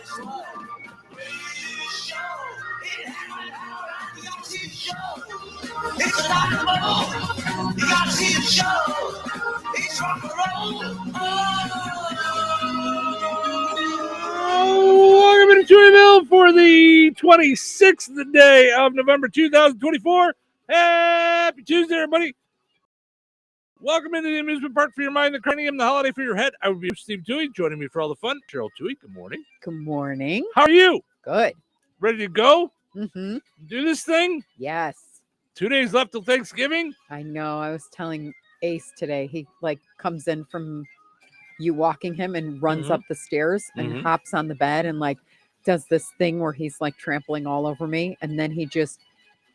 It's rock and roll. You gotta see the show. It's rock and roll. Welcome to Touhyville for the 26th day of November 2024. Happy Tuesday, everybody. Welcome into the amusement park for your mind, the cranium, the holiday for your head. I will be Steve Touhy. Joining me for all the fun, Cheryl Touhy. Good morning. Good morning. How are you? Good. Ready to go? Mm-hmm. Do this thing? Yes. 2 days left till Thanksgiving? I know. I was telling Ace today, he comes in from you walking him and runs up the stairs and hops on the bed and does this thing where he's trampling all over me. And then he just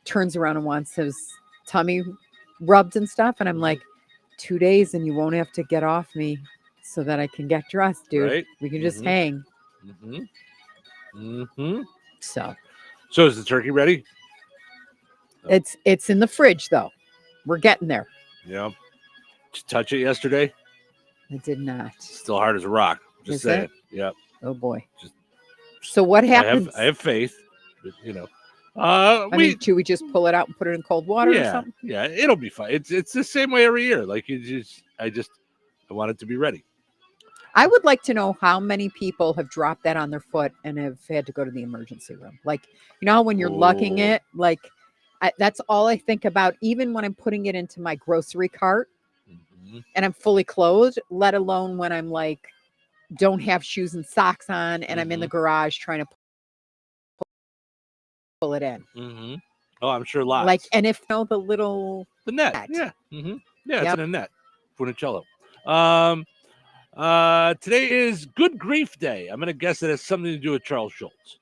turns around and wants his tummy rubbed and stuff. And I'm like, 2 days and you won't have to get off me so that I can get dressed, dude. Right. We can just hang. So is the turkey ready? It's in the fridge though. We're getting there. Yeah. Did you touch it yesterday? I did not. Still hard as a rock. Just saying. It? Yep. Oh boy. So what happens? I have faith. But, should we just pull it out and put it in cold water or something? Yeah, it'll be fine. It's the same way every year. I want it to be ready. I would like to know how many people have dropped that on their foot and have had to go to the emergency room. When you're lugging it, that's all I think about. Even when I'm putting it into my grocery cart and I'm fully clothed, let alone when I'm don't have shoes and socks on and I'm in the garage trying to pull it in. Oh, I'm sure lots. And if the net. Yeah. Yeah, it's in a net. Funicello. Today is Good Grief Day. I'm going to guess it has something to do with Charles Schulz.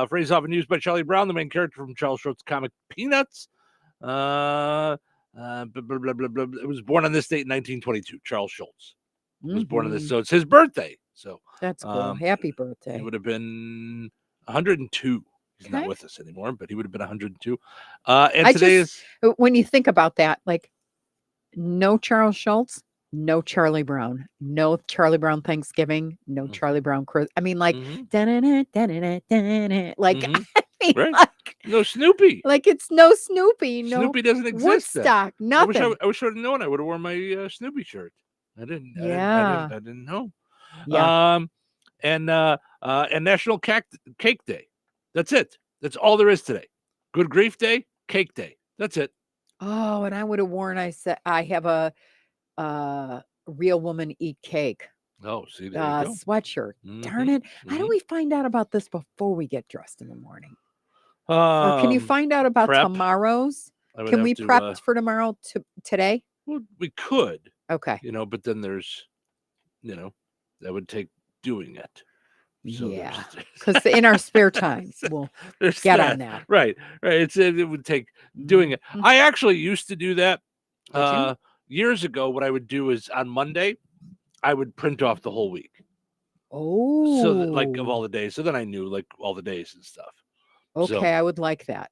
Phrase often used by Charlie Brown, the main character from Charles Schulz's comic Peanuts. It was born on this date in 1922. Charles Schulz was born on this, so it's his birthday. So that's cool. Happy birthday. He would have been 102. He's not with us anymore, but he would have been 102. When you think about that, no Charles Schulz, no Charlie Brown, no Charlie Brown Thanksgiving, no Charlie Brown Christmas. I mean, no Snoopy. It's no Snoopy. No Snoopy doesn't exist. Woodstock. Nothing. I wish I would have known. I would have worn my Snoopy shirt. I didn't. Yeah. I didn't know. Yeah. And National Cake Day. That's it. That's all there is today. Good Grief Day, Cake Day. That's it. Oh, and I would have worn. I said I have a real woman eat cake. Oh, see, there you go. Sweatshirt. Darn it. How do we find out about this before we get dressed in the morning? Or can you find out about tomorrow's? Can we prep for tomorrow today? Well, we could. Okay. But then there's, that would take doing it. So yeah. Because in our spare time, we'll get on that. Right. It would take doing it. I actually used to do that. Years ago, what I would do is on Monday, I would print off the whole week. Oh. So that, of all the days. So then I knew all the days and stuff. Okay, so, I would like that.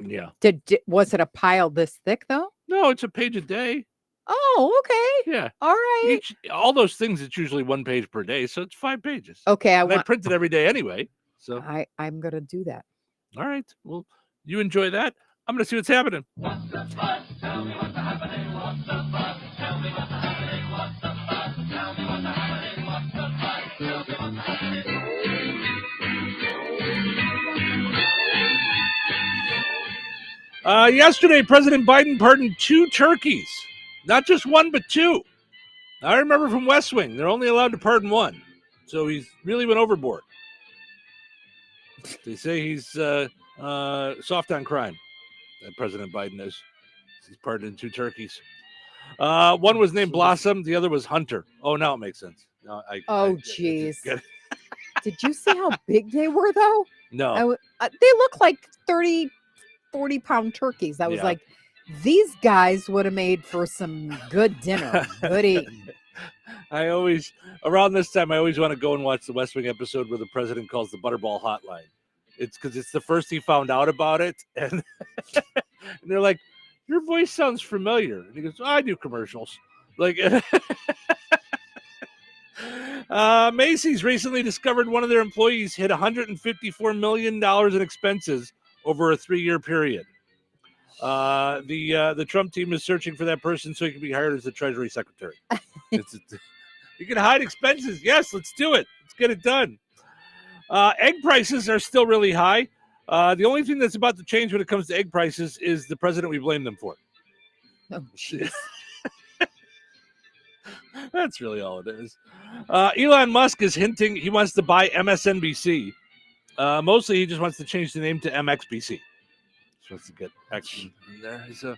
Yeah. Was it a pile this thick though? No, it's a page a day. Oh, okay. Yeah. All right. All those things, it's usually 1 page per day. So it's 5 pages. Okay. I print it every day anyway. So I'm going to do that. All right. Well, you enjoy that. I'm going to see what's happening. What's the buzz? Tell me what's happening. What's the buzz? Tell me what's happening. What's the buzz? Tell me what's happening. What's the buzz? Tell me what's happening. Yesterday, President Biden pardoned 2 turkeys. Not just 1, but 2. I remember from West Wing, they're only allowed to pardon 1. So he's really went overboard. They say he's soft on crime. President Biden is. He's pardoning 2 turkeys. One was named Blossom. The other was Hunter. Oh, now it makes sense. No, jeez. Did you see how big they were, though? No. They look like 30, 40-pound turkeys. I was like, these guys would have made for some good dinner. Good eating. Around this time, I always want to go and watch the West Wing episode where the president calls the Butterball hotline. It's because it's the first he found out about it. And, and they're like, your voice sounds familiar. And he goes, I do commercials. Macy's recently discovered one of their employees hid $154 million in expenses over a 3-year period. The Trump team is searching for that person so he can be hired as the Treasury Secretary. You can hide expenses. Yes, let's do it. Let's get it done. Egg prices are still really high. The only thing that's about to change when it comes to egg prices is the president we blame them for. Oh, jeez. That's really all it is. Elon Musk is hinting he wants to buy MSNBC. Mostly he just wants to change the name to MXBC. Just wants to get action in there. So,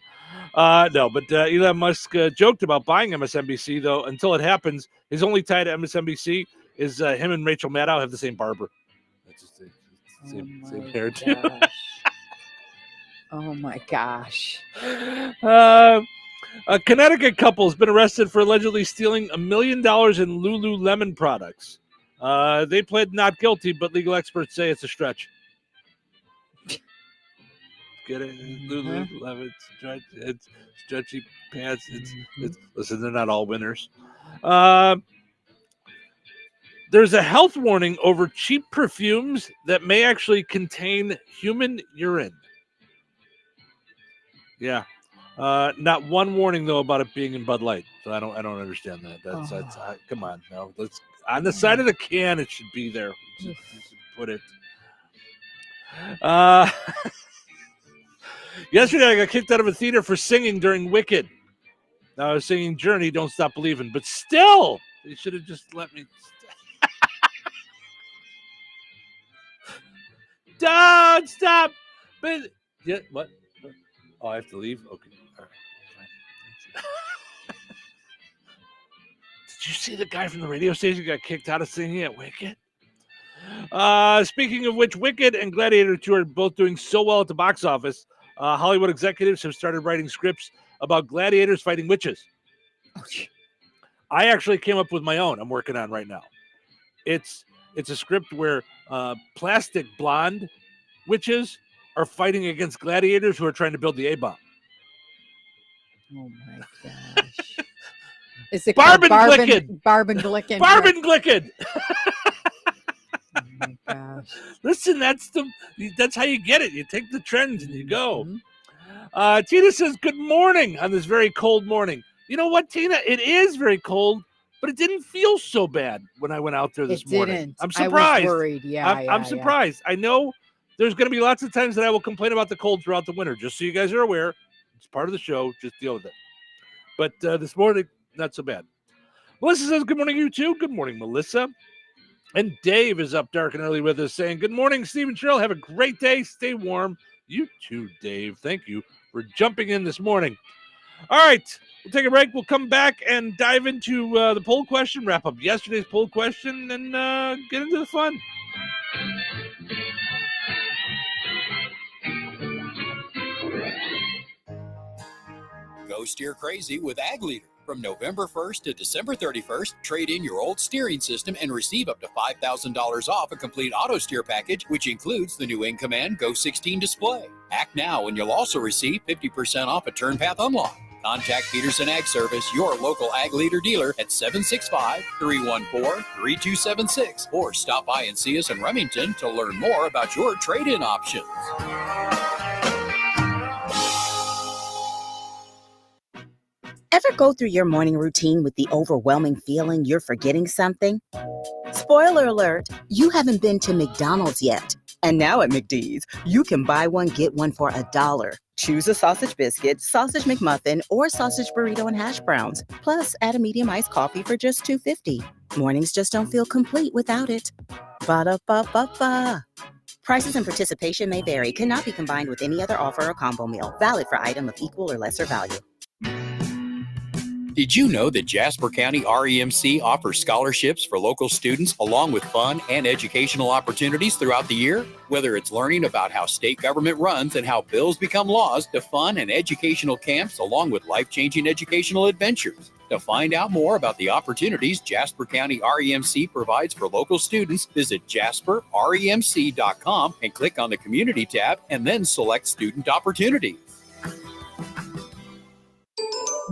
no, but Elon Musk joked about buying MSNBC, though. Until it happens, his only tie to MSNBC is him and Rachel Maddow have the same barber. That's just the same hair, too. Oh, my gosh. A Connecticut couple has been arrested for allegedly stealing $1 million in Lululemon products. They pled not guilty, but legal experts say it's a stretch. Get it? Lululemon, it's stretchy pants. Listen, they're not all winners. There's a health warning over cheap perfumes that may actually contain human urine. Yeah. Not one warning though about it being in Bud Light, so I don't understand that. That's come on, no. Let's on the side of the can. It should be there. You should put it. Yesterday I got kicked out of a theater for singing during Wicked. Now I was singing Journey, Don't Stop Believing, but still, they should have just let me. Don't stop. But yeah, what? Oh, I have to leave. Okay. All right. Did you see the guy from the radio station got kicked out of singing at Wicked? Speaking of which, Wicked and Gladiator 2 are both doing so well at the box office. Hollywood executives have started writing scripts about gladiators fighting witches. I actually came up with my own. I'm working on right now. It's a script where plastic blonde witches are fighting against gladiators who are trying to build the A-bomb. Oh my gosh. Is it Barb and Glicken? Barb and Glicken. Barb and Glicken. Oh my gosh. Listen, that's how you get it. You take the trends and you go. Tina says, good morning on this very cold morning. You know what, Tina? It is very cold, but it didn't feel so bad when I went out there this morning. Didn't. I'm surprised. I was worried. Yeah, I'm surprised. I know there's going to be lots of times that I will complain about the cold throughout the winter. Just so you guys are aware, it's part of the show. Just deal with it. But this morning, not so bad. Melissa says, good morning, you too. Good morning, Melissa. And Dave is up dark and early with us saying, good morning, Steve and Cheryl. Have a great day. Stay warm. You too, Dave. Thank you for jumping in this morning. All right. We'll take a break. We'll come back and dive into the poll question, wrap up yesterday's poll question, and get into the fun. Go steer crazy with Ag Leader. From November 1st to December 31st, trade in your old steering system and receive up to $5,000 off a complete auto steer package, which includes the new In-Command Go 16 display. Act now and you'll also receive 50% off a Turn Path Unlock. Contact Peterson Ag Service, your local Ag Leader dealer at 765-314-3276, or stop by and see us in Remington to learn more about your trade-in options. Ever go through your morning routine with the overwhelming feeling you're forgetting something? Spoiler alert, you haven't been to McDonald's yet. And now at McD's, you can buy one, get one for $1. Choose a sausage biscuit, sausage McMuffin, or sausage burrito and hash browns. Plus, add a medium iced coffee for just $2.50. Mornings just don't feel complete without it. Ba-da-ba-ba-ba. Prices and participation may vary. Cannot be combined with any other offer or combo meal. Valid for item of equal or lesser value. Did you know that Jasper County REMC offers scholarships for local students along with fun and educational opportunities throughout the year? Whether it's learning about how state government runs and how bills become laws, to fun and educational camps along with life-changing educational adventures. To find out more about the opportunities Jasper County REMC provides for local students, visit jasperremc.com and click on the Community tab and then select Student Opportunities.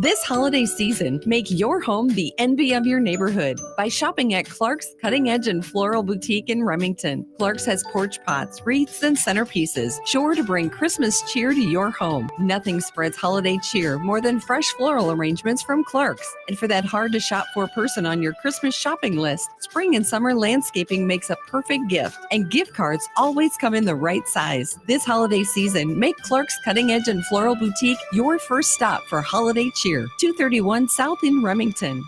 This holiday season, make your home the envy of your neighborhood by shopping at Clark's Cutting Edge and Floral Boutique in Remington. Clark's has porch pots, wreaths, and centerpieces, sure to bring Christmas cheer to your home. Nothing spreads holiday cheer more than fresh floral arrangements from Clark's. And for that hard-to-shop-for person on your Christmas shopping list, spring and summer landscaping makes a perfect gift, and gift cards always come in the right size. This holiday season, make Clark's Cutting Edge and Floral Boutique your first stop for holiday cheer. 231 South in Remington.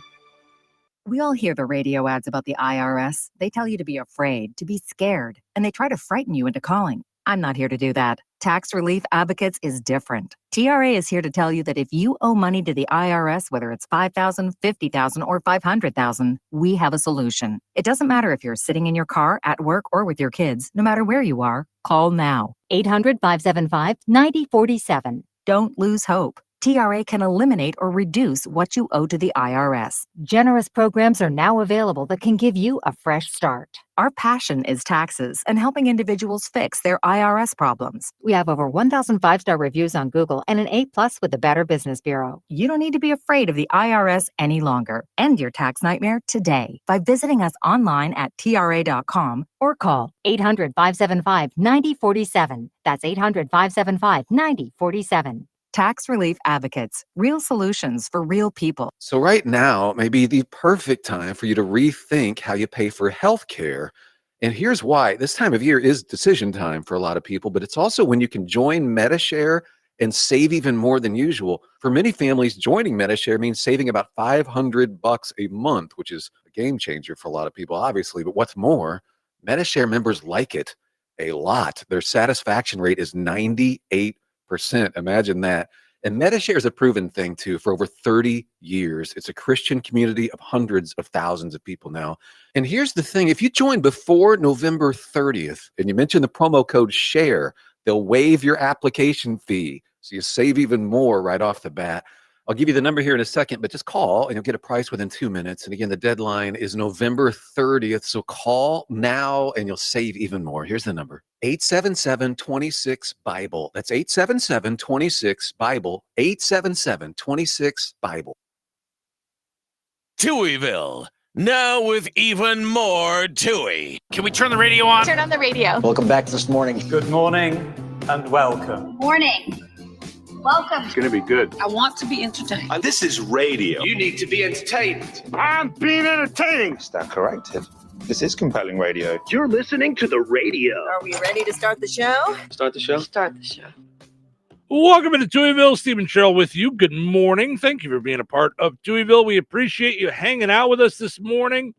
We all hear the radio ads about the IRS. They tell you to be afraid, to be scared, and they try to frighten you into calling. I'm not here to do that. Tax Relief Advocates is different. TRA is here to tell you that if you owe money to the IRS, whether it's $5,000, $50,000, or $500,000, we have a solution. It doesn't matter if you're sitting in your car, at work, or with your kids. No matter where you are, call now. 800-575-9047. Don't lose hope. TRA can eliminate or reduce what you owe to the IRS. Generous programs are now available that can give you a fresh start. Our passion is taxes and helping individuals fix their IRS problems. We have over 1,000 5-star reviews on Google and an A+ with the Better Business Bureau. You don't need to be afraid of the IRS any longer. End your tax nightmare today by visiting us online at TRA.com or call 800-575-9047. That's 800-575-9047. Tax Relief Advocates, real solutions for real people. So right now may be the perfect time for you to rethink how you pay for health care. And here's why. This time of year is decision time for a lot of people, but it's also when you can join MediShare and save even more than usual. For many families, joining MediShare means saving about $500 a month, which is a game changer for a lot of people, obviously. But what's more, MediShare members like it a lot. Their satisfaction rate is 98%. Imagine that. And MediShare is a proven thing too for over 30 years. It's a Christian community of hundreds of thousands of people now. And here's the thing. If you join before November 30th and you mention the promo code SHARE, they'll waive your application fee. So you save even more right off the bat. I'll give you the number here in a second, but just call and you'll get a price within 2 minutes. And again, the deadline is November 30th. So call now and you'll save even more. Here's the number. 877-26-BIBLE. That's 877-26-BIBLE. 877-26-BIBLE. Touhyville, now with even more Touhy. Can we turn the radio on? Turn on the radio. Welcome back this morning. Good morning and welcome. Morning. Welcome. It's going to be good. I want to be entertained. This is radio. You need to be entertained. I'm being entertained. Stand corrected. This is compelling radio. You're listening to the radio. Are we ready to start the show? Start the show? Start the show. Welcome to Touhyville. Steve and Cheryl with you. Good morning. Thank you for being a part of Touhyville. We appreciate you hanging out with us this morning.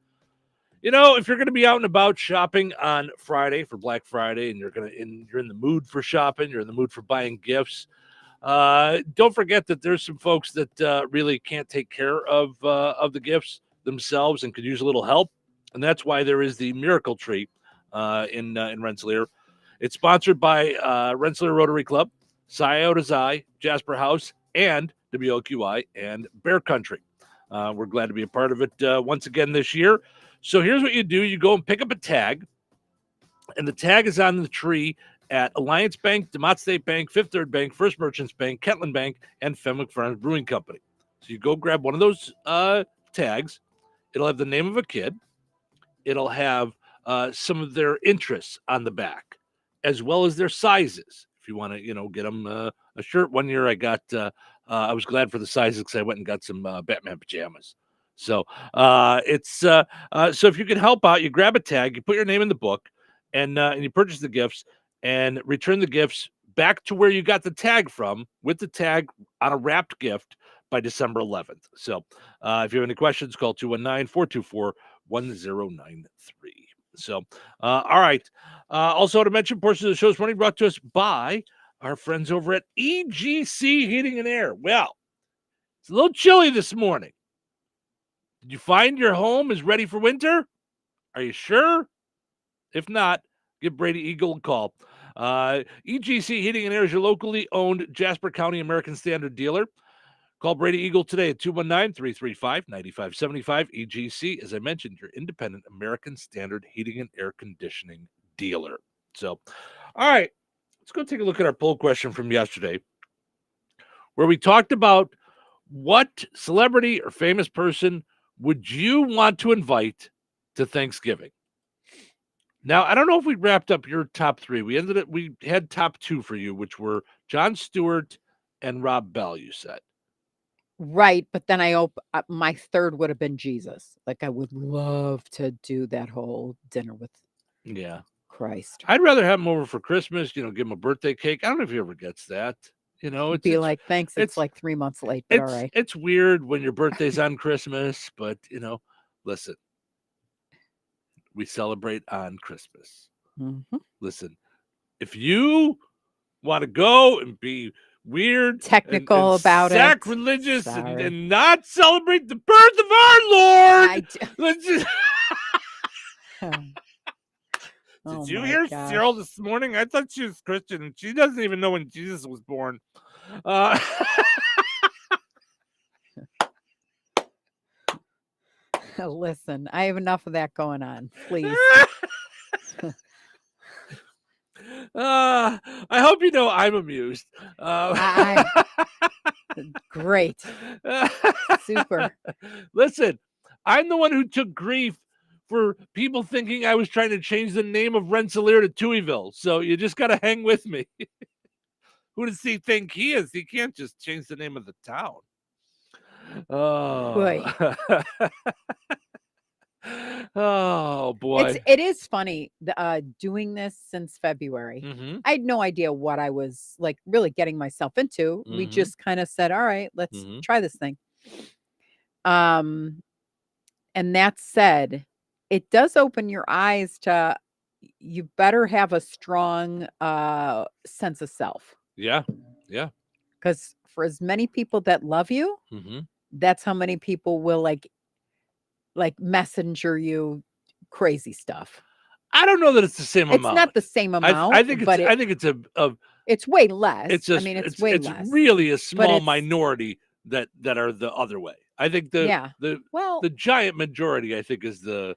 You know, if you're going to be out and about shopping on Friday for Black Friday and you're in the mood for shopping, you're in the mood for buying gifts, don't forget that there's some folks that really can't take care of the gifts themselves and could use a little help. And that's why there is the Miracle Tree in Rensselaer. It's sponsored by Rensselaer Rotary Club, Scioto Zi, Jasper House, and WLQI and Bear Country. We're glad to be a part of it once again this year. So here's what you do. You go and pick up a tag, and the tag is on the tree at Alliance Bank, DeMott State Bank, Fifth Third Bank, First Merchants Bank, Kentland Bank, and Fenwick Farms Brewing Company. So you go grab one of those tags. It'll have the name of a kid. It'll have some of their interests on the back, as well as their sizes. If you want to, get them a shirt. One year I got, I was glad for the sizes because I went and got some Batman pajamas. So so if you can help out, you grab a tag, you put your name in the book, and you purchase the gifts and return the gifts back to where you got the tag from with the tag on a wrapped gift by December 11th. So if you have any questions, call 219-424-1093. So, all right. Also to mention, portions of the show this morning brought to us by our friends over at EGC Heating and Air. Well, it's a little chilly this morning. Did you find your home is ready for winter? Are you sure? If not, give Brady Eagle a call. EGC Heating and Air is your locally owned Jasper County American Standard dealer. Call Brady Eagle today at 219-335-9575. EGC, as I mentioned, your independent American Standard heating and air conditioning dealer. So, all right, let's go take a look at our poll question from yesterday, where we talked about what celebrity or famous person would you want to invite to Thanksgiving? Now, I don't know if we wrapped up your top 3. We had top 2 for you, which were Jon Stewart and Rob Bell, you said. Right, but then my third would have been Jesus. Like I would love to do that whole dinner with Christ. I'd rather have him over for Christmas, give him a birthday cake. I don't know if he ever gets that. It's like, thanks, it's like 3 months late, but all right. It's weird when your birthday's on Christmas, but listen. We celebrate on Christmas. Mm-hmm. Listen, if you want to go and be weird, technical and about sacrilegious and not celebrate the birth of our Lord, let's just. Did you hear Cyril this morning? I thought she was Christian, and she doesn't even know when Jesus was born. Listen, I have enough of that going on. Please. I hope you know I'm amused. Great. Super. Listen, I'm the one who took grief for people thinking I was trying to change the name of Rensselaer to Touhyville. So you just got to hang with me. Who does he think he is? He can't just change the name of the town. Oh, oh boy. It is funny doing this since February. Mm-hmm. I had no idea what I was like really getting myself into. Mm-hmm. We just kind of said, all right, let's try this thing. And that said, it does open your eyes to you better have a strong sense of self. Yeah. Yeah. Because for as many people that love you, mm-hmm. that's how many people will like messenger you crazy stuff. I don't know that it's the same amount. It's not the same amount. I think it's it's way less. It's it's way less. It's really a small minority that are the other way. I think the giant majority, I think, is the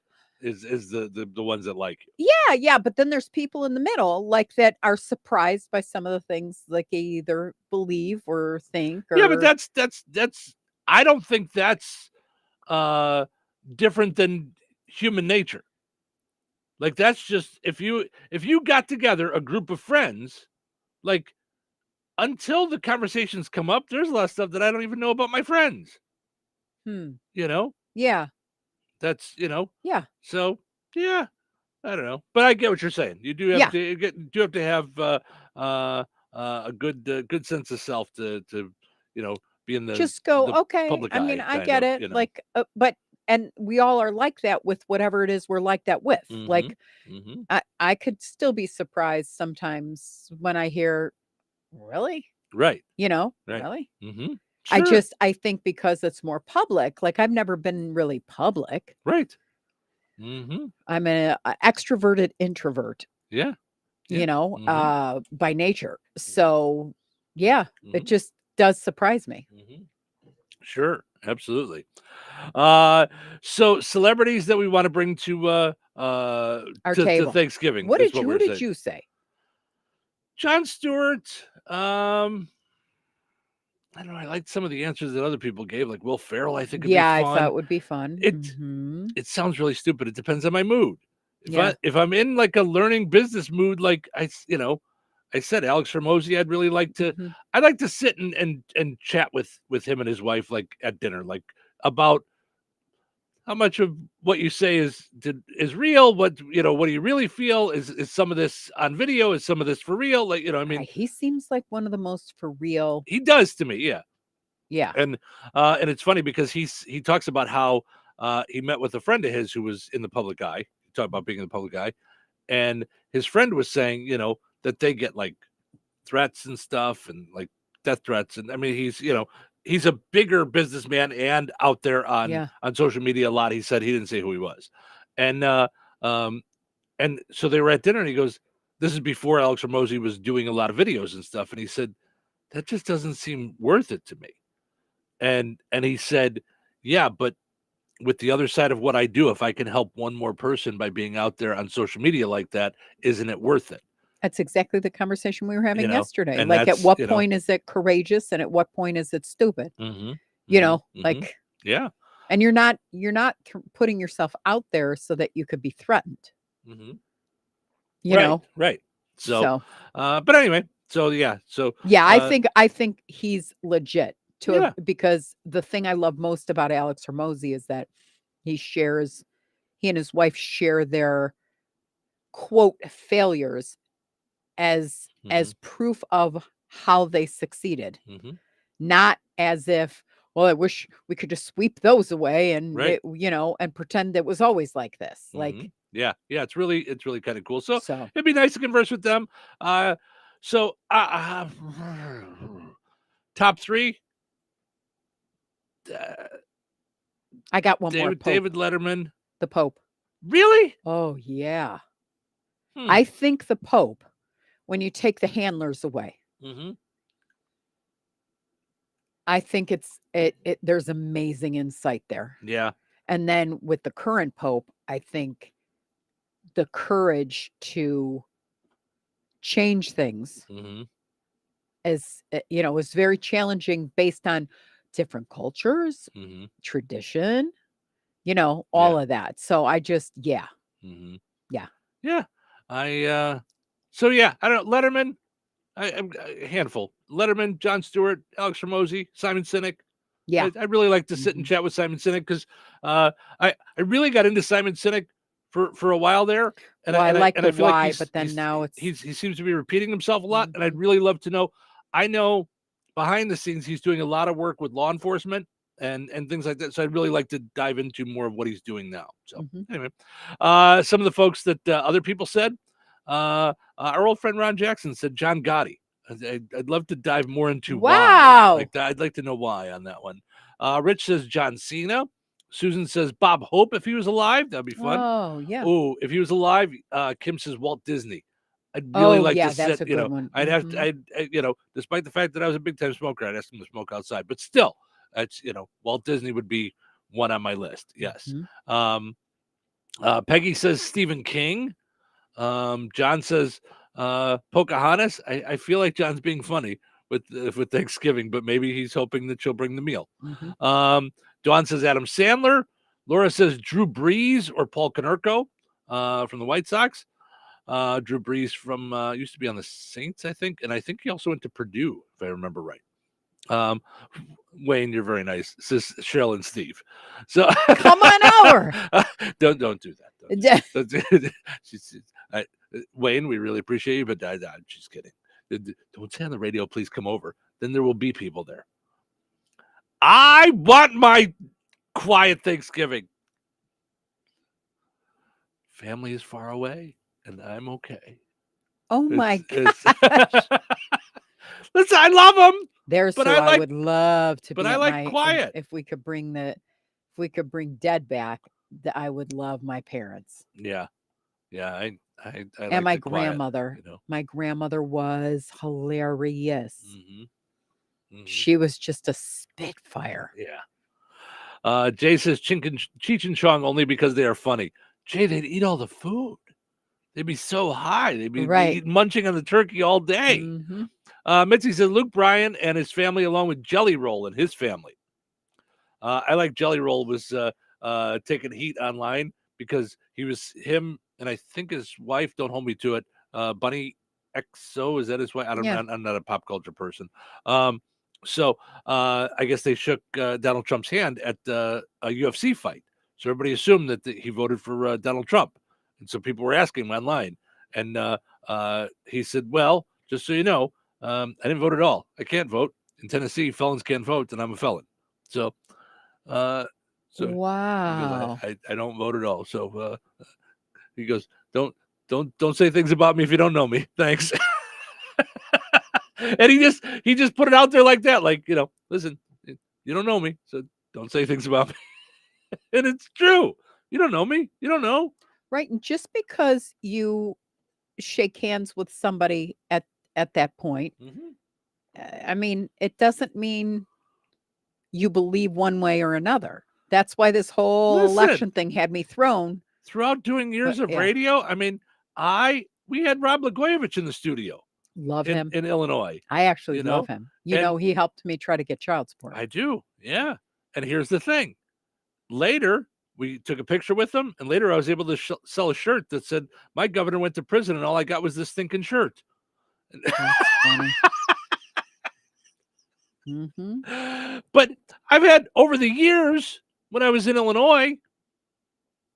ones that like you. Yeah, but then there's people in the middle like that are surprised by some of the things like they either believe or think. Yeah, but that's I don't think that's different than human nature. Like that's just if you got together a group of friends, like until the conversations come up, there's a lot of stuff that I don't even know about my friends. Yeah. That's Yeah. So yeah, I don't know, but I get what you're saying. You do have to have a good sense of self to be in the just go the okay. public I mean, eye, I get it. Like, but and we all are like that with whatever it is we're like that with. Mm-hmm. Like, mm-hmm. I could still be surprised sometimes when I hear, really, right? Right. Really. Mm-hmm. Sure. I think because it's more public, like I've never been really public. Right. Mm-hmm. I'm an extroverted introvert. Yeah. By nature. So yeah, it just does surprise me. Mm-hmm. Sure. Absolutely. So celebrities that we want to bring to our table. To Thanksgiving. Who did you say? Jon Stewart. I don't know. I liked some of the answers that other people gave, like Will Ferrell. I think. I thought it would be fun. It sounds really stupid. It depends on my mood. If I'm in like a learning business mood, like I said, Alex Hormozy, I'd really like to. Mm-hmm. I'd like to sit and chat with him and his wife, like at dinner, like about how much of what you say is real. What do you really feel? Is some of this on video? Is some of this for real? Like I mean, he seems like one of the most for real. He does to me, yeah. Yeah, and it's funny because he talks about how he met with a friend of his who was in the public eye. He talked about being in the public eye, and his friend was saying, that they get like threats and stuff and like death threats. And I mean, he's a bigger businessman and out there on social media a lot. He said he didn't say who he was. And so they were at dinner and he goes, this is before Alex Hormozy was doing a lot of videos and stuff. And he said, that just doesn't seem worth it to me. And he said, yeah, but with the other side of what I do, if I can help one more person by being out there on social media like that, isn't it worth it? That's exactly the conversation we were having yesterday. Like, at what point is it courageous and at what point is it stupid? Mm-hmm. You know, Mhm. like, Yeah. and you're not putting yourself out there so that you could be threatened. Mm-hmm. You Right. know, Right. So, so but anyway, so yeah. So yeah, I think he's legit yeah. because the thing I love most about Alex Hormozy is that he and his wife share their quote failures as proof of how they succeeded, Mm-hmm. not as if, well, I wish we could just sweep those away and Right. and pretend it was always like this. Mhm. Like, yeah, it's really kind of cool. So so it'd be nice to converse with them. So top three. I got one more. David Letterman. The Pope. Really? Oh yeah. Hmm. I think the Pope, when you take the handlers away, Mm-hmm. I think there's amazing insight there. Yeah. And then with the current Pope, I think the courage to change things Mm-hmm. is very challenging based on different cultures, Mm-hmm. tradition, all of that. So I just, Mm-hmm. yeah. Yeah. So yeah, I don't know. Letterman, I'm a handful. Letterman, Jon Stewart, Alex Hormozy, Simon Sinek. Yeah. I'd really like to sit and chat with Simon Sinek because I really got into Simon Sinek for a while there. And I like the I feel why, like but then now he seems to be repeating himself a lot. And I'd really love to know. I know behind the scenes he's doing a lot of work with law enforcement and things like that. So I'd really like to dive into more of what he's doing now. So anyway, some of the folks that other people said, our old friend Ron Jackson said John Gotti. I'd love to dive more into why. Like that. I'd like to know why on that one. Rich says John Cena. Susan says Bob Hope if he was alive. That'd be fun. Oh, yeah. Oh, if he was alive, Kim says Walt Disney. I'd really like to that's sit, a good one. I'd have to, despite the fact that I was a big time smoker, I'd ask him to smoke outside. But still, that's, Walt Disney would be one on my list. Yes. Peggy says Stephen King. John says Pocahontas. I feel like John's being funny with Thanksgiving, but maybe he's hoping that she'll bring the meal. Dawn says Adam Sandler. Laura says Drew Brees or Paul Konerko from the White Sox. Drew Brees from used to be on the Saints, I think, and I think he also went to Purdue, if I remember right. Wayne, you're very nice, says Cheryl and Steve. So come on over. Don't do that. Wayne, we really appreciate you, but she's kidding. Don't say on the radio, please come over. Then there will be people there. I want my quiet Thanksgiving. Family is far away, and I'm okay. Oh my God. Listen, I love them. I would love to be. But I like quiet. If we could bring Dad back, I would love my parents. Yeah. I and like my the quiet, grandmother. My grandmother was hilarious. She was just a spitfire. Yeah. Jay says Cheech and Chong only because they are funny. Jay, they'd eat all the food. They'd be so high. They'd be munching on the turkey all day. Mitzi says Luke Bryan and his family, along with Jelly Roll and his family. I like Jelly Roll was taking heat online because him and I think his wife, don't hold me to it, Bunny XO, is that his wife? I'm not a pop culture person. So I guess they shook Donald Trump's hand at a UFC fight. So everybody assumed that he voted for Donald Trump. And so people were asking him online. And he said, well, just so you know, I didn't vote at all. I can't vote. In Tennessee, felons can't vote, and I'm a felon. So wow. He goes, I don't vote at all. So he goes, don't say things about me if you don't know me. Thanks. And he just put it out there like that, like, listen, you don't know me, so don't say things about me. And it's true. You don't know me. You don't know. Right. And just because you shake hands with somebody at that point, I mean, it doesn't mean you believe one way or another. That's why this whole election thing had me thrown. Throughout doing years of radio, I mean, we had Rob Blagojevich in the studio. Love him. in Illinois. I actually you know? love him. You And- know, he helped me try to get child support. I do. Yeah. And here's the thing. Later, we took a picture with him, and later I was able to sell a shirt that said, "My governor went to prison, and all I got was this stinking shirt." That's funny. Mm-hmm. But I've had, over the years, when I was in Illinois,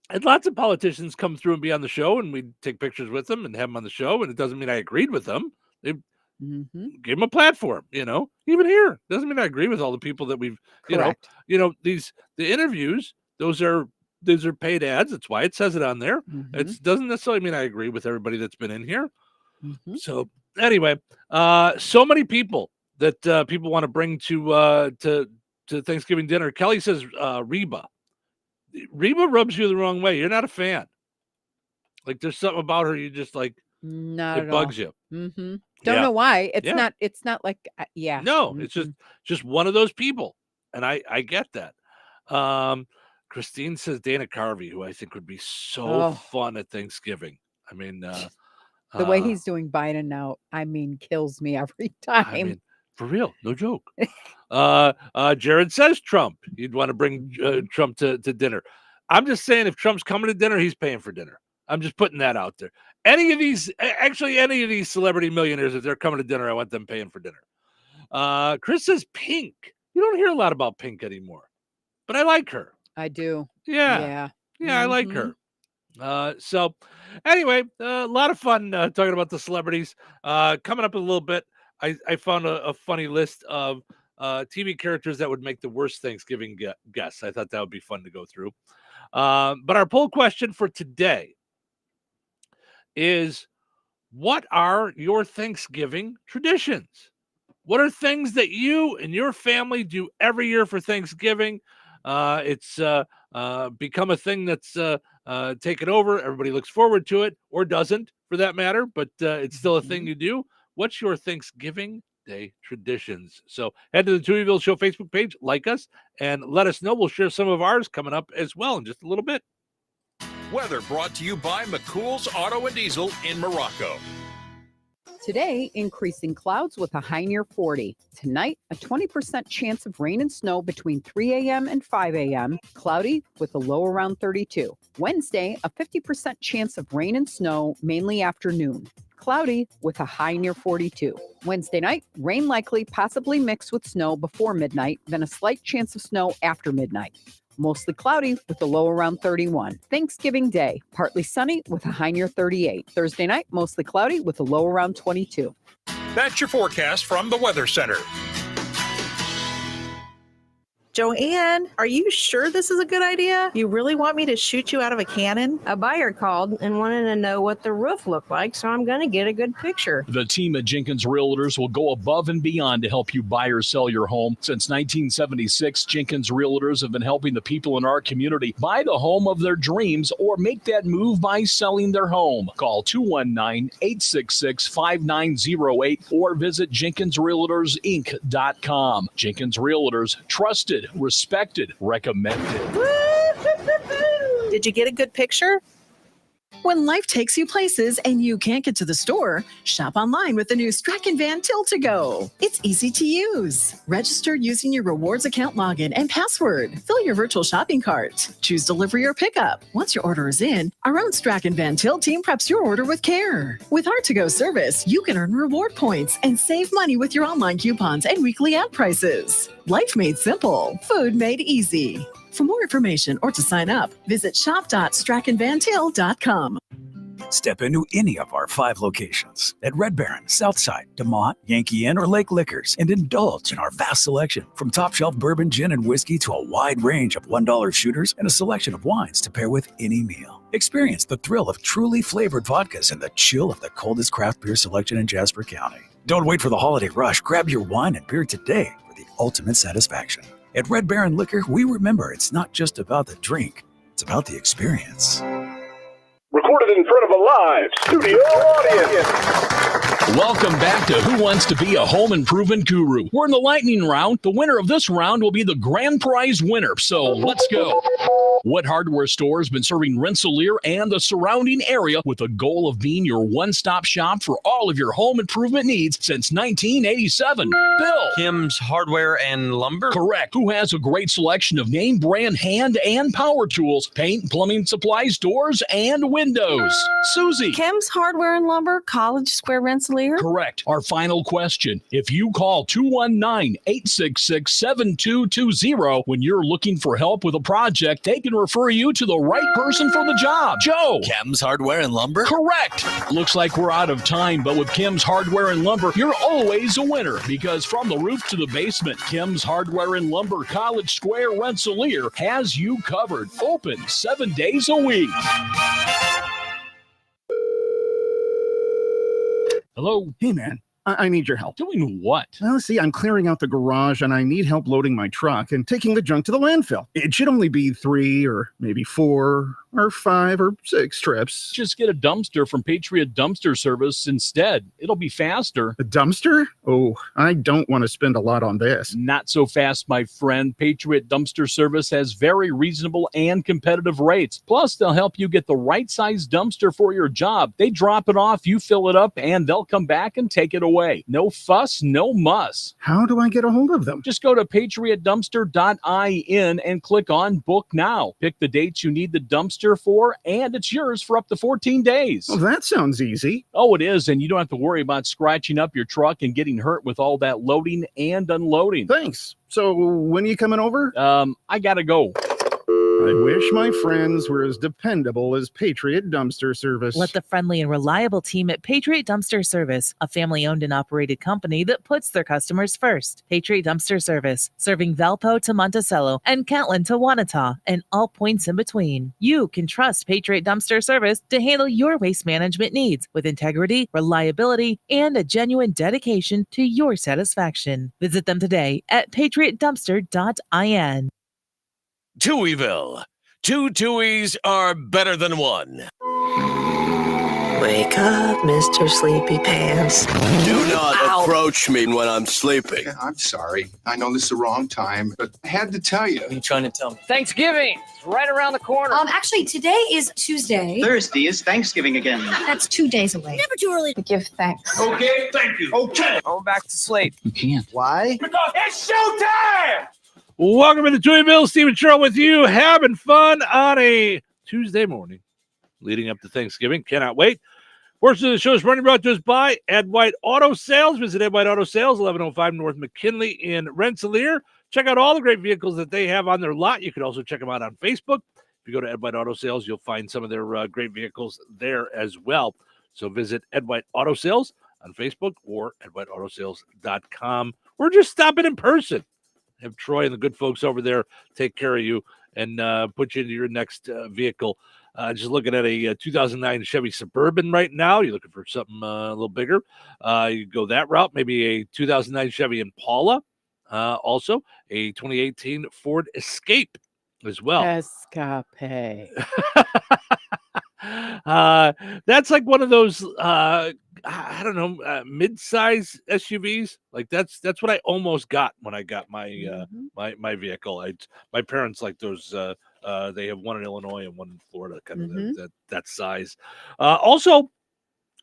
I had lots of politicians come through and be on the show, and we'd take pictures with them and have them on the show. And it doesn't mean I agreed with them. They gave them a platform, Even here, doesn't mean I agree with all the people that we've, Correct. the interviews. Those are paid ads. That's why it says it on there. It doesn't necessarily mean I agree with everybody that's been in here. So anyway, so many people that people want to bring to Thanksgiving dinner. Kelly says Reba. Reba rubs you the wrong way. You're not a fan. Like, there's something about her you just like. Not it at bugs all. you. Don't know why. It's Yeah. not. It's not like. Yeah. No, it's just one of those people, and I get that. Christine says Dana Carvey, who I think would be so fun at Thanksgiving. I mean, the way he's doing Biden now, kills me every time. I mean, for real, no joke. Jared says Trump. You'd want to bring Trump to dinner. I'm just saying, if Trump's coming to dinner, he's paying for dinner. I'm just putting that out there. Any of these celebrity millionaires, if they're coming to dinner, I want them paying for dinner. Chris says Pink. You don't hear a lot about Pink anymore, but I like her. I do. Yeah. I like her. So anyway, a lot of fun talking about the celebrities. Coming up in a little bit, I found a funny list of TV characters that would make the worst Thanksgiving guests. I thought that would be fun to go through. But our poll question for today is, what are your Thanksgiving traditions? What are things that you and your family do every year for Thanksgiving? It's become a thing that's taken over. Everybody looks forward to it, or doesn't, for that matter, but it's still a thing you do. What's your Thanksgiving Day traditions? So head to the Touhyville Show Facebook page, like us, and let us know. We'll share some of ours coming up as well in just a little bit. Weather brought to you by McCool's Auto and Diesel in Morocco. Today, increasing clouds with a high near 40. Tonight, a 20% chance of rain and snow between 3 a.m. and 5 a.m. Cloudy with a low around 32. Wednesday, a 50% chance of rain and snow, mainly afternoon. Cloudy with a high near 42. Wednesday night, rain likely, possibly mixed with snow before midnight, then a slight chance of snow after midnight. Mostly cloudy with a low around 31. Thanksgiving Day, partly sunny with a high near 38. Thursday night, mostly cloudy with a low around 22. That's your forecast from the Weather Center. Joanne, are you sure this is a good idea? You really want me to shoot you out of a cannon? A buyer called and wanted to know what the roof looked like, so I'm going to get a good picture. The team at Jenkins Realtors will go above and beyond to help you buy or sell your home. Since 1976, Jenkins Realtors have been helping the people in our community buy the home of their dreams or make that move by selling their home. Call 219-866-5908 or visit JenkinsRealtorsInc.com. Jenkins Realtors, trusted, respected, recommended. Did you get a good picture? When life takes you places and you can't get to the store, shop online with the new Strachan Van Til to Go. It's easy to use. Register using your rewards account login and password. Fill your virtual shopping cart. Choose delivery or pickup. Once your order is in, our own Strachan Van Til team preps your order with care. With our to-go service, you can earn reward points and save money with your online coupons and weekly ad prices. Life made simple. Food made easy. For more information or to sign up, visit shop.strachanvantil.com. Step into any of our 5 locations at Red Baron, Southside, DeMont, Yankee Inn, or Lake Liquors and indulge in our vast selection from top shelf bourbon, gin, and whiskey to a wide range of $1 shooters and a selection of wines to pair with any meal. Experience the thrill of truly flavored vodkas and the chill of the coldest craft beer selection in Jasper County. Don't wait for the holiday rush. Grab your wine and beer today for the ultimate satisfaction. At Red Baron Liquor, we remember it's not just about the drink, it's about the experience. Recorded in front of a live studio audience. Welcome back to Who Wants to Be a Home Improvement Guru. We're in the lightning round. The winner of this round will be the grand prize winner. So let's go. What hardware store has been serving Rensselaer and the surrounding area with a goal of being your one-stop shop for all of your home improvement needs since 1987? Bill. Kim's Hardware and Lumber? Correct. Who has a great selection of name brand hand and power tools, paint, plumbing supplies, doors, and windows? Susie. Kim's Hardware and Lumber, College Square, Rensselaer. Correct. Our final question. If you call 219-866-7220 when you're looking for help with a project, they can refer you to the right person for the job. Joe. Kim's Hardware and Lumber? Correct. Looks like we're out of time, but with Kim's Hardware and Lumber, you're always a winner because from the roof to the basement, Kim's Hardware and Lumber, College Square, Rensselaer has you covered. Open 7 days a week. Hello? Hey, man. I need your help. Doing what? Well, see, I'm clearing out the garage and I need help loading my truck and taking the junk to the landfill. It should only be 3 or maybe 4 or 5 or 6 trips. Just get a dumpster from Patriot Dumpster Service instead. It'll be faster. A dumpster? Oh, I don't want to spend a lot on this. Not so fast, my friend. Patriot Dumpster Service has very reasonable and competitive rates. Plus, they'll help you get the right size dumpster for your job. They drop it off, you fill it up, and they'll come back and take it away. No fuss, no muss. How do I get a hold of them? Just go to patriotdumpster.in and click on Book Now. Pick the dates you need the dumpster for, and it's yours for up to 14 days. Well, that sounds easy. Oh, it is, and you don't have to worry about scratching up your truck and getting hurt with all that loading and unloading. Thanks. So when are you coming over? I gotta go. I wish my friends were as dependable as Patriot Dumpster Service. Let the friendly and reliable team at Patriot Dumpster Service, a family-owned and operated company that puts their customers first. Patriot Dumpster Service, serving Valpo to Monticello and Catlin to Wanata and all points in between. You can trust Patriot Dumpster Service to handle your waste management needs with integrity, reliability, and a genuine dedication to your satisfaction. Visit them today at patriotdumpster.in. Touhyville. 2 Touhies are better than 1. Wake up, Mr. Sleepy Pants. Do not approach me when I'm sleeping. I'm sorry. I know this is the wrong time, but I had to tell you. What are you trying to tell me? Thanksgiving. It's right around the corner. Actually, today is Tuesday. Thursday is Thanksgiving again. That's 2 days away. Never too early to give thanks. Okay, thank you. Okay. Go back to sleep. You can't. Why? Because it's showtime! Welcome to Touhyville. Stephen Sherrill with you, having fun on a Tuesday morning leading up to Thanksgiving. Cannot wait. Portion of the show is brought to us by Ed White Auto Sales. Visit Ed White Auto Sales, 1105 North McKinley in Rensselaer. Check out all the great vehicles that they have on their lot. You can also check them out on Facebook. If you go to Ed White Auto Sales, you'll find some of their great vehicles there as well. So visit Ed White Auto Sales on Facebook or edwhiteautosales.com. Or just stop it in person. Have Troy and the good folks over there take care of you and put you into your next vehicle. Just looking at a 2009 Chevy Suburban right now. You're looking for something a little bigger. You go that route. Maybe a 2009 Chevy Impala. Also, a 2018 Ford Escape as well. Escape. That's like one of those I don't know, mid-size SUVs. Like that's what I almost got when I got my my vehicle. My parents like those. They have one in Illinois and one in Florida, kind of that size. Also, I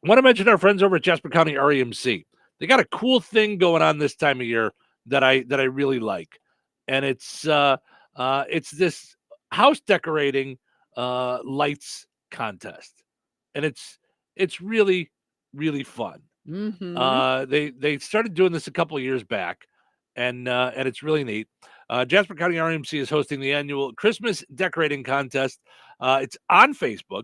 want to mention our friends over at Jasper County REMC. They got a cool thing going on this time of year that I really like, and it's this house decorating lights contest, and it's really fun. They started doing this a couple of years back, and it's really neat. Jasper County RMC is hosting the annual Christmas decorating contest. It's on Facebook.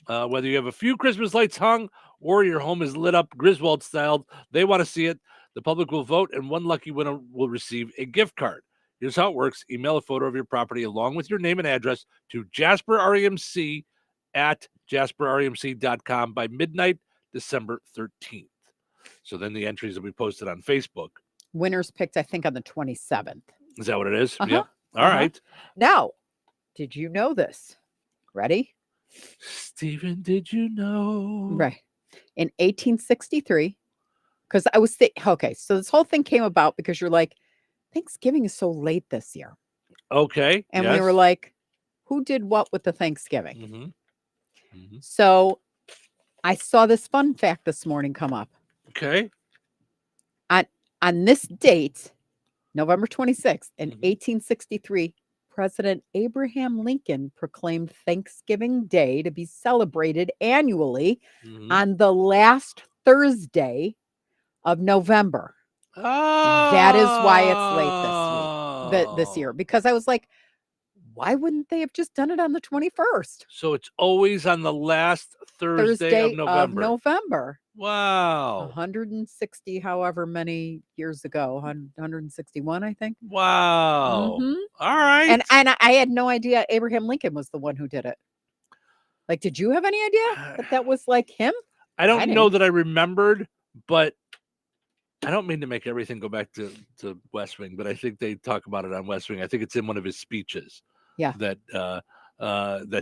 Whether you have a few Christmas lights hung or your home is lit up Griswold styled, they want to see it. The public will vote, and one lucky winner will receive a gift card. Here's how it works. Email a photo of your property along with your name and address to JasperRMC at jasperrmc.com by midnight, December 13th. So then the entries will be posted on Facebook. Winners picked, I think, on the 27th. Is that what it is? Yep. All right. Now, did you know this? Ready? Stephen, did you know? Right. In 1863, Because I was okay, so this whole thing came about because you're like, Thanksgiving is so late this year. Okay. And we were like, who did what with the Thanksgiving? Mm-hmm. So I saw this fun fact this morning come up. Okay. On this date, November 26th, in 1863, President Abraham Lincoln proclaimed Thanksgiving Day to be celebrated annually on the last Thursday of November. That is why it's late this year. Because I was like, why wouldn't they have just done it on the 21st? So it's always on the last Thursday of November. Wow. 160, however many years ago, 161, I think. Wow. Mhm. All right. And I had no idea Abraham Lincoln was the one who did it. Like, did you have any idea that was like him? I don't know that I remembered, but I don't mean to make everything go back to West Wing, but I think they talk about it on West Wing. I think it's in one of his speeches. Yeah. That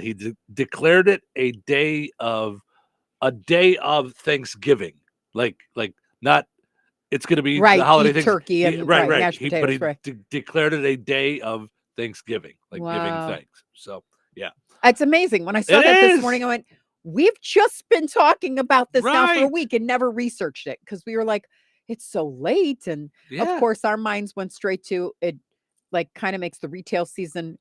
he declared it a day of Thanksgiving, like not it's going to be the holiday thing, turkey and mashed potatoes, but he declared it a day of Thanksgiving, like giving thanks. So yeah, it's amazing. When I saw that this morning, I went, "We've just been talking about this now for a week and never researched it because we were like, it's so late." And of course, our minds went straight to it. Like, kind of makes the retail season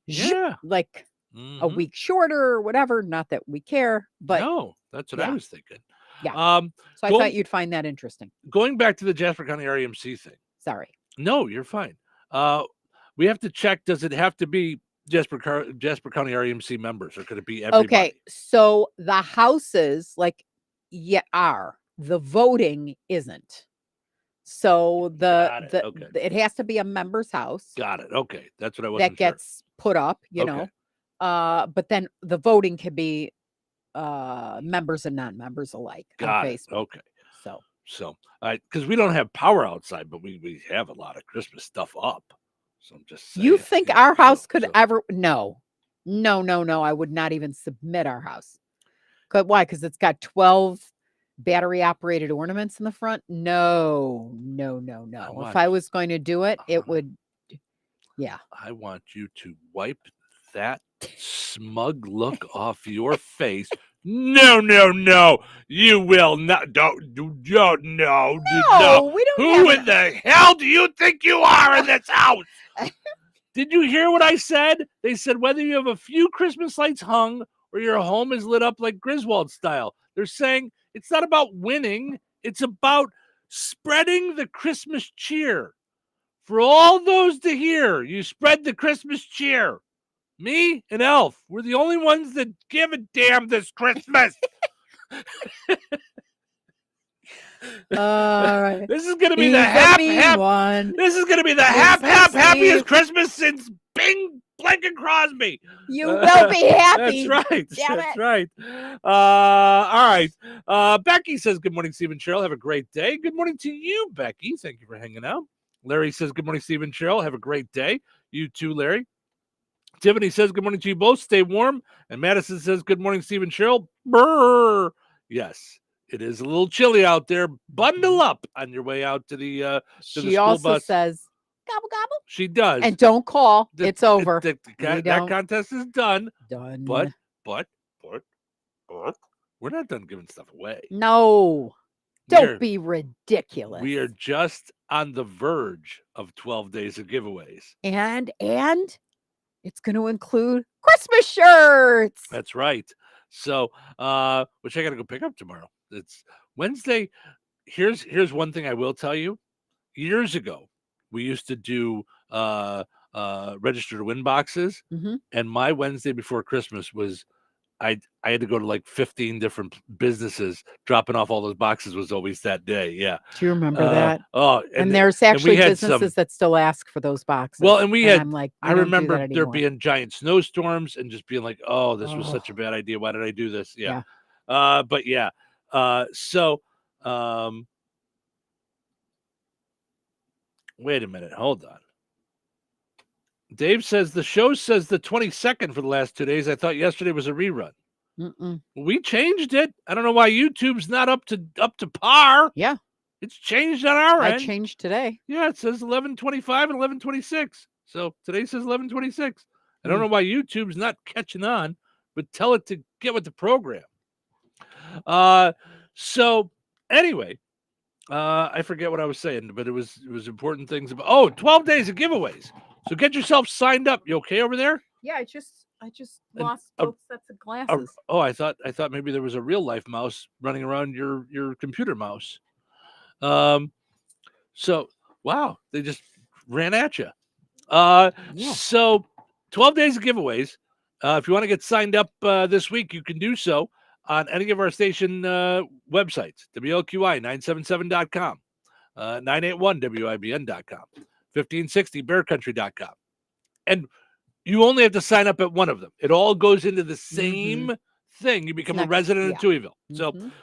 like a week shorter or whatever. Not that we care, but no, that's what I was thinking. Yeah. So I thought you'd find that interesting. Going back to the Jasper County REMC thing. Sorry. No, you're fine. We have to check. Does it have to be Jasper County REMC members, or could it be everybody? Okay. So the houses, are. The voting isn't. So it has to be a member's house. Got it. Okay, that's what I wasn't that gets put up. You know, but then the voting can be members and non-members alike on Facebook. Okay. So because we don't have power outside, but we have a lot of Christmas stuff up. So I'm just saying. You think our house could ever? No. I would not even submit our house. Why? Because it's got 12 battery operated ornaments in the front. No. If I was going to do it, it would. Yeah. I want you to wipe that smug look off your face. No. You will not. Don't. No. No, we don't. Who in the hell do you think you are in this house? Did you hear what I said? They said whether you have a few Christmas lights hung or your home is lit up like Griswold style. They're saying it's not about winning. It's about spreading the Christmas cheer. For all those to hear, you spread the Christmas cheer. Me and Elf, we're the only ones that give a damn this Christmas. All right. This is going to be the This is going to be the happiest Christmas since Bing Blank Crosby. You will be happy. That's right. Damn That's it. right. All right. Becky says, good morning, Steve and Cheryl. Have a great day. Good morning to you, Becky. Thank you for hanging out. Larry says, good morning, Steve and Cheryl. Have a great day. You too, Larry. Tiffany says, good morning to you both. Stay warm. And Madison says, good morning, Steve and Cheryl. Brr. Yes, it is a little chilly out there. Bundle up on your way out to the to the She school also bus. says, gobble, gobble. She does. And don't call. It's over. That contest is done. Done. But we're not done giving stuff away. No. Don't be ridiculous. We are just on the verge of 12 days of giveaways. And it's going to include Christmas shirts. That's right. So, which I got to go pick up tomorrow. It's Wednesday. Here's one thing I will tell you. Years ago, we used to do register to win boxes, and my Wednesday before Christmas was I had to go to like 15 different businesses. Dropping off all those boxes was always that day. Yeah. Do you remember that? Oh, and there's actually businesses that still ask for those boxes. Well, and I'm like, I remember there being giant snowstorms and just being like, oh, this was such a bad idea. Why did I do this? Yeah. But yeah. So wait a minute. Hold on. Dave says the show says the 22nd for the last 2 days. I thought yesterday was a rerun. We changed it. I don't know why YouTube's not up to par. Yeah. It's changed on our I end. changed today. Yeah, it says 11:25 and 11:26. So today says 11:26. I don't know why YouTube's not catching on, but tell it to get with the program. So anyway, I forget what I was saying, but it was important things about 12 days of giveaways. So get yourself signed up. You okay over there? Yeah, I just lost both sets of glasses. I thought maybe there was a real life mouse running around your computer mouse. So wow, they just ran at you. So 12 days of giveaways. If you want to get signed up this week, you can do so on any of our station websites, WLQI977.com, 981WIBN.com, 1560BearCountry.com. And you only have to sign up at one of them. It all goes into the same thing. You become a resident of Touhyville.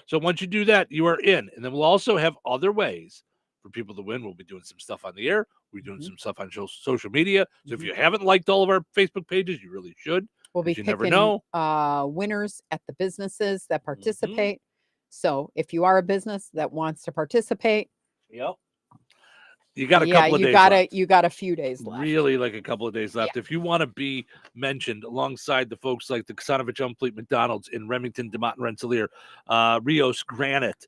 So once you do that, you are in. And then we'll also have other ways for people to win. We'll be doing some stuff on the air. We're doing some stuff on social media. So if you haven't liked all of our Facebook pages, you really should. We'll be picking winners at the businesses that participate. So if you are a business that wants to participate, you got a couple of days left. You got a few days left. Really, like a couple of days left. If you want to be mentioned alongside the folks like the Kasanovich Unfleet McDonald's in Remington, DeMott, and Rensselaer, Rios Granite,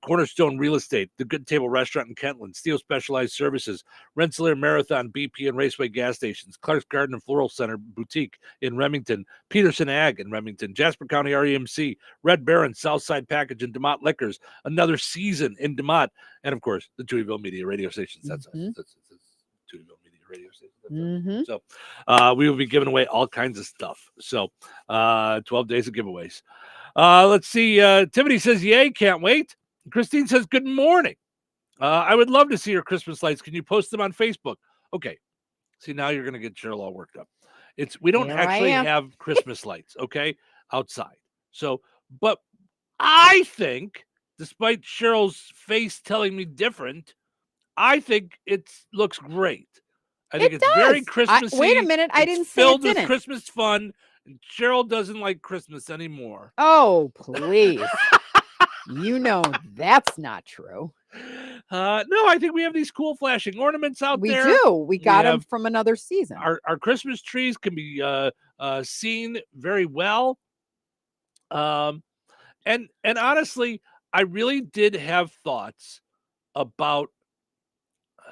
Cornerstone Real Estate, the Good Table Restaurant in Kentland, Steel Specialized Services, Rensselaer Marathon, BP and Raceway gas stations, Clark's Garden and Floral Center Boutique in Remington, Peterson Ag in Remington, Jasper County REMC, Red Baron, Southside Package and DeMott Liquors, Another Season in DeMott, and of course the Touhyville Media Radio Stations. That's Touhyville Media Radio Stations. So we will be giving away all kinds of stuff. So 12 days of giveaways. Let's see. Tiffany says, yay, can't wait. Christine says, good morning. I would love to see your Christmas lights. Can you post them on Facebook? Okay. See, now you're going to get Cheryl all worked up. We don't actually have Christmas lights, okay, outside. So, but I think, despite Cheryl's face telling me different, I think it looks great. I think it's very Christmassy. Wait a minute. I didn't say filled with Christmas fun. And Cheryl doesn't like Christmas anymore. Oh, please. You know that's not true. No, I think we have these cool flashing ornaments out there. We do. We got them from Another Season. Our Christmas trees can be seen very well. And honestly, I really did have thoughts about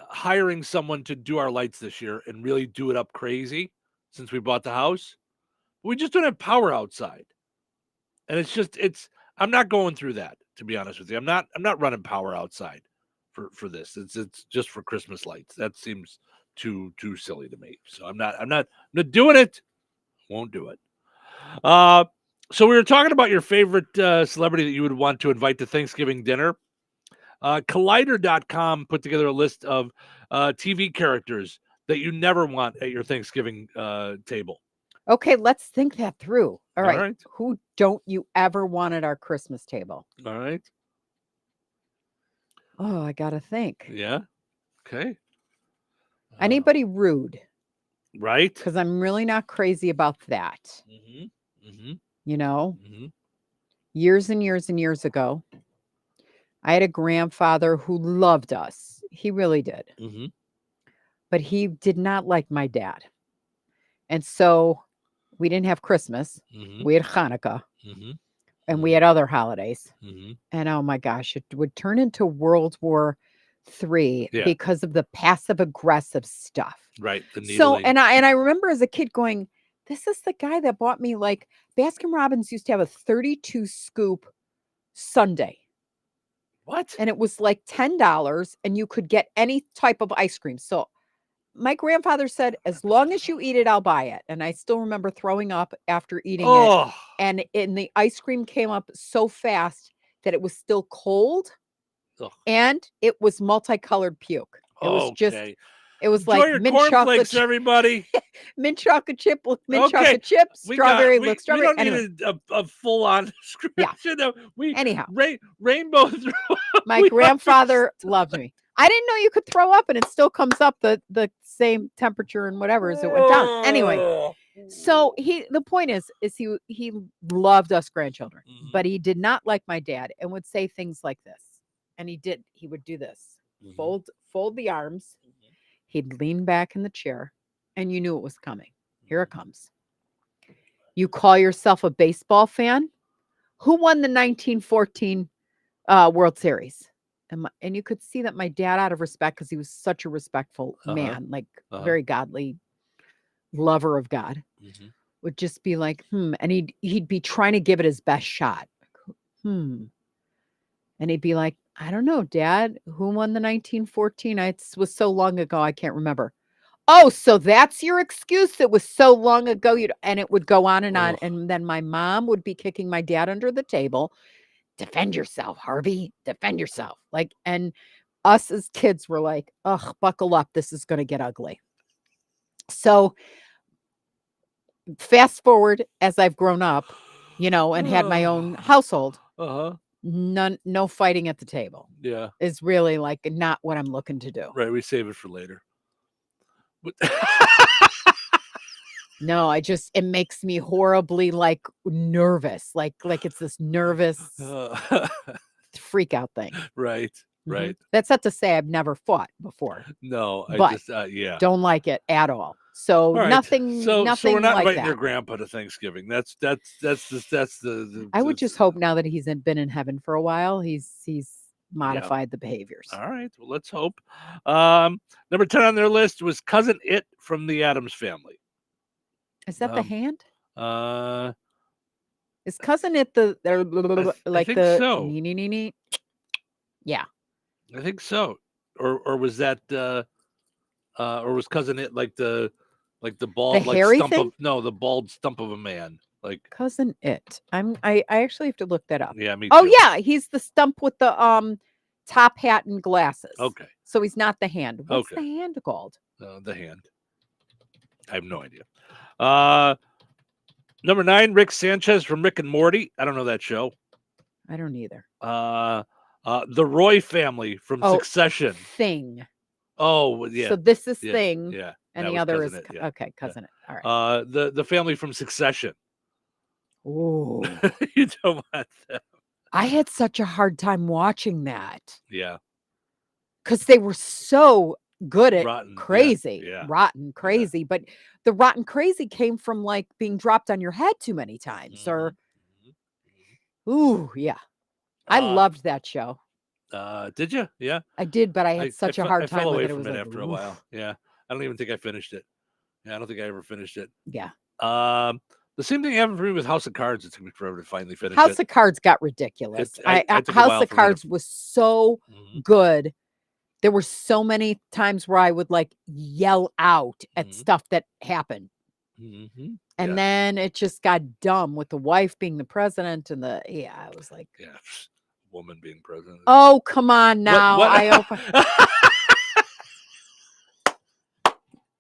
hiring someone to do our lights this year and really do it up crazy since we bought the house. We just don't have power outside. And I'm not going through that, to be honest with you. I'm not running power outside for this. It's just for Christmas lights. That seems too silly to me. So I'm not doing it. Won't do it. So we were talking about your favorite celebrity that you would want to invite to Thanksgiving dinner. Collider.com put together a list of TV characters that you never want at your Thanksgiving table. Okay, let's think that through. All right. Who don't you ever want at our Christmas table? All right. Oh, I got to think. Yeah. Okay. Anybody rude? Right. Because I'm really not crazy about that. You know, years and years and years ago, I had a grandfather who loved us. He really did. But he did not like my dad. And so we didn't have Christmas. We had Hanukkah. And we had other holidays. And oh my gosh, it would turn into World War III because of the passive aggressive stuff. Right. So, and I remember as a kid going, this is the guy that bought me, like, Baskin Robbins used to have a 32 scoop sundae. What? And it was like $10 and you could get any type of ice cream. So my grandfather said, as long as you eat it, I'll buy it. And I still remember throwing up after eating it. And the ice cream came up so fast that it was still cold. And it was multicolored puke. It was just, it was Enjoy like your mint chocolate, everybody. mint chocolate chip, chocolate chip, strawberry, look strawberry. We don't need a full-on description. Anyhow, rainbow. My grandfather loved me. I didn't know you could throw up and it still comes up the same temperature and whatever as it went down. Anyway, so the point is he loved us grandchildren, but he did not like my dad and would say things like this. And he would do this. Fold the arms. He'd lean back in the chair, and you knew it was coming. Here it comes. You call yourself a baseball fan? Who won the 1914 World Series? And you could see that my dad, out of respect, because he was such a respectful man, like very godly lover of God, would just be like, and he'd be trying to give it his best shot. And he'd be like, I don't know, Dad, who won the 1914? It was so long ago, I can't remember. Oh, so that's your excuse? It was so long ago. And it would go on and on. And then my mom would be kicking my dad under the table. Defend yourself, Harvey. Defend yourself. Like, and us as kids were like, ugh, buckle up. This is going to get ugly. So fast forward as I've grown up, and had my own household. No fighting at the table. Yeah. Is really like not what I'm looking to do. Right. We save it for later. No, it makes me horribly like nervous. Like it's this nervous freak out thing. Right. Right. That's not to say I've never fought before. No, but yeah. Don't like it at all. So right. nothing. So we're not like inviting that. your grandpa to Thanksgiving. That's the I would just hope now that he's been in heaven for a while, he's modified the behaviors. All right. Well, let's hope. Number 10 on their list was Cousin It from the Addams Family. Is that the hand? Is Cousin It I think the so. Yeah. I think so. Or was that or was Cousin It like the bald hairy stump thing? the bald stump of a man? Like Cousin It. I actually have to look that up. Yeah, me too. Oh yeah, he's the stump with the top hat and glasses. Okay. So he's not the hand. What's Okay. the hand called? The hand. I have no idea. Number 9, Rick Sanchez from Rick and Morty. I don't know that show. I don't either. The Roy family from Succession. Thing. Oh, yeah. So this is yeah, Thing. Yeah. And that the was other Cousin is It, yeah. okay, Cousin It. All right. The family from Succession. Ooh. You don't want them. I had such a hard time watching that. Yeah. Because they were so good at Rotten, crazy. yeah. Rotten crazy. Yeah. But the rotten crazy came from like being dropped on your head too many times. Or ooh, yeah. I loved that show. Did you? Yeah. I did, but I had such a hard I time fell away with it. from It was it like, after a oof. while. Yeah. I don't even think I finished it. Yeah, I don't think I ever finished it. Yeah. The same thing happened for me with House of Cards. It took me forever to finally finish House it. of Cards got ridiculous. I took a while House of for me to- Cards was so good. There were so many times where I would like yell out at stuff that happened. And then it just got dumb with the wife being the president and I was like, woman being president. Oh, come on now.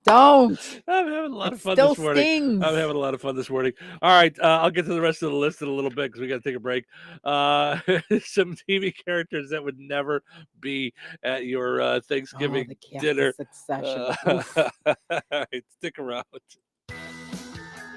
Don't. I'm having a lot of fun still this morning. stings. I'm having a lot of fun this morning. All right, I'll get to the rest of the list in a little bit because we got to take a break. Some TV characters that would never be at your Thanksgiving the cast of dinner. Succession. All right, stick around.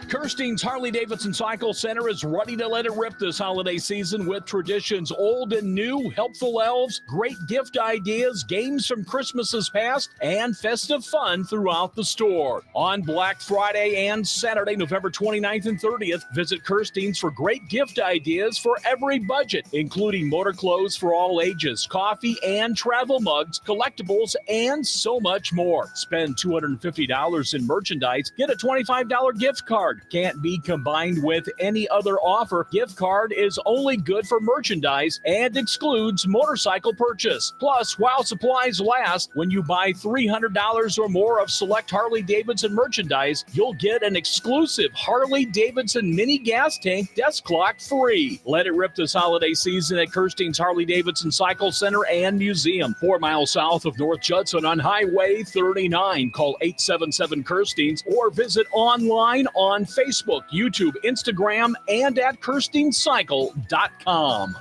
Kirstein's Harley-Davidson Cycle Center is ready to let it rip this holiday season with traditions old and new, helpful elves, great gift ideas, games from Christmases past, and festive fun throughout the store. On Black Friday and Saturday, November 29th and 30th, visit Kirstein's for great gift ideas for every budget, including motor clothes for all ages, coffee and travel mugs, collectibles, and so much more. Spend $250 in merchandise, get a $25 gift card. Can't be combined with any other offer. Gift card is only good for merchandise and excludes motorcycle purchase. Plus, while supplies last, when you buy $300 or more of select Harley-Davidson merchandise, you'll get an exclusive Harley-Davidson mini gas tank desk clock free. Let it rip this holiday season at Kirstein's Harley-Davidson Cycle Center and Museum, 4 miles south of North Judson on Highway 39. Call 877-KIRSTEINS or visit online on Facebook, YouTube, Instagram, and at KirsteinCycle.com.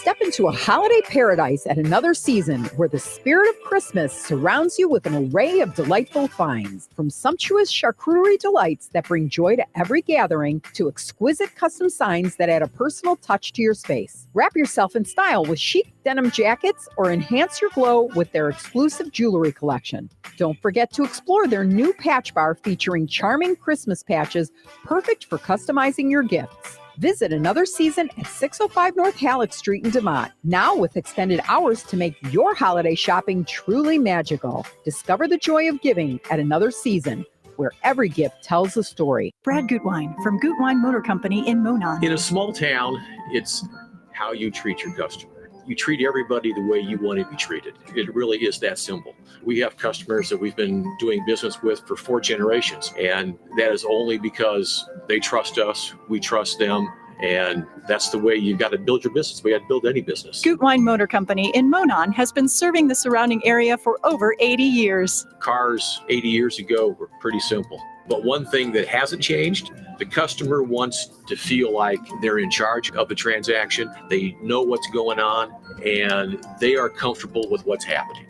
Step into a holiday paradise at Another Season, where the spirit of Christmas surrounds you with an array of delightful finds. From sumptuous charcuterie delights that bring joy to every gathering to exquisite custom signs that add a personal touch to your space. Wrap yourself in style with chic denim jackets or enhance your glow with their exclusive jewelry collection. Don't forget to explore their new patch bar featuring charming Christmas patches, perfect for customizing your gifts. Visit Another Season at 605 North Halleck Street in DeMont, now with extended hours to make your holiday shopping truly magical. Discover the joy of giving at Another Season, where every gift tells a story. Brad Gutwein from Gutwein Motor Company in Monon. In a small town, it's how you treat your customer. You treat everybody the way you want to be treated. It really is that simple. We have customers that we've been doing business with for 4 generations, and that is only because they trust us, we trust them, and that's the way you've got to build your business. We got to build any business. Gutwein Motor Company in Monon has been serving the surrounding area for over 80 years. Cars 80 years ago were pretty simple. But one thing that hasn't changed, the customer wants to feel like they're in charge of the transaction. They know what's going on, and they are comfortable with what's happening.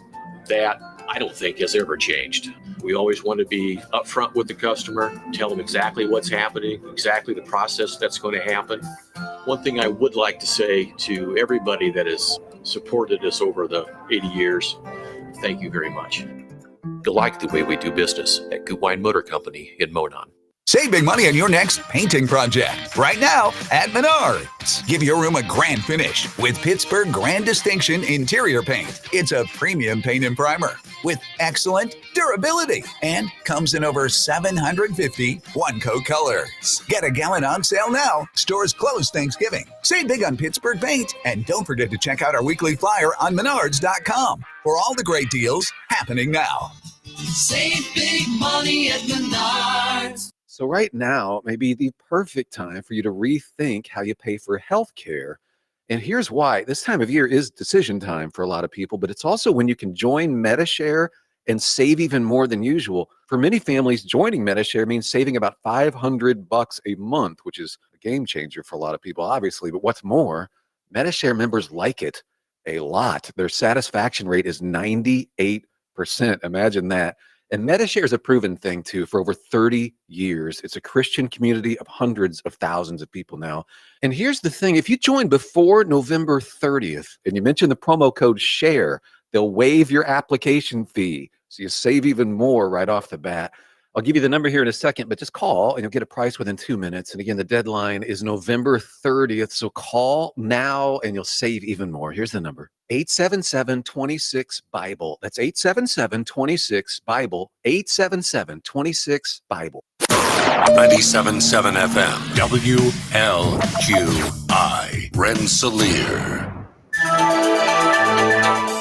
That, I don't think, has ever changed. We always want to be upfront with the customer, tell them exactly what's happening, exactly the process that's going to happen. One thing I would like to say to everybody that has supported us over the 80 years, thank you very much. You'll like the way we do business at Gutwein Motor Company in Monon. Save big money on your next painting project right now at Menards. Give your room a grand finish with Pittsburgh Grand Distinction Interior Paint. It's a premium paint and primer with excellent durability and comes in over 750 one-coat colors. Get a gallon on sale now. Stores close Thanksgiving. Save big on Pittsburgh paint, and don't forget to check out our weekly flyer on Menards.com for all the great deals happening now. Save big money at Menards. So right now may be the perfect time for you to rethink how you pay for health care. And here's why. This time of year is decision time for a lot of people, but it's also when you can join MediShare and save even more than usual. For many families, joining MediShare means saving about $500 a month, which is a game changer for a lot of people, obviously. But what's more, MediShare members like it a lot. Their satisfaction rate is 98%. Imagine that. And MediShare is a proven thing, too, for over 30 years. It's a Christian community of hundreds of thousands of people now. And here's the thing. If you join before November 30th and you mention the promo code SHARE, they'll waive your application fee. So you save even more right off the bat. I'll give you the number here in a second, but just call and you'll get a price within 2 minutes. And again, the deadline is November 30th. So call now and you'll save even more. Here's the number. 877-26-BIBLE. That's 877-26-BIBLE. 877-26-BIBLE. 97.7 FM. WLQI. Rensselaer.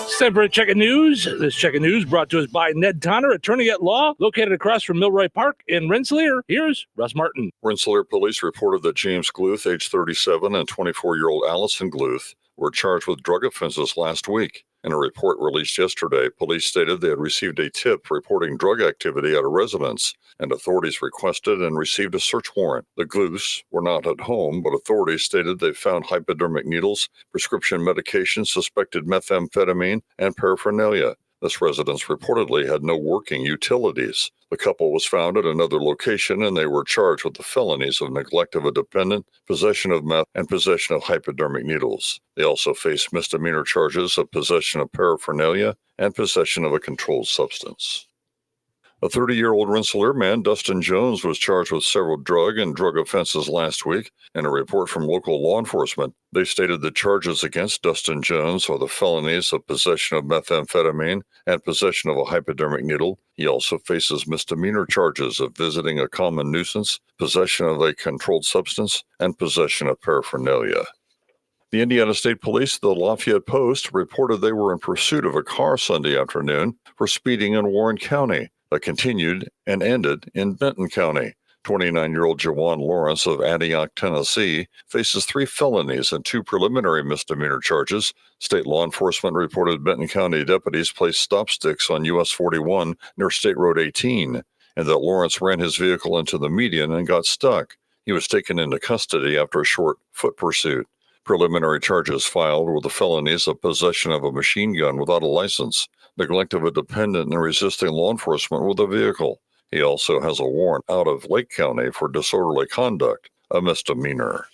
It's time for a check of news. This check of news brought to us by Ned Tonner, attorney at law, located across from Milroy Park in Rensselaer. Here's Russ Martin. Rensselaer police reported that James Gluth, age 37, and 24-year-old Allison Gluth were charged with drug offenses last week. In a report released yesterday, police stated they had received a tip reporting drug activity at a residence, and authorities requested and received a search warrant. The Gluths were not at home, but authorities stated they found hypodermic needles, prescription medication, suspected methamphetamine, and paraphernalia. This residence reportedly had no working utilities. The couple was found at another location, and they were charged with the felonies of neglect of a dependent, possession of meth, and possession of hypodermic needles. They also faced misdemeanor charges of possession of paraphernalia and possession of a controlled substance. A 30-year-old Rensselaer man, Dustin Jones, was charged with several drug offenses last week. In a report from local law enforcement, they stated the charges against Dustin Jones are the felonies of possession of methamphetamine and possession of a hypodermic needle. He also faces misdemeanor charges of visiting a common nuisance, possession of a controlled substance, and possession of paraphernalia. The Indiana State Police, the Lafayette Post, reported they were in pursuit of a car Sunday afternoon for speeding in Warren County. That continued and ended in Benton County. 29-year-old Jawan Lawrence of Antioch, Tennessee, faces 3 felonies and 2 preliminary misdemeanor charges. State law enforcement reported Benton County deputies placed stop sticks on US 41 near State Road 18, and that Lawrence ran his vehicle into the median and got stuck. He was taken into custody after a short foot pursuit. Preliminary charges filed were the felonies of possession of a machine gun without a license, neglect of a dependent, and resisting law enforcement with a vehicle. He also has a warrant out of Lake County for disorderly conduct, a misdemeanor.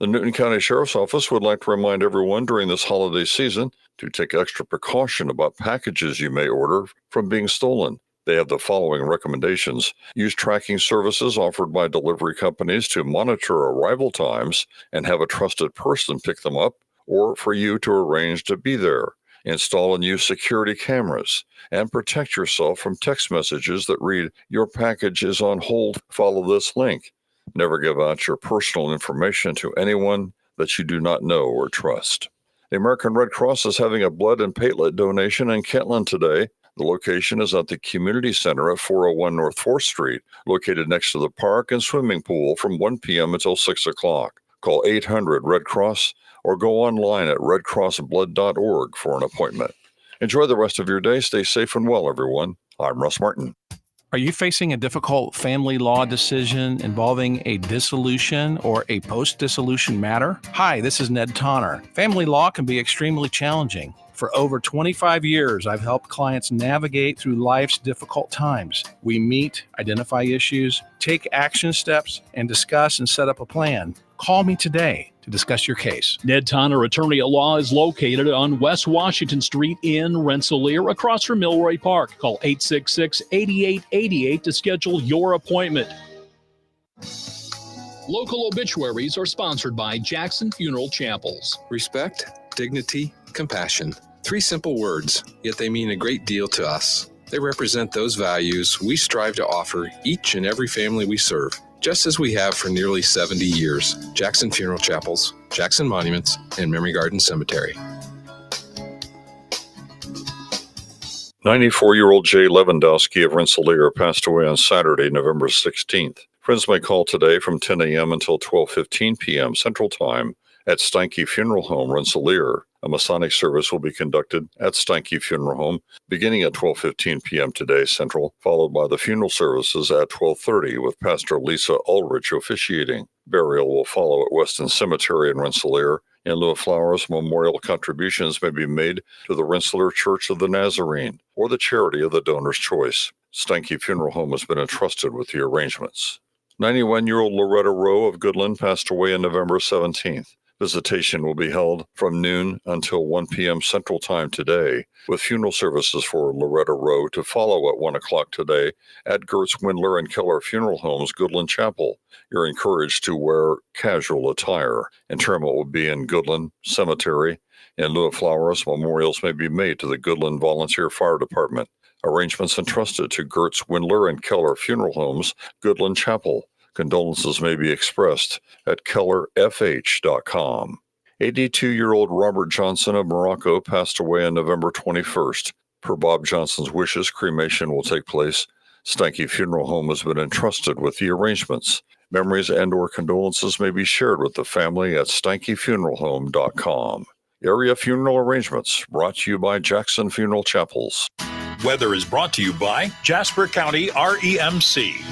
The Newton County Sheriff's Office would like to remind everyone during this holiday season to take extra precaution about packages you may order from being stolen. They have the following recommendations. Use tracking services offered by delivery companies to monitor arrival times and have a trusted person pick them up, or for you to arrange to be there. Install and use security cameras and protect yourself from text messages that read, "Your package is on hold, follow this link." Never give out your personal information to anyone that you do not know or trust. The American Red Cross is having a blood and platelet donation in Kentland today. The location is at the Community Center at 401 North 4th Street, located next to the park and swimming pool from 1 p.m. until 6 o'clock. Call 800-RED-CROSS or go online at redcrossblood.org for an appointment. Enjoy the rest of your day. Stay safe and well, everyone. I'm Russ Martin. Are you facing a difficult family law decision involving a dissolution or a post-dissolution matter? Hi, this is Ned Tonner. Family law can be extremely challenging. For over 25 years, I've helped clients navigate through life's difficult times. We meet, identify issues, take action steps, and discuss and set up a plan. Call me today to discuss your case. Ned Tonner, attorney at law, is located on West Washington Street in Rensselaer, across from Milroy Park. Call 866-8888 to schedule your appointment. Local obituaries are sponsored by Jackson Funeral Chapels. Respect, dignity, compassion. 3 simple words, yet they mean a great deal to us. They represent those values we strive to offer each and every family we serve, just as we have for nearly 70 years. Jackson Funeral Chapels, Jackson Monuments, and Memory Garden Cemetery. 94-year-old Jay Lewandowski of Rensselaer passed away on Saturday, November 16th. Friends may call today from 10 a.m. until 12:15 p.m. Central Time at Steinke Funeral Home, Rensselaer. A Masonic service will be conducted at Steinke Funeral Home beginning at 12:15 p.m. today Central, followed by the funeral services at 12:30 with Pastor Lisa Ulrich officiating. Burial will follow at Weston Cemetery in Rensselaer. In lieu of flowers, memorial contributions may be made to the Rensselaer Church of the Nazarene or the charity of the donor's choice. Steinke Funeral Home has been entrusted with the arrangements. 91-year-old Loretta Rowe of Goodland passed away on November 17th. Visitation will be held from noon until 1 p.m. Central Time today, with funeral services for Loretta Rowe to follow at 1 o'clock today at Gertz, Windler, and Keller Funeral Homes, Goodland Chapel. You're encouraged to wear casual attire. Interment will be in Goodland Cemetery. In lieu of flowers, memorials may be made to the Goodland Volunteer Fire Department. Arrangements entrusted to Gertz, Windler, and Keller Funeral Homes, Goodland Chapel. Condolences may be expressed at kellerfh.com. 82-year-old Robert Johnson of Morocco passed away on November 21st. Per Bob Johnson's wishes, cremation will take place. Steinke Funeral Home has been entrusted with the arrangements. Memories and/or condolences may be shared with the family at steinkefuneralhome.com. Area funeral arrangements brought to you by Jackson Funeral Chapels. Weather is brought to you by Jasper County REMC.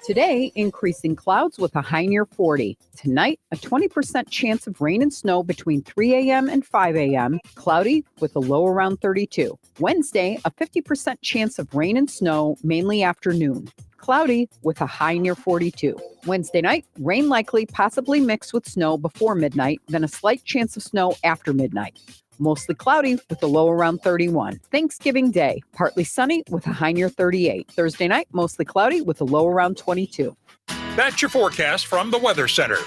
Today, increasing clouds with a high near 40. Tonight, a 20% chance of rain and snow between 3 a.m. and 5 a.m. Cloudy with a low around 32. Wednesday, a 50% chance of rain and snow, mainly afternoon. Cloudy with a high near 42. Wednesday night, rain likely, possibly mixed with snow before midnight, then a slight chance of snow after midnight. Mostly cloudy with a low around 31. Thanksgiving Day, partly sunny with a high near 38. Thursday night, mostly cloudy with a low around 22. That's your forecast from the Weather Center.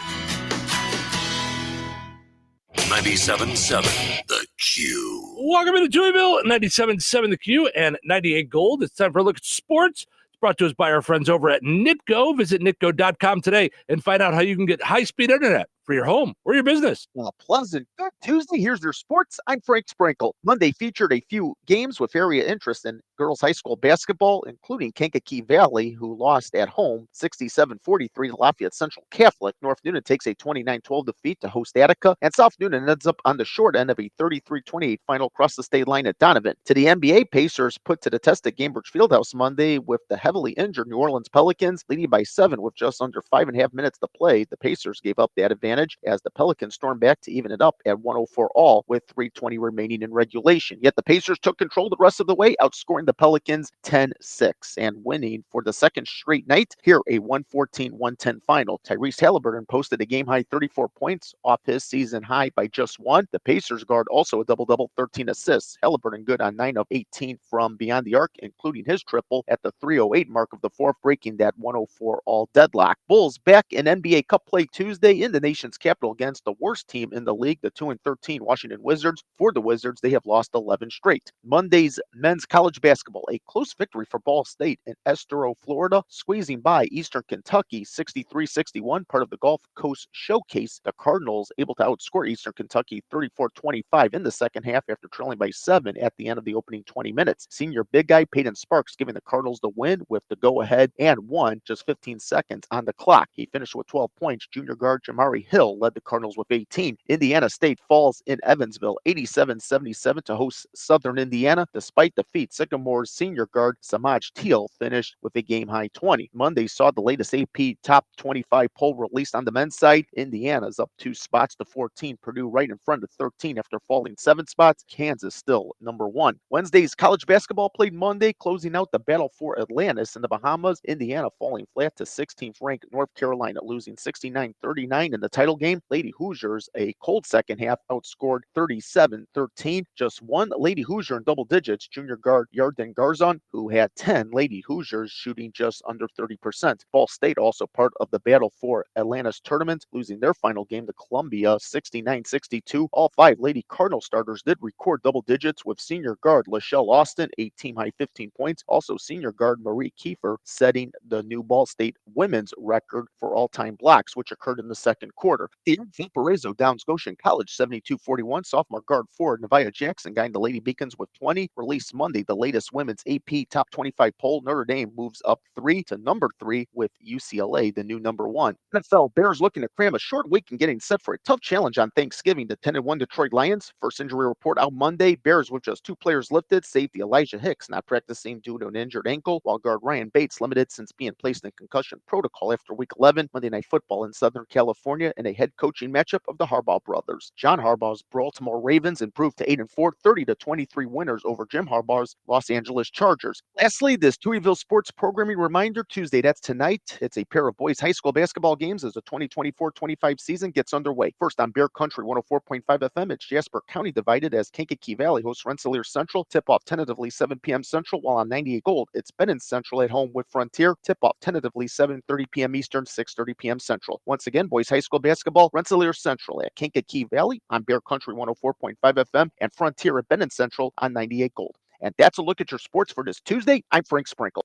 97.7 The Q. Welcome into Touhyville, 97.7 The Q and 98 Gold. It's time for a look at sports. It's brought to us by our friends over at Nitco. Visit nitco.com today and find out how you can get high-speed internet for your home or your business. Pleasant. Good Tuesday. Here's your sports. I'm Frank Sprinkle. Monday featured a few games with area interest in girls high school basketball, including Kankakee Valley, who lost at home 67-43 to Lafayette Central Catholic. North Newnan takes a 29-12 defeat to host Attica, and South Newnan ends up on the short end of a 33-28 final across the state line at Donovan. To the NBA, Pacers put to the test at Gainbridge Fieldhouse Monday with the heavily injured New Orleans Pelicans leading by 7 with just under 5.5 minutes to play. The Pacers gave up that advantage advantage as the Pelicans stormed back to even it up at 104 all with 3:20 remaining in regulation. Yet the Pacers took control the rest of the way, outscoring the Pelicans 10-6 and winning for the second straight night. Here, a 114-110 final. Tyrese Halliburton posted a game-high 34 points off his season high by just one. The Pacers guard also a double-double, 13 assists. Halliburton good on 9 of 18 from beyond the arc, including his triple at the 3:08 mark of the fourth, breaking that 104 all deadlock. Bulls back in NBA Cup play Tuesday in the nation's capital against the worst team in the league, the 2-13 Washington Wizards. For the Wizards, they have lost 11 straight. Monday's men's college basketball, a close victory for Ball State in Estero, Florida, squeezing by Eastern Kentucky 63-61, part of the Gulf Coast Showcase. The Cardinals able to outscore Eastern Kentucky 34-25 in the second half after trailing by 7 at the end of the opening 20 minutes. Senior big guy Peyton Sparks giving the Cardinals the win with the go-ahead and won just 15 seconds on the clock. He finished with 12 points. Junior guard Jamari Hill led the Cardinals with 18. Indiana State falls in Evansville 87-77 to host Southern Indiana. Despite defeat, Sycamore's senior guard Samaj Teal finished with a game-high 20. Monday saw the latest AP top 25 poll released on the men's side. Indiana's up 2 spots to 14. Purdue right in front of 13 after falling 7 spots. Kansas still number 1. Wednesday's college basketball played Monday, closing out the battle for Atlantis in the Bahamas. Indiana falling flat to 16th ranked North Carolina, losing 69-39 in the title game. Lady Hoosiers, a cold second half, outscored 37-13. Just one Lady Hoosier in double digits, junior guard Yarden Garzon, who had 10 Lady Hoosiers shooting just under 30%. Ball State also part of the battle for Atlantis tournament, losing their final game to Columbia 69-62. All 5 Lady Cardinal starters did record double digits, with senior guard Lachelle Austin a team-high 15 points. Also senior guard Marie Kiefer setting the new Ball State women's record for all-time blocks, which occurred in the second quarter. The Valparaiso Downs Goshen College 72-41. Sophomore guard forward Nevaeh Jackson guiding the Lady Beacons with 20. Released Monday, the latest women's AP top 25 poll. Notre Dame moves up 3 to number 3 with UCLA, the new number 1. NFL Bears looking to cram a short week and getting set for a tough challenge on Thanksgiving. The 10-1 Detroit Lions. First injury report out Monday. Bears with just 2 players lifted. Safety Elijah Hicks not practicing due to an injured ankle, while guard Ryan Bates limited since being placed in concussion protocol after Week 11. Monday Night Football in Southern California in a head coaching matchup of the Harbaugh brothers. John Harbaugh's Baltimore Ravens improved to 8-4, 30-23 winners over Jim Harbaugh's Los Angeles Chargers. Lastly, this Touhyville sports programming reminder, Tuesday, that's tonight. It's a pair of boys high school basketball games as the 2024-25 season gets underway. First on Bear Country 104.5 FM, it's Jasper County divided as Kankakee Valley hosts Rensselaer Central. Tip-off tentatively 7 p.m. Central, while on 98 Gold, it's Benton Central at home with Frontier. Tip-off tentatively 7:30 p.m. Eastern, 6:30 p.m. Central. Once again, boys high school basketball, Rensselaer Central at Kankakee Valley on Bear Country 104.5 FM and Frontier at Benton Central on 98 Gold. And that's a look at your sports for this Tuesday. I'm Frank Sprinkle.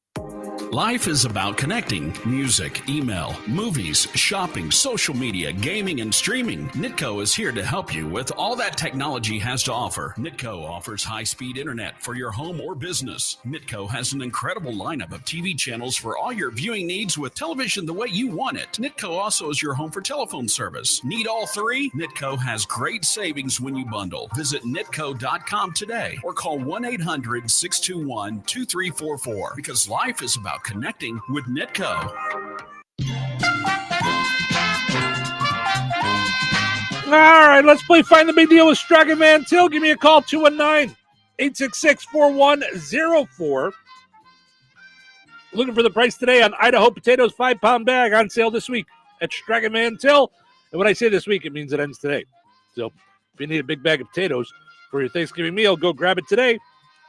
Life is about connecting. Music, email, movies, shopping, social media, gaming, and streaming. Nitco is here to help you with all that technology has to offer. Nitco offers high-speed internet for your home or business. Nitco has an incredible lineup of TV channels for all your viewing needs with television the way you want it. Nitco also is your home for telephone service. Need all 3? Nitco has great savings when you bundle. Visit nitco.com today or call 1-800-621-2344 because life is about connecting with Nitco. All right, let's play Find the Big Deal with Strachan Van Til. Give me a call, 219-866-4104. Looking for the price today on Idaho potatoes, 5-pound bag on sale this week at Strachan Van Til. And when I say this week, it means it ends today. So if you need a big bag of potatoes for your Thanksgiving meal, go grab it today.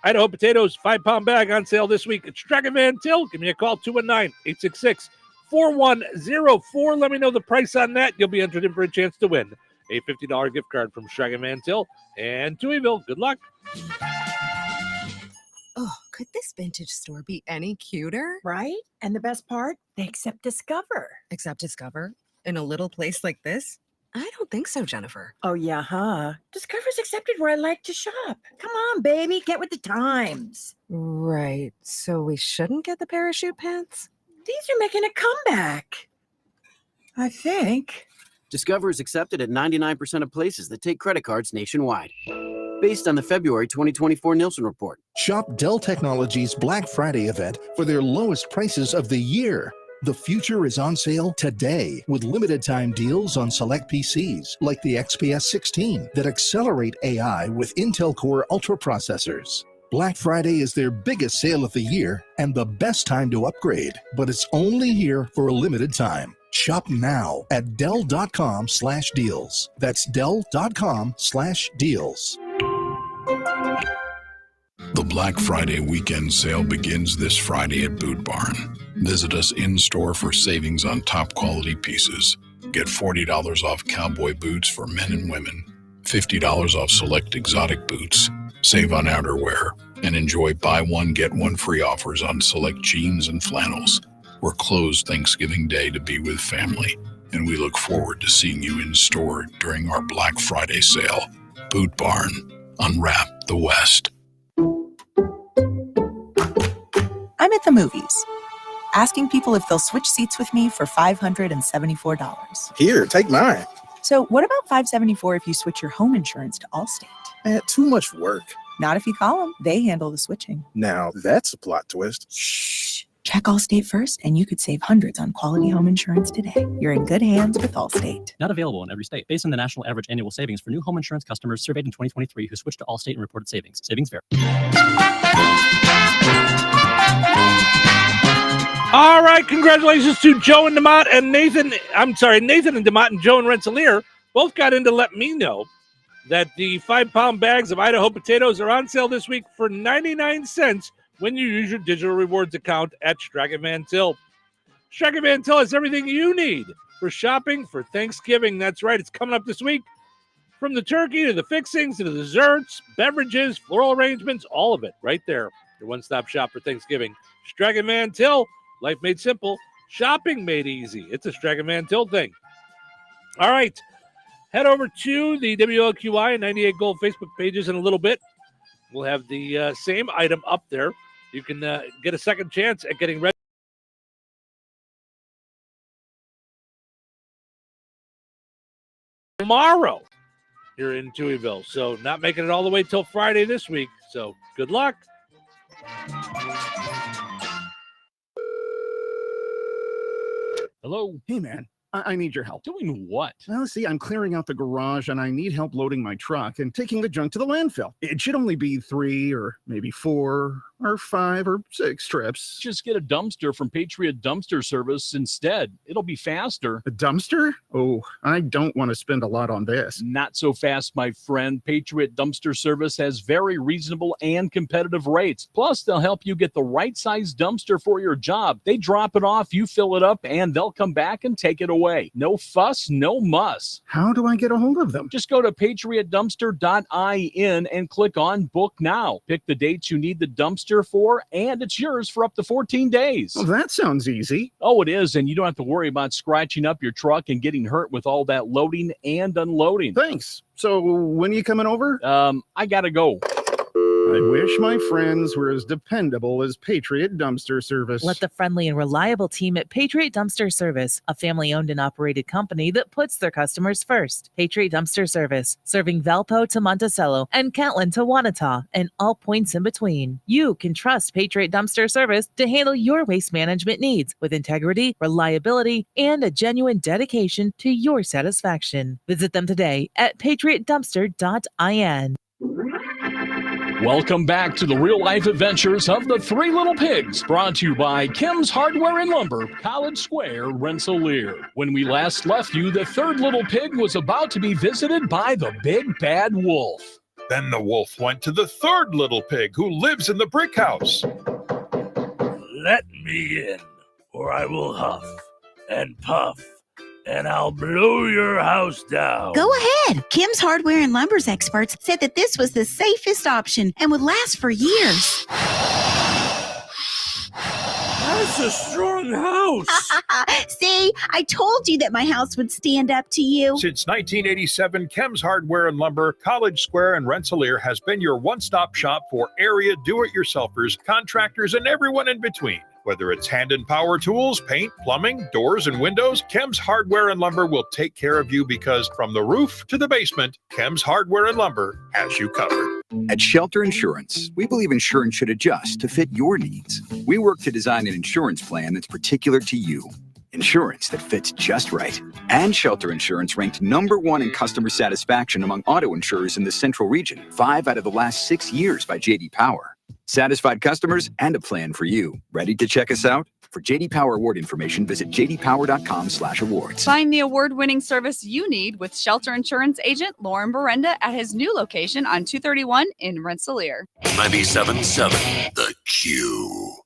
Idaho potatoes, 5-pound bag on sale this week at Strachan Van Til. Give me a call, 219-866-4104. Let me know the price on that. You'll be entered in for a chance to win a $50 gift card from Strachan Van Til and Touhyville. Good luck. Oh, could this vintage store be any cuter? Right? And the best part, they accept Discover. Accept Discover? In a little place like this? I don't think so, Jennifer. Oh, yeah, huh? Discover's accepted where I like to shop. Come on, baby, get with the times. Right. So we shouldn't get the parachute pants? These are making a comeback. I think. Discover is accepted at 99% of places that take credit cards nationwide. Based on the February 2024 Nielsen report. Shop Dell Technologies Black Friday event for their lowest prices of the year. The future is on sale today with limited time deals on select PCs like the XPS 16 that accelerate AI with Intel Core Ultra processors. Black Friday is their biggest sale of the year and the best time to upgrade, but it's only here for a limited time. Shop now at Dell.com/deals. That's Dell.com/deals. The Black Friday weekend sale begins this Friday at Boot Barn. Visit us in-store for savings on top quality pieces. Get $40 off cowboy boots for men and women, $50 off select exotic boots, save on outerwear, and enjoy buy one, get one free offers on select jeans and flannels. We're closed Thanksgiving Day to be with family, and we look forward to seeing you in store during our Black Friday sale. Boot Barn. Unwrap the West. I'm at the movies, asking people if they'll switch seats with me for $574. Here, take mine. So what about $574 if you switch your home insurance to Allstate? Too much work. Not if you call them. They handle the switching. Now, that's a plot twist. Shh. Check Allstate first, and you could save hundreds on quality home insurance today. You're in good hands with Allstate. Not available in every state. Based on the national average annual savings for new home insurance customers surveyed in 2023 who switched to Allstate and reported savings. Savings vary. All right, congratulations to Joe and DeMott and Nathan. I'm sorry, Nathan and DeMott and Joe and Rensselaer both got in to let me know that the 5-pound bags of Idaho potatoes are on sale this week for 99 cents when you use your digital rewards account at Strachan Van Til. Strachan Van Til has everything you need for shopping for Thanksgiving. That's right, it's coming up this week. From the turkey to the fixings to the desserts, beverages, floral arrangements, all of it right there. Your one-stop shop for Thanksgiving. Strachan Van Til, life made simple, shopping made easy. It's a Strachan Van Til thing. All right, head over to the WLQI and 98 Gold Facebook pages in a little bit. We'll have the same item up there. You can get a second chance at getting ready tomorrow here in Touhyville. So not making it all the way till Friday this week. So good luck. Hello. Hey, man. I need your help. Doing what? Well, see, I'm clearing out the garage and I need help loading my truck and taking the junk to the landfill. It should only be 3 or maybe 4 or 5 or 6 trips. Just get a dumpster from Patriot Dumpster Service instead. It'll be faster. A dumpster? Oh, I don't want to spend a lot on this. Not so fast, my friend. Patriot Dumpster Service has very reasonable and competitive rates. Plus, they'll help you get the right size dumpster for your job. They drop it off, you fill it up, and they'll come back and take it away. No fuss, no muss. How do I get a hold of them? Just go to patriotdumpster.in and click on Book Now. Pick the dates you need the dumpster for, and it's yours for up to 14 days. Well, that sounds easy. Oh, it is, and you don't have to worry about scratching up your truck and getting hurt with all that loading and unloading. Thanks. So when are you coming over? I gotta go. I wish my friends were as dependable as Patriot Dumpster Service. Let the friendly and reliable team at Patriot Dumpster Service, a family-owned and operated company that puts their customers first. Patriot Dumpster Service, serving Valpo to Monticello and Catlin to Wanata and all points in between. You can trust Patriot Dumpster Service to handle your waste management needs with integrity, reliability, and a genuine dedication to your satisfaction. Visit them today at patriotdumpster.in. Welcome back to the real-life adventures of the Three Little Pigs, brought to you by Kim's Hardware and Lumber, College Square, Rensselaer. When we last left you, the third little pig was about to be visited by the big bad wolf. Then the wolf went to the third little pig who lives in the brick house. Let me in, or I will huff and puff, and I'll blow your house down. Go ahead. Kim's Hardware and Lumber's experts said that this was the safest option and would last for years. That's a strong house. See, I told you that my house would stand up to you. Since 1987, Kim's Hardware and Lumber, College Square, and Rensselaer has been your one-stop shop for area do-it-yourselfers, contractors, and everyone in between. Whether it's hand and power tools, paint, plumbing, doors, and windows, Kim's Hardware and Lumber will take care of you because from the roof to the basement, Kim's Hardware and Lumber has you covered. At Shelter Insurance, we believe insurance should adjust to fit your needs. We work to design an insurance plan that's particular to you. Insurance that fits just right. And Shelter Insurance ranked #1 in customer satisfaction among auto insurers in the Central Region 5 out of the last 6 years by J.D. Power. Satisfied customers and a plan for you. Ready to check us out? For J.D. Power award information, visit jdpower.com/awards. Find the award-winning service you need with Shelter Insurance agent Lauren Berenda at his new location on 231 in Rensselaer. 97.7 The Q.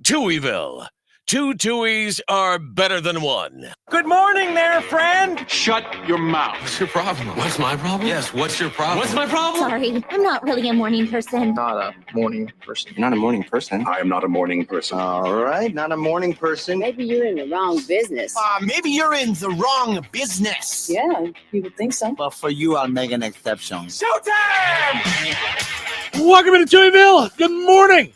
Touhyville. 2 Tuies are better than 1. Good morning there, friend. Shut your mouth. What's your problem? What's my problem? Yes, what's your problem? What's my problem? Sorry, I'm not really a morning person. Not a morning person. You're not a morning person. I am not a morning person. All right, not a morning person. Maybe you're in the wrong business. Maybe you're in the wrong business. Yeah, you would think so. But for you, I'll make an exception. Showtime! Welcome into Touhyville. Good morning.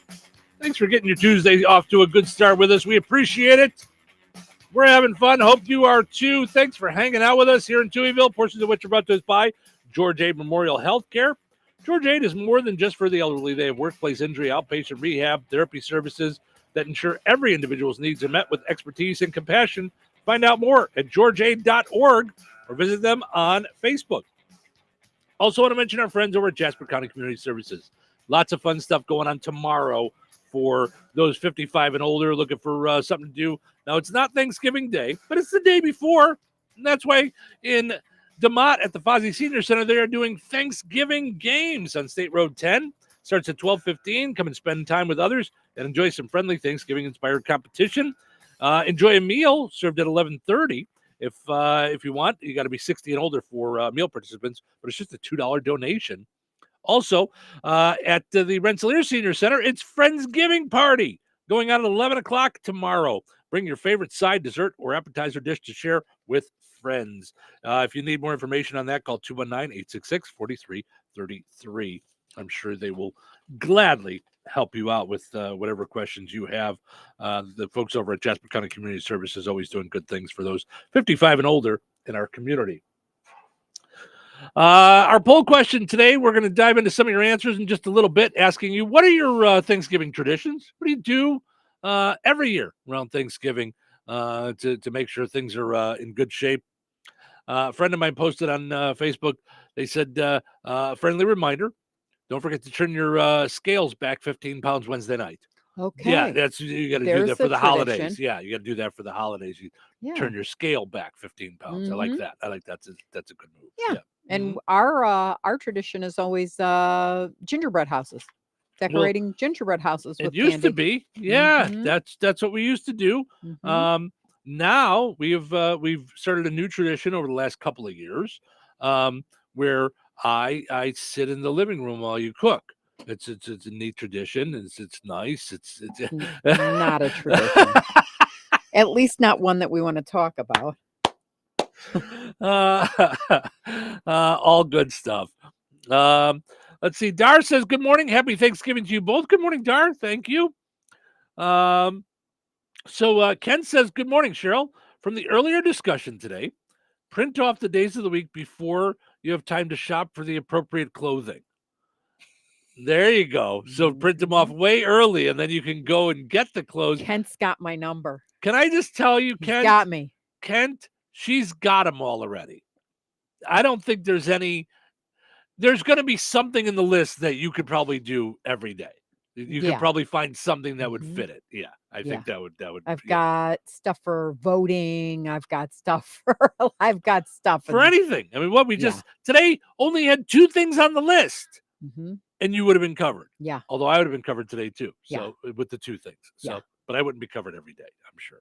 Thanks for getting your Tuesday off to a good start with us. We appreciate it. We're having fun. Hope you are too. Thanks for hanging out with us here in Touhyville, portions of which are brought to us by George Aid Memorial Healthcare. George Aid is more than just for the elderly. They have workplace injury, outpatient rehab, therapy services that ensure every individual's needs are met with expertise and compassion. Find out more at georgeaid.org or visit them on Facebook. Also want to mention our friends over at Jasper County Community Services. Lots of fun stuff going on tomorrow for those 55 and older looking for something to do. Now, it's not Thanksgiving Day, but it's the day before. And that's why in DeMott at the Fozzie Senior Center, they are doing Thanksgiving games on State Road 10. Starts at 12:15. Come and spend time with others and enjoy some friendly Thanksgiving-inspired competition. Enjoy a meal served at 11:30. If you want, you got to be 60 and older for meal participants, but it's just a $2 donation. Also, at the Rensselaer Senior Center, it's Friendsgiving Party going on at 11 o'clock tomorrow. Bring your favorite side, dessert, or appetizer dish to share with friends. If you need more information on that, call 219-866-4333. I'm sure they will gladly help you out with whatever questions you have. The folks over at Jasper County Community Services always doing good things for those 55 and older in our community. Our poll question today, we're going to dive into some of your answers in just a little bit, asking you, what are your Thanksgiving traditions? What do you do every year around Thanksgiving to make sure things are in good shape? A friend of mine posted on Facebook. They said, friendly reminder, don't forget to turn your scales back 15 pounds Wednesday night. Okay. Yeah, you got to do that for the holidays. Yeah, you got to do that for the holidays. You turn your scale back 15 pounds. I like that. I like that's a good move. Yeah. And our tradition is always gingerbread houses, decorating gingerbread houses. It with used candy. to be, that's what we used to do. Now we've started a new tradition over the last couple of years, where I sit in the living room while you cook. It's a neat tradition. It's nice. It's not a tradition. At least not one that we want to talk about. All good stuff. Let's see. Dar says, good morning. Happy Thanksgiving to you both. Good morning, Dar. Thank you. So Ken says, good morning, Cheryl. From the earlier discussion today, print off the days of the week before you have time to shop for the appropriate clothing. There you go. So print them off way early, and then you can go and get the clothes. Kent's got my number. Can I just tell you, Kent? He's got me. Kent, she's got them all already. I don't think there's going to be something in the list that you could probably do every day. You could probably find something that would fit it. Yeah, I think that would. I've got stuff for voting. I've got stuff for anything. I mean, what we just today only had 2 things on the list, and you would have been covered. Yeah. Although I would have been covered today too. So with the 2 things. So, but I wouldn't be covered every day, I'm sure.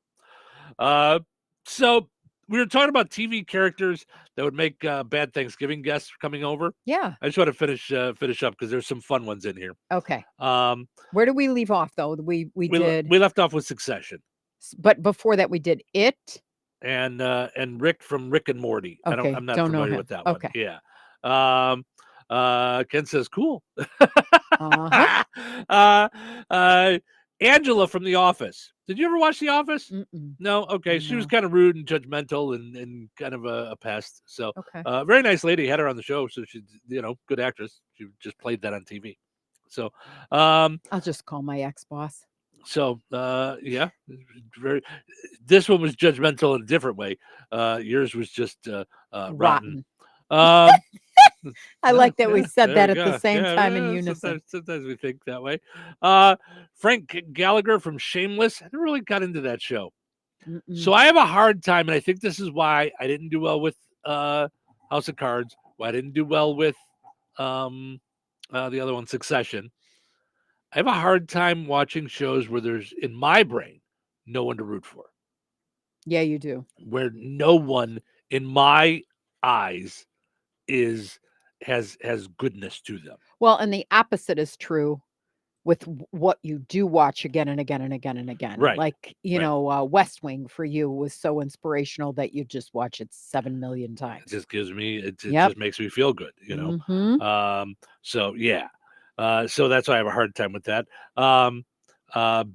So we were talking about TV characters that would make bad Thanksgiving guests coming over. Yeah. I just want to finish up because there's some fun ones in here. Okay. Where did we leave off though? We left off with Succession. But before that we did It. And Rick from Rick and Morty. Okay. I'm not familiar with that one. Okay. Yeah. Ken says cool. Angela from The Office. Did you ever watch The Office? Mm-mm. No? Okay. She was No. kind of rude and judgmental and kind of a pest. So, Okay. very nice lady. Had her on the show. So she's, good actress. She just played that on TV. So, I'll just call my ex-boss. So, yeah, this one was judgmental in a different way. Yours was just rotten. I like that we said there that you at the go. same Yeah, time in yeah, unison. Sometimes we think that way. Frank Gallagher from Shameless. I never really got into that show. So I have a hard time, and I think this is why I didn't do well with House of Cards, why I didn't do well with the other one, Succession. I have a hard time watching shows where there's, in my brain, no one to root for. Yeah, you do. Where no one, in my eyes, has goodness to them. Well, and the opposite is true with what you do watch again and again and again and again. Right. Like, West Wing for you was so inspirational that you just watch it 7 million times. It just gives me, it Yep. just makes me feel good, Mhm. So yeah. So that's why I have a hard time with that.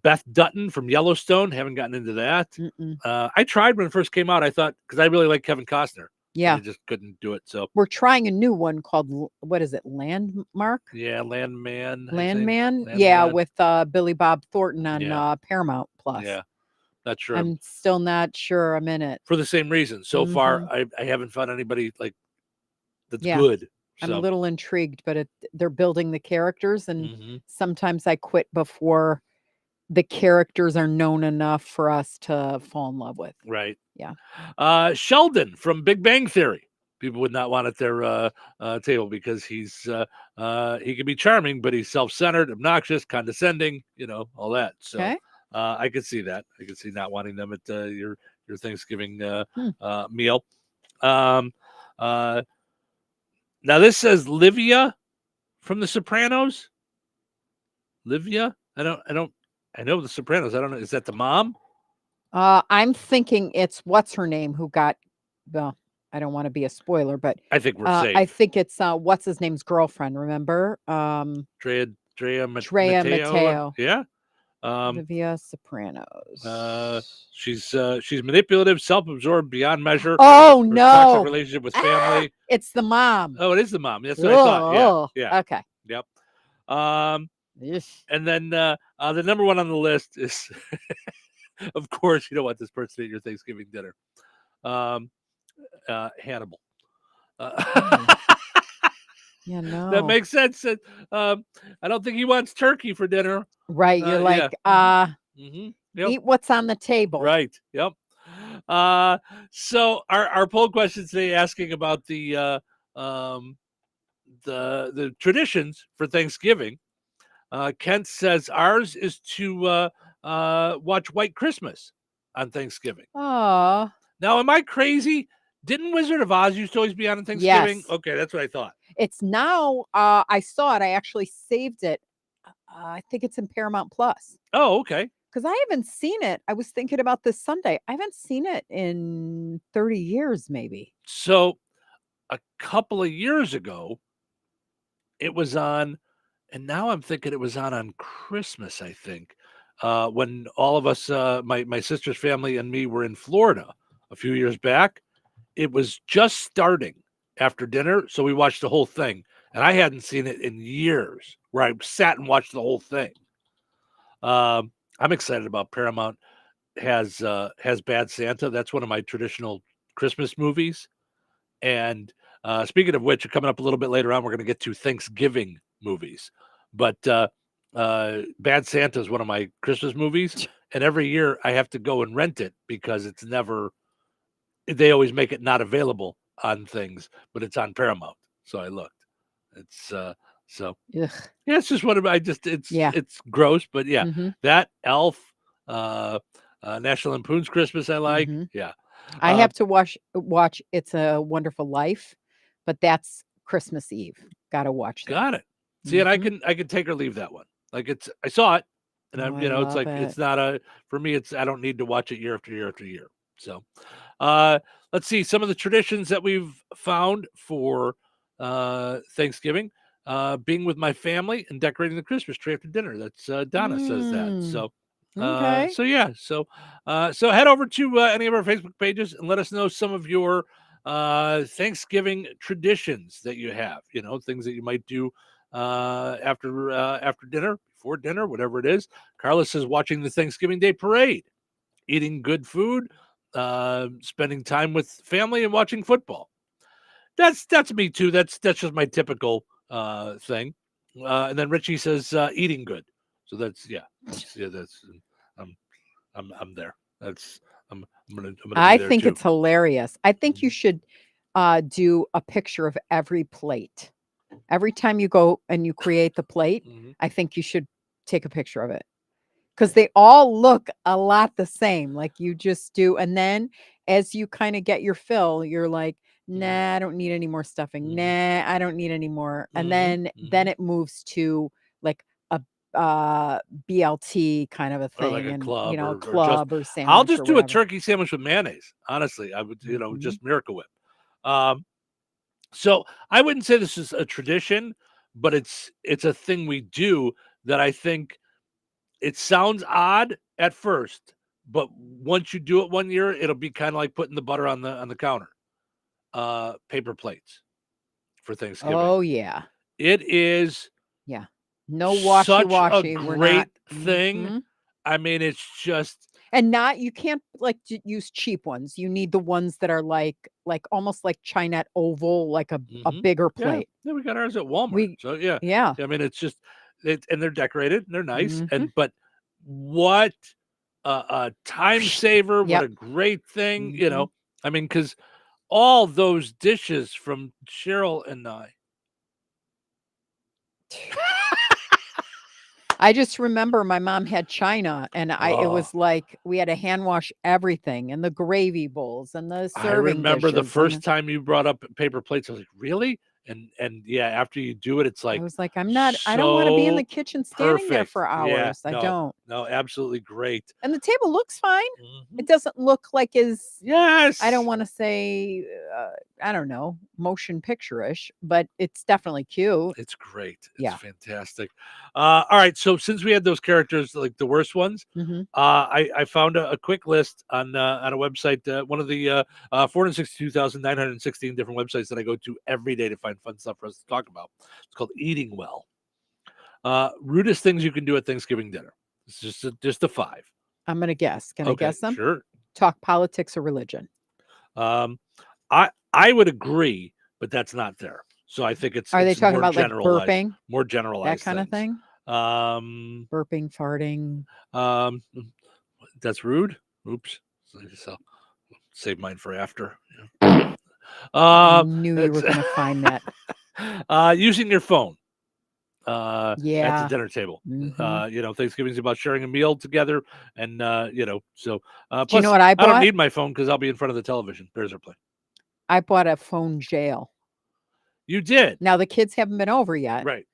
Beth Dutton from Yellowstone. Haven't gotten into that. I tried when it first came out. I thought, because I really like Kevin Costner. Yeah. I just couldn't do it. So We're trying a new one called, what is it, Landmark? yeah, Landman. I think. Landman? Yeah, Landman. with Billy Bob Thornton on Yeah. Paramount Plus. Yeah, not sure. I'm still not sure I'm in it. For the same reason. So far, I haven't found anybody like that's good. I'm a So little intrigued, but they're building the characters, and Mhm. sometimes I quit before the characters are known enough for us to fall in love with. right. Yeah. Sheldon from Big Bang Theory. People would not want at their table because he's he can be charming, but he's self-centered, obnoxious, condescending, all that. So Okay. I could see that. I could see not wanting them at your Thanksgiving Hmm. meal. Now this says Livia from The Sopranos. Livia? I know The Sopranos. I don't know. Is that the mom? I'm thinking it's what's her name who got. Well, I don't want to be a spoiler, but I think we're safe. I think it's what's his name's girlfriend. Remember? Drea Drea Mateo. Mateo. Yeah. Olivia Sopranos. She's manipulative, self-absorbed beyond measure. Oh Her no! toxic relationship with family. It's the mom. Oh, it is the mom. That's what I thought. Oh, Yeah. Okay. Yep. And then the number one on the list is, of course, you don't want this person at your Thanksgiving dinner. Hannibal. Yeah, no. That makes sense. I don't think he wants turkey for dinner. Right. You're like, Mhm. Yep. eat what's on the table. Right. Yep. So our poll question today asking about the traditions for Thanksgiving. Kent says ours is to watch White Christmas on Thanksgiving. Oh. Now, am I crazy? Didn't Wizard of Oz used to always be on Thanksgiving? Yes. Okay, that's what I thought. It's now. I saw it. I actually saved it. I think it's in Paramount Plus. Oh, okay. Because I haven't seen it. I was thinking about this Sunday. I haven't seen it in 30 years, maybe. So a couple of years ago, it was on, and now I'm thinking it was on Christmas, I think, when all of us, my sister's family and me were in Florida a few years back. It was just starting after dinner, so we watched the whole thing. And I hadn't seen it in years, where I sat and watched the whole thing. I'm excited about Paramount has Bad Santa. That's one of my traditional Christmas movies. And speaking of which, coming up a little bit later on, we're going to get to Thanksgiving movies. But Bad Santa is one of my Christmas movies. And every year I have to go and rent it because it's never, they always make it not available on things, but it's on Paramount. So I looked. It's Ugh. yeah, it's just one of my it's gross, but yeah, Mhm. that Elf, National Lampoon's Christmas I like. Mhm. Yeah. I have to watch It's a Wonderful Life, but that's Christmas Eve. Gotta watch that. Got it. See, and Mhm. I can take or leave that one. Like I saw it, and Oh, I'm I it's love like it. it's not for me. I don't need to watch it year after year after year. So, let's see some of the traditions that we've found for Thanksgiving. being with my family and decorating the Christmas tree after dinner. That's Donna says that. So Okay. so head over to any of our Facebook pages and let us know some of your Thanksgiving traditions that you have. Things that you might do after dinner, before dinner, whatever it is. Carla says watching the Thanksgiving Day parade, eating good food, spending time with family, and watching football. That's me too. That's just my typical thing. And then Richie says eating good. So that's I'm there. I'm gonna be I there think too. it's hilarious. I think you should do a picture of every plate. Every time you go and you create the plate, I think you should take a picture of it. Because they all look a lot the same, like you just do. And then as you kind of get your fill, you're like, nah, I don't need any more stuffing. Nah, I don't need any more. And then it moves to like a BLT kind of a thing, Or like a and club, a or club just, or sandwich. I'll just or do a whatever. turkey sandwich with mayonnaise. Honestly, I would, just Miracle Whip. So I wouldn't say this is a tradition, but it's a thing we do that I think it sounds odd at first, but once you do it one year, it'll be kind of like putting the butter on the counter. Paper plates for Thanksgiving. Oh yeah, it is. Yeah, no such washy-washy. a We're great not thing. Mhm. I mean, it's just And you can't like use cheap ones. You need the ones that are like almost like Chinette oval, like a bigger plate. Yeah, we got ours at Walmart. So yeah. I mean, it's just and they're decorated and they're nice. Mhm. But what a time saver! What Yep. a great thing! Mhm. I mean, because all those dishes from Cheryl and I. I just remember my mom had china, and it Oh. was like we had to hand wash everything, and the gravy bowls and the I serving remember the dishes, first time you brought up paper plates. I was like, really? And yeah, after you do it, it's like I was like, I don't want to be in the so kitchen standing there perfect. for Yeah, hours. I don't. no, absolutely great. And the table looks fine. It doesn't look like yes. I don't want to say, I don't know, motion picture-ish, but it's definitely cute. It's great. It's Yeah. fantastic. All right. So since we had those characters, like the worst ones, Mhm. I found a quick list on a website, one of the 462,916 different websites that I go to every day to find fun stuff for us to talk about. It's called Eating Well. Rudest things you can do at Thanksgiving dinner. It's just a 5. I'm gonna guess. Can I Okay, guess them? sure. Talk politics or religion. I would agree, but that's not there. So I think it's Are they talking more about like generalized, burping, more that generalized kind of things. thing? Burping, farting. That's rude. Oops. So save mine for after. I knew you were gonna find that. Using your phone at the Yeah. dinner table. Mhm. Thanksgiving's about sharing a meal together, and so Do you plus know what I I don't bought? need my phone because I'll be in front of the television. Bears are playing. I bought a phone jail. You did? Now the kids haven't been over yet. Right.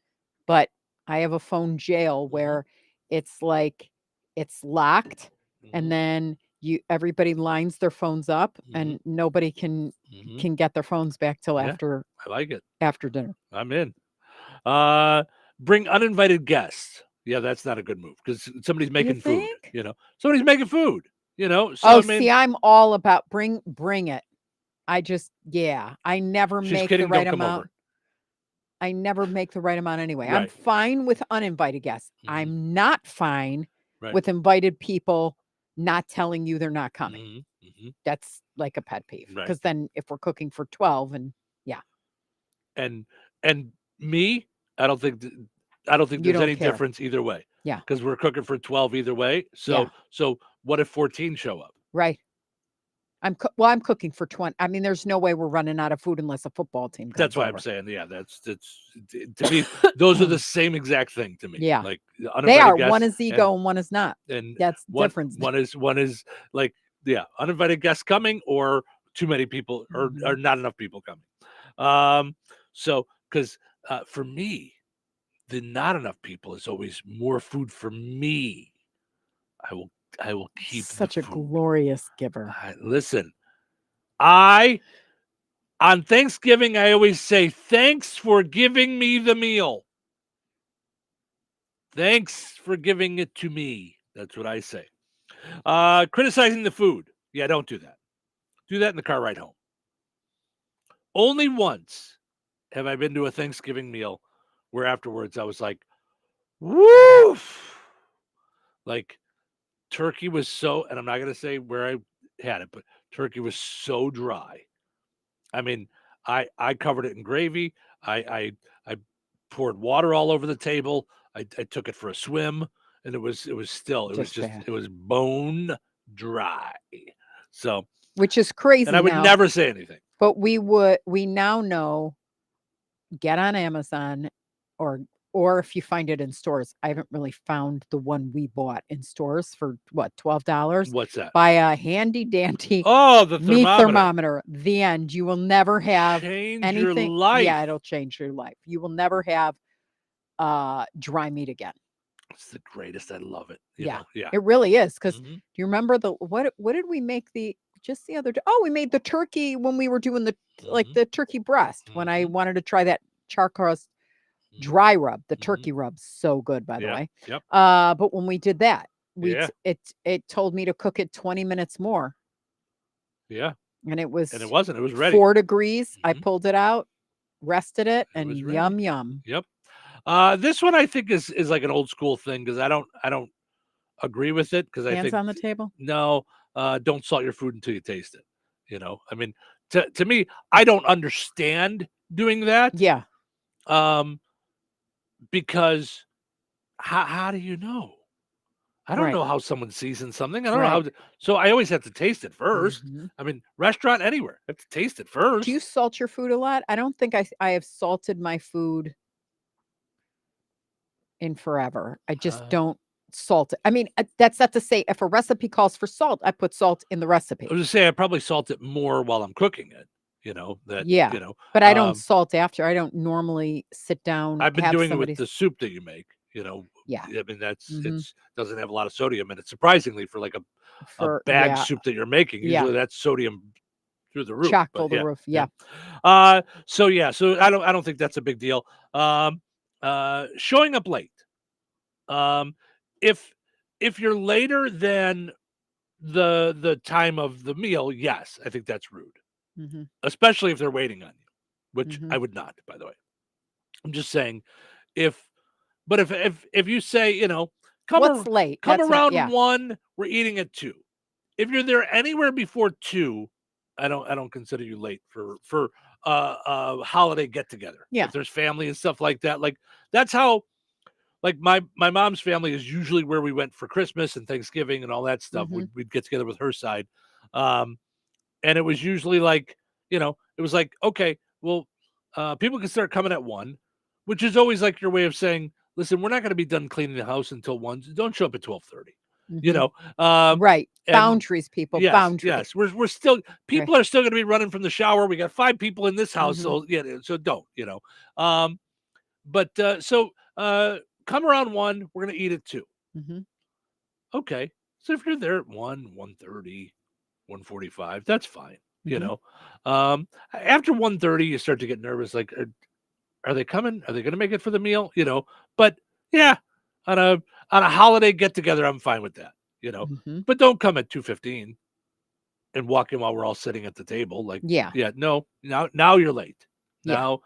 But I have a phone jail where it's like it's locked, and then everybody lines their phones up, and nobody can get their phones back till Yeah, after I like it. after dinner. I'm in. Bring uninvited guests. Yeah, that's not a good move because somebody's making food. think? Somebody's making food. So Oh, I mean, see, I'm all about bring it. I never she's make kidding. the right Don't come amount. over. I never make the right amount anyway. I'm Right. fine with uninvited guests. I'm not fine Right. with invited people not telling you they're not coming. That's like a pet peeve. Right. Because then if we're cooking for 12 and yeah. And me, I don't think You there's don't any care. difference either way. Yeah. Because we're cooking for 12 either way. So what if 14 show up? Right. I'm cooking for 20. I mean, there's no way we're running out of food unless a football team comes That's why over. I'm saying, yeah, that's to me, those are the same exact thing to me. Yeah. Like They uninvited are. guests One is ego and one is not. and That's the one, difference. one is like, yeah, uninvited guests coming or too many people or not enough people coming. So because for me, the not enough people is always more food for me. I will keep Such the a food. glorious giver. Listen, I On Thanksgiving, I always say, thanks for giving me the meal. Thanks for giving it to me. That's what I say. Criticizing the food. Yeah, don't do that. Do that in the car ride home. Only once have I been to a Thanksgiving meal where afterwards I was like, woof. Like, turkey was so, and I'm not going to say where I had it, but turkey was so dry. I mean, I covered it in gravy. I poured water all over the table. I took it for a swim, and it was bone dry. So, which is crazy. And I would now, never say anything. But we now know, get on Amazon or if you find it in stores. I haven't really found the one we bought in stores for what, $12. What's that? Buy a handy dandy the meat thermometer. thermometer. The end. You will never have Change anything. Your life. Yeah, it'll change your life. You will never have dry meat again. It's the greatest. I love it. Yeah, yeah, it really is. Because do you remember what did we make just the other day? Oh, we made the turkey when we were doing the turkey breast. When I wanted to try that char crust dry rub, the turkey rub, so good, by the way. Yep. But when we did that, it told me to cook it 20 minutes more. Yeah. And it wasn't. It was ready. 4 degrees. I pulled it out, rested it, and yum yum. Yep. This one I think is like an old school thing because I don't agree with it because I think hands on the table. No, don't salt your food until you taste it. I mean, to me, I don't understand doing that. Yeah. Because how do you know? I don't know how someone seasons something. I don't know how. So I always have to taste it first. I mean, restaurant anywhere, I have to taste it first. Do you salt your food a lot? I don't think I have salted my food in forever. I just don't salt it. I mean, that's not to say if a recipe calls for salt, I put salt in the recipe. I was just saying I probably salt it more while I'm cooking it. But I don't salt after. I don't normally sit down. I've been doing it with the soup that you make. Yeah. I mean, it doesn't have a lot of sodium in it. Surprisingly, for like a bag soup that you're making, usually that's sodium through the roof. Chock-full the roof. Yeah. So I don't think that's a big deal. Showing up late. If you're later than the time of the meal, yes, I think that's rude. Especially if they're waiting on you, which I would not, by the way. I'm just saying, if you say, What's late? Come That's around not, 1, we're eating at 2. If you're there anywhere before 2, I don't consider you late for a holiday get together. Yeah. If there's family and stuff like that, like that's how. Like my mom's family is usually where we went for Christmas and Thanksgiving and all that stuff. We'd get together with her side. And it was usually like, it was like, okay, well, people can start coming at 1, which is always like your way of saying, listen, we're not going to be done cleaning the house until 1. Don't show up at 12:30. Right. Boundaries, people. Yes, Boundaries. Yes. We're still, people are still going to be running from the shower. We got 5 people in this house. So so don't, come around 1, we're going to eat at 2. Okay. So if you're there at 1:30, 1:45, that's fine. After 1:30, you start to get nervous. Like, are they coming? Are they going to make it for the meal? But yeah, on a holiday get together, I'm fine with that. But don't come at 2:15 and walk in while we're all sitting at the table. Like, no, now you're late. Now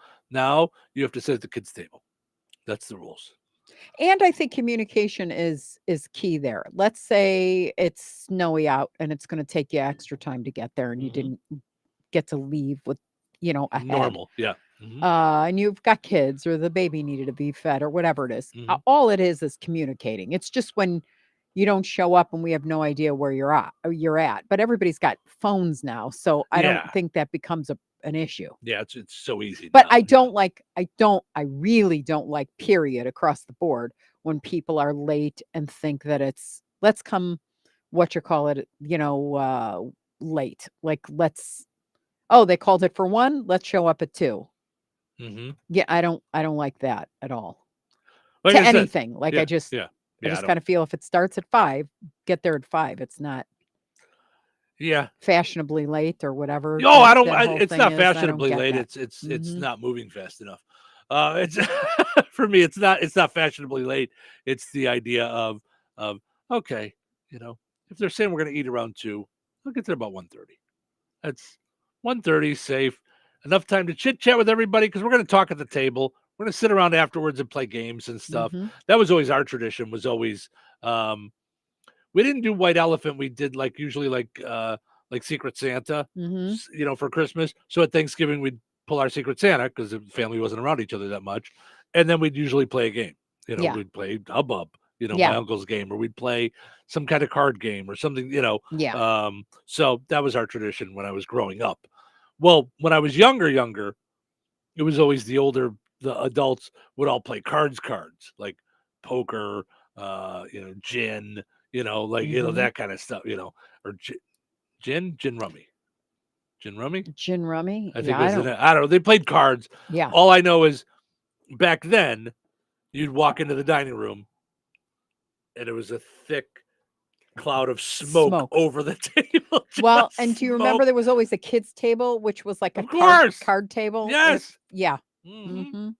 you have to sit at the kids' table. That's the rules. And I think communication is key there. Let's say it's snowy out and it's going to take you extra time to get there and you didn't get to leave with, ahead. Normal. Yeah. And you've got kids or the baby needed to be fed or whatever it is. All it is communicating. It's just when you don't show up and we have no idea where you're at. But everybody's got phones now. So I don't think that becomes an issue. Yeah, it's so easy. But I really don't like period across the board when people are late and think that it's let's come late. Like they called it for 1, let's show up at 2. Yeah, I don't like that at all. Like to I said, anything. Like I just kind of feel if it starts at 5, get there at 5. It's not. Yeah. Fashionably late or whatever. Oh, I that- don't. that whole It's thing not is. I don't fashionably get late. that. It's Mhm. not moving fast enough. It's for me. It's not fashionably late. It's the idea of okay, if they're saying we're going to eat around 2, I'll get there about 1:30. That's 1:30 safe. Enough time to chit chat with everybody because we're going to talk at the table. We're going to sit around afterwards and play games and stuff. Mhm. That was always our tradition. Was always we didn't do White Elephant. We did usually like Secret Santa, Mhm. for Christmas. So at Thanksgiving we'd pull our Secret Santa because the family wasn't around each other that much, and then we'd usually play a game. Yeah. We'd play Hubbub, my Yeah. uncle's game, or we'd play some kind of card game or something. Yeah. So that was our tradition when I was growing up. Well, when I was younger, it was always the adults would all play cards like poker, gin, Mhm. that kind of stuff, or gin rummy. Gin rummy? Gin rummy? I think Yeah, it was I don't know. They played cards. Yeah. All I know is back then you'd walk into the dining room and it was a thick cloud of smoke over the table. Well, Just and do you remember smoke. there was always a kids table, which was like a Of course. card table? Yes. Yeah. Mhm. Mhm.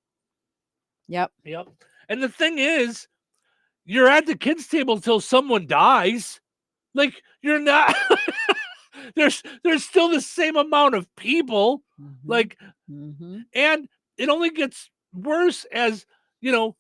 Yep. Yep. And the thing is, you're at the kids' table until someone dies. Like you're not. there's still the same amount of people. Like, Mhm. and it only gets worse as the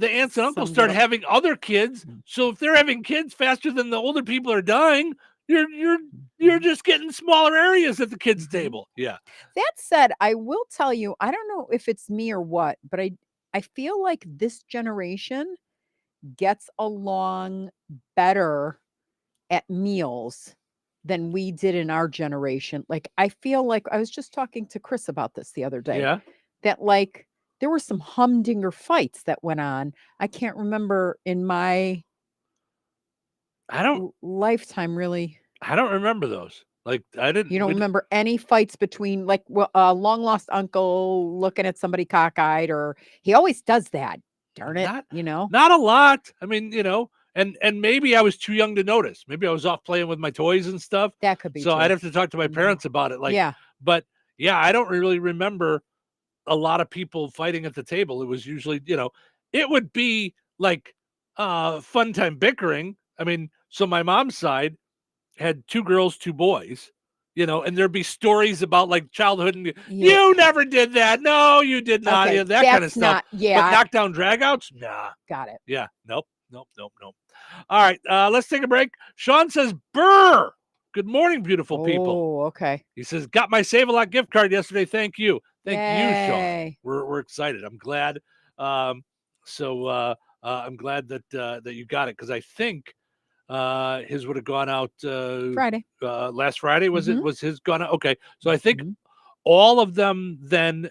aunts and uncles Some start get- having other kids. So if they're having kids faster than the older people are dying, you're just getting smaller areas at the kids' table. Yeah. That said, I will tell you, I don't know if it's me or what, but I feel like this generation gets along better at meals than we did in our generation. Like I feel like I was just talking to Chris about this the other day. Yeah. That there were some humdinger fights that went on. I can't remember in my lifetime really. I don't remember those. Like I didn't. You don't remember any fights between a long lost uncle looking at somebody cockeyed, or he always does that. Darn it, Not a lot. I mean, and maybe I was too young to notice. Maybe I was off playing with my toys and stuff. That could be. So too. I'd have to talk to my parents about it. Yeah. But yeah, I don't really remember a lot of people fighting at the table. It was usually, it would be like fun time bickering. I mean, so my mom's side had 2 girls, 2 boys, and there'd be stories about like childhood and you never did that. No, you did not. Okay, That kind of stuff. not- yeah. But knockdown dragouts? Nah. Got it. Yeah. Nope. All right. Let's take a break. Sean says, Brr. Good morning, beautiful people. Oh, okay. He says, got my Save-A-Lot gift card yesterday. Thank you. Thank you, Sean. Yay. We're excited. I'm glad. So I'm glad that you got it because I think his would have gone out Friday. Last Friday was Mhm. it? Was his gone out? Okay, so I think all of them then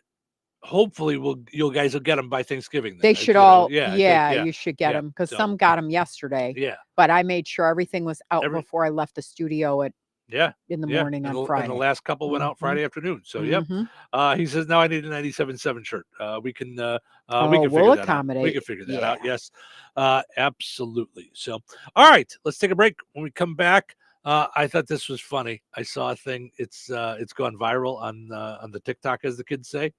hopefully you guys will get them by Thanksgiving. They should all. I think, Yeah, you should get yeah, them because so- some got them yesterday. Yeah. But I made sure everything was out before I left the studio in the morning and on the, Friday. And the last couple went out Mhm. Friday afternoon. So Mhm. yep. He says now I need a 97.7 shirt. We can Oh, figure we'll that out. We accommodate. can figure that out. Yes. Absolutely. So all right, let's take a break. When we come back, I thought this was funny. I saw a thing. It's gone viral on the TikTok, as the kids say.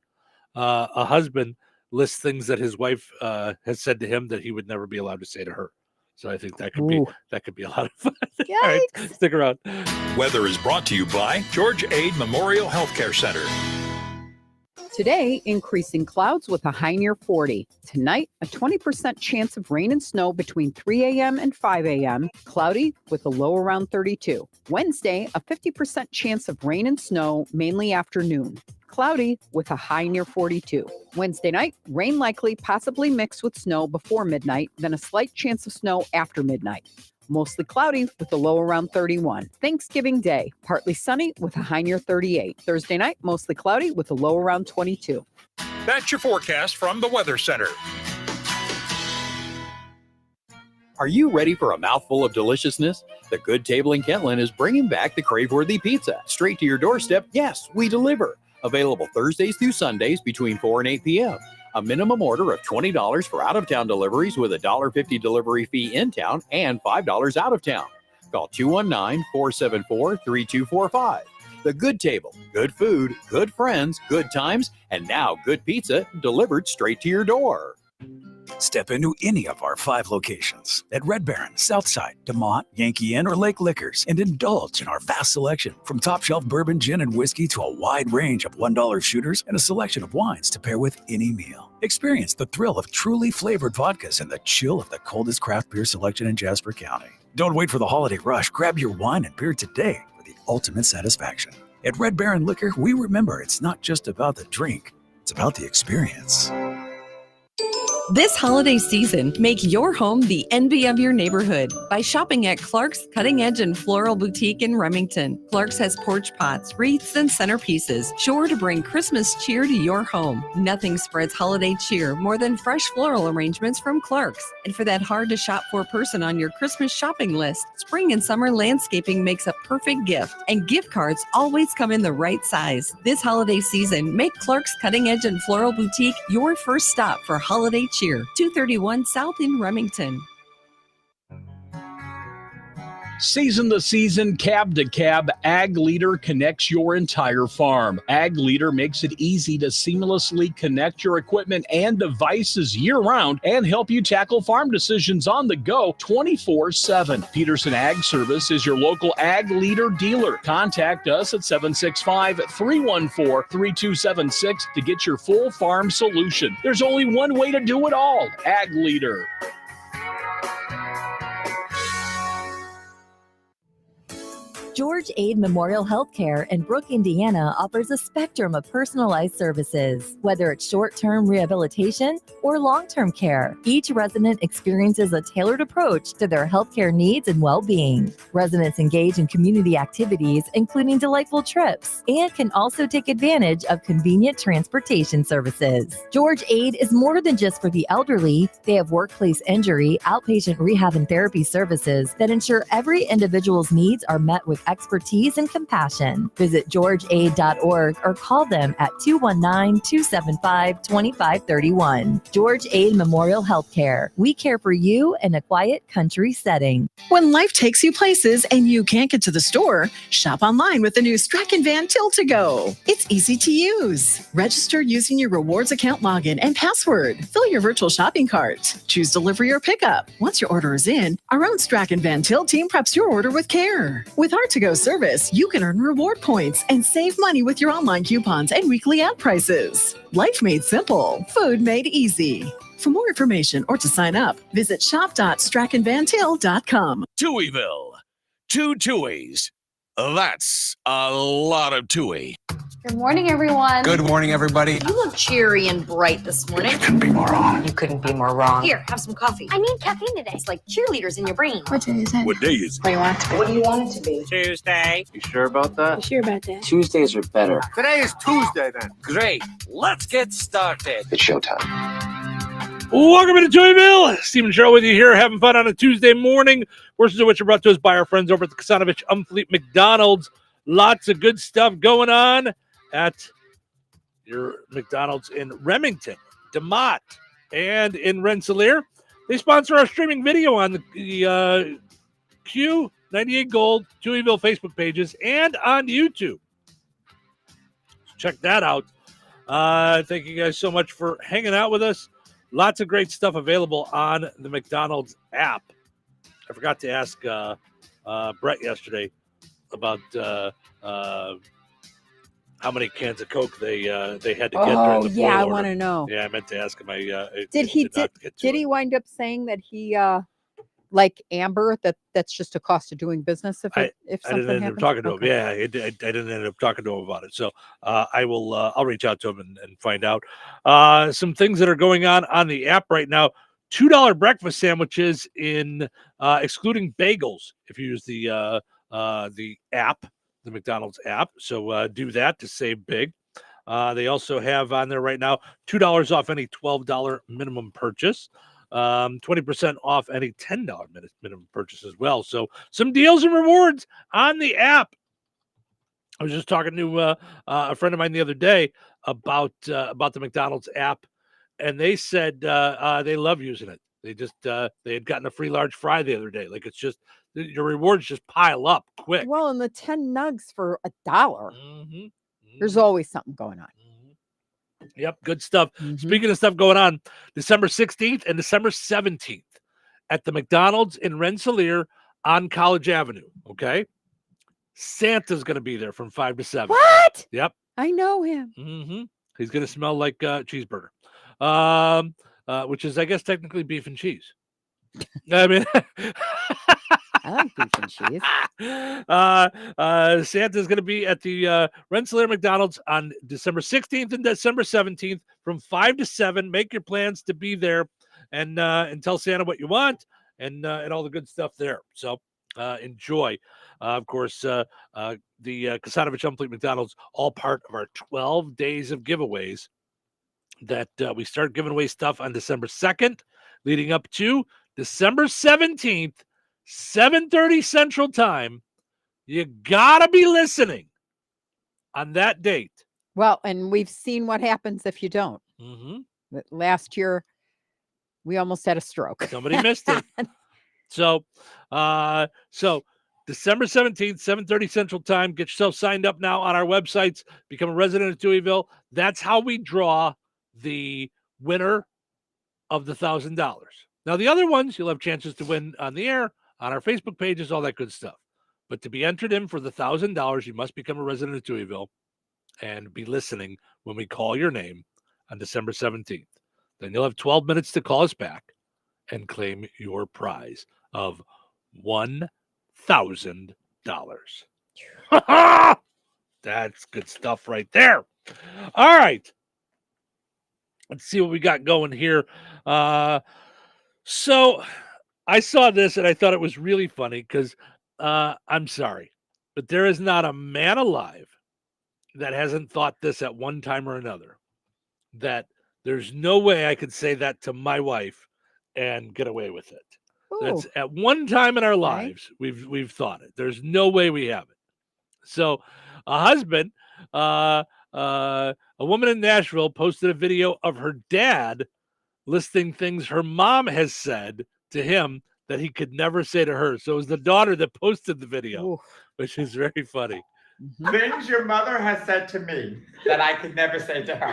A husband lists things that his wife has said to him that he would never be allowed to say to her. So I think that could be a lot of fun. All right, stick around. Weather is brought to you by George Aid Memorial Healthcare Center. Today, increasing clouds with a high near 40. Tonight, a 20% chance of rain and snow between 3 a.m. and 5 a.m. Cloudy with a low around 32. Wednesday, a 50% chance of rain and snow, mainly afternoon. Cloudy with a high near 42. Wednesday night, rain likely, possibly mixed with snow before midnight, then a slight chance of snow after midnight. Mostly cloudy with a low around 31. Thanksgiving Day, partly sunny with a high near 38. Thursday night, mostly cloudy with a low around 22. That's your forecast from the Weather Center. Are you ready for a mouthful of deliciousness? The Good Table in Kentland is bringing back the crave-worthy pizza. Straight to your doorstep, yes, we deliver. Available Thursdays through Sundays between 4 and 8 p.m. A minimum order of $20 for out-of-town deliveries with a $1.50 delivery fee in town and $5 out of town. Call 219-474-3245. The Good Table. Good food, good friends, good times, and now good pizza delivered straight to your door. Step into any of our 5 locations at Red Baron, Southside, DeMont, Yankee Inn, or Lake Liquors and indulge in our vast selection from top shelf bourbon, gin, and whiskey to a wide range of $1 shooters and a selection of wines to pair with any meal. Experience the thrill of truly flavored vodkas and the chill of the coldest craft beer selection in Jasper County. Don't wait for the holiday rush. Grab your wine and beer today for the ultimate satisfaction. At Red Baron Liquor, we remember it's not just about the drink, it's about the experience. This holiday season, make your home the envy of your neighborhood by shopping at Clark's Cutting Edge and Floral Boutique in Remington. Clark's has porch pots, wreaths, and centerpieces, sure to bring Christmas cheer to your home. Nothing spreads holiday cheer more than fresh floral arrangements from Clark's. And for that hard-to-shop-for person on your Christmas shopping list, spring and summer landscaping makes a perfect gift, and gift cards always come in the right size. This holiday season, make Clark's Cutting Edge and Floral Boutique your first stop for holiday cheer. 231 South in Remington. Season to season, cab to cab, Ag Leader connects your entire farm. Ag Leader makes it easy to seamlessly connect your equipment and devices year-round and help you tackle farm decisions on the go 24/7. Peterson Ag Service is your local Ag Leader dealer. Contact us at 765-314-3276 to get your full farm solution. There's only one way to do it all. Ag Leader. George Aid Memorial Healthcare in Brooke, Indiana offers a spectrum of personalized services, whether it's short-term rehabilitation or long-term care. Each resident experiences a tailored approach to their healthcare needs and well-being. Residents engage in community activities, including delightful trips, and can also take advantage of convenient transportation services. George Aid is more than just for the elderly. They have workplace injury, outpatient rehab, and therapy services that ensure every individual's needs are met with expertise and compassion. Visit georgeaid.org or call them at 219-275-2531. George Aid Memorial Healthcare. We care for you in a quiet country setting. When life takes you places and you can't get to the store, shop online with the new Strachan Van Til to Go. It's easy to use. Register using your rewards account login and password. Fill your virtual shopping cart. Choose delivery or pickup. Once your order is in, our own Strachan Van Til team preps your order with care. With our to-go service, you can earn reward points and save money with your online coupons and weekly ad prices. Life made simple, food made easy. For more information or to sign up, visit shop.strachanvantil.com. Touhyville. 2 Touhies. That's a lot of Touhy. Good morning, everyone. Good morning, everybody. You look cheery and bright this morning. You couldn't be more wrong. You couldn't be more wrong. Here, have some coffee. I need caffeine today. It's like cheerleaders in your brain. What day is it? What day is it? What do you want it to be? What do you want it to be? Tuesday. You sure about that? You sure about that? Tuesdays are better. Today is Tuesday, then. Great. Let's get started. It's showtime. Welcome to Touhyville. Stephen Sherrill with you here, having fun on a Tuesday morning. Portions of which are brought to us by our friends over at the Kasanovich Umfleet McDonald's. Lots of good stuff going on at your McDonald's in Remington, DeMott, and in Rensselaer. They sponsor our streaming video on the Q98 Gold Touhyville Facebook pages and on YouTube. So check that out. Thank you guys so much for hanging out with us. Lots of great stuff available on the McDonald's app. I forgot to ask Brett yesterday about how many cans of Coke they had to get during the yeah, I order. want to know. Yeah, I meant to ask him. Did he wind up saying that he like Amber that's just a cost of doing business if something I didn't end happens? up talking to him. Yeah, I didn't end up talking to him about it. So I'll reach out to him and find out some things that are going on the app right now. $2 breakfast sandwiches in excluding bagels if you use the app, the McDonald's app. So do that to save big. They also have on there right now $2 off any $12 minimum purchase, 20% off any $10 minimum purchase as well. So some deals and rewards on the app. I was just talking to a friend of mine the other day about the McDonald's app, and they said they love using it. They just they had gotten a free large fry the other day. Like, it's just your rewards just pile up quick. Well, and the 10 nugs for $1. Mm-hmm. There's always something going on. Yep, good stuff. Speaking of stuff going on, December 16th and December 17th at the McDonald's in Rensselaer on College Avenue, okay? Santa's going to be there from 5 to 7. What? Yep. I know him. Mm-hmm. He's going to smell like cheeseburger, which is, I guess, technically beef and cheese. I mean... I like beef and cheese. Santa's going to be at the Rensselaer McDonald's on December 16th and December 17th from 5 to 7. Make your plans to be there and tell Santa what you want and all the good stuff there. So enjoy. Of course, the Kasanovich Umfleet McDonald's, all part of our 12 days of giveaways that we start giving away stuff on December 2nd, leading up to December 17th. 7:30 Central Time. You gotta be listening on that date. Well, and we've seen what happens if you don't. Last year, we almost had a stroke. Somebody missed it. So December 17th, 7:30 Central Time. Get yourself signed up now on our websites. Become a resident of Touhyville. That's how we draw the winner of the $1,000. Now, the other ones, you'll have chances to win on the air, on our Facebook pages, all that good stuff. But to be entered in for the $1,000, you must become a resident of Touhyville and be listening when we call your name on December 17th. Then you'll have 12 minutes to call us back and claim your prize of $1,000. That's good stuff right there. All right. Let's see what we got going here. So I saw this and I thought it was really funny because I'm sorry, but there is not a man alive that hasn't thought this at one time or another, that there's no way I could say that to my wife and get away with it. That's at one time in our lives, we've thought it. There's no way we haven't. So a husband, a woman in Nashville posted a video of her dad listing things her mom has said to him that he could never say to her. So it was the daughter that posted the video, which is very funny. Things your mother has said to me that I could never say to her.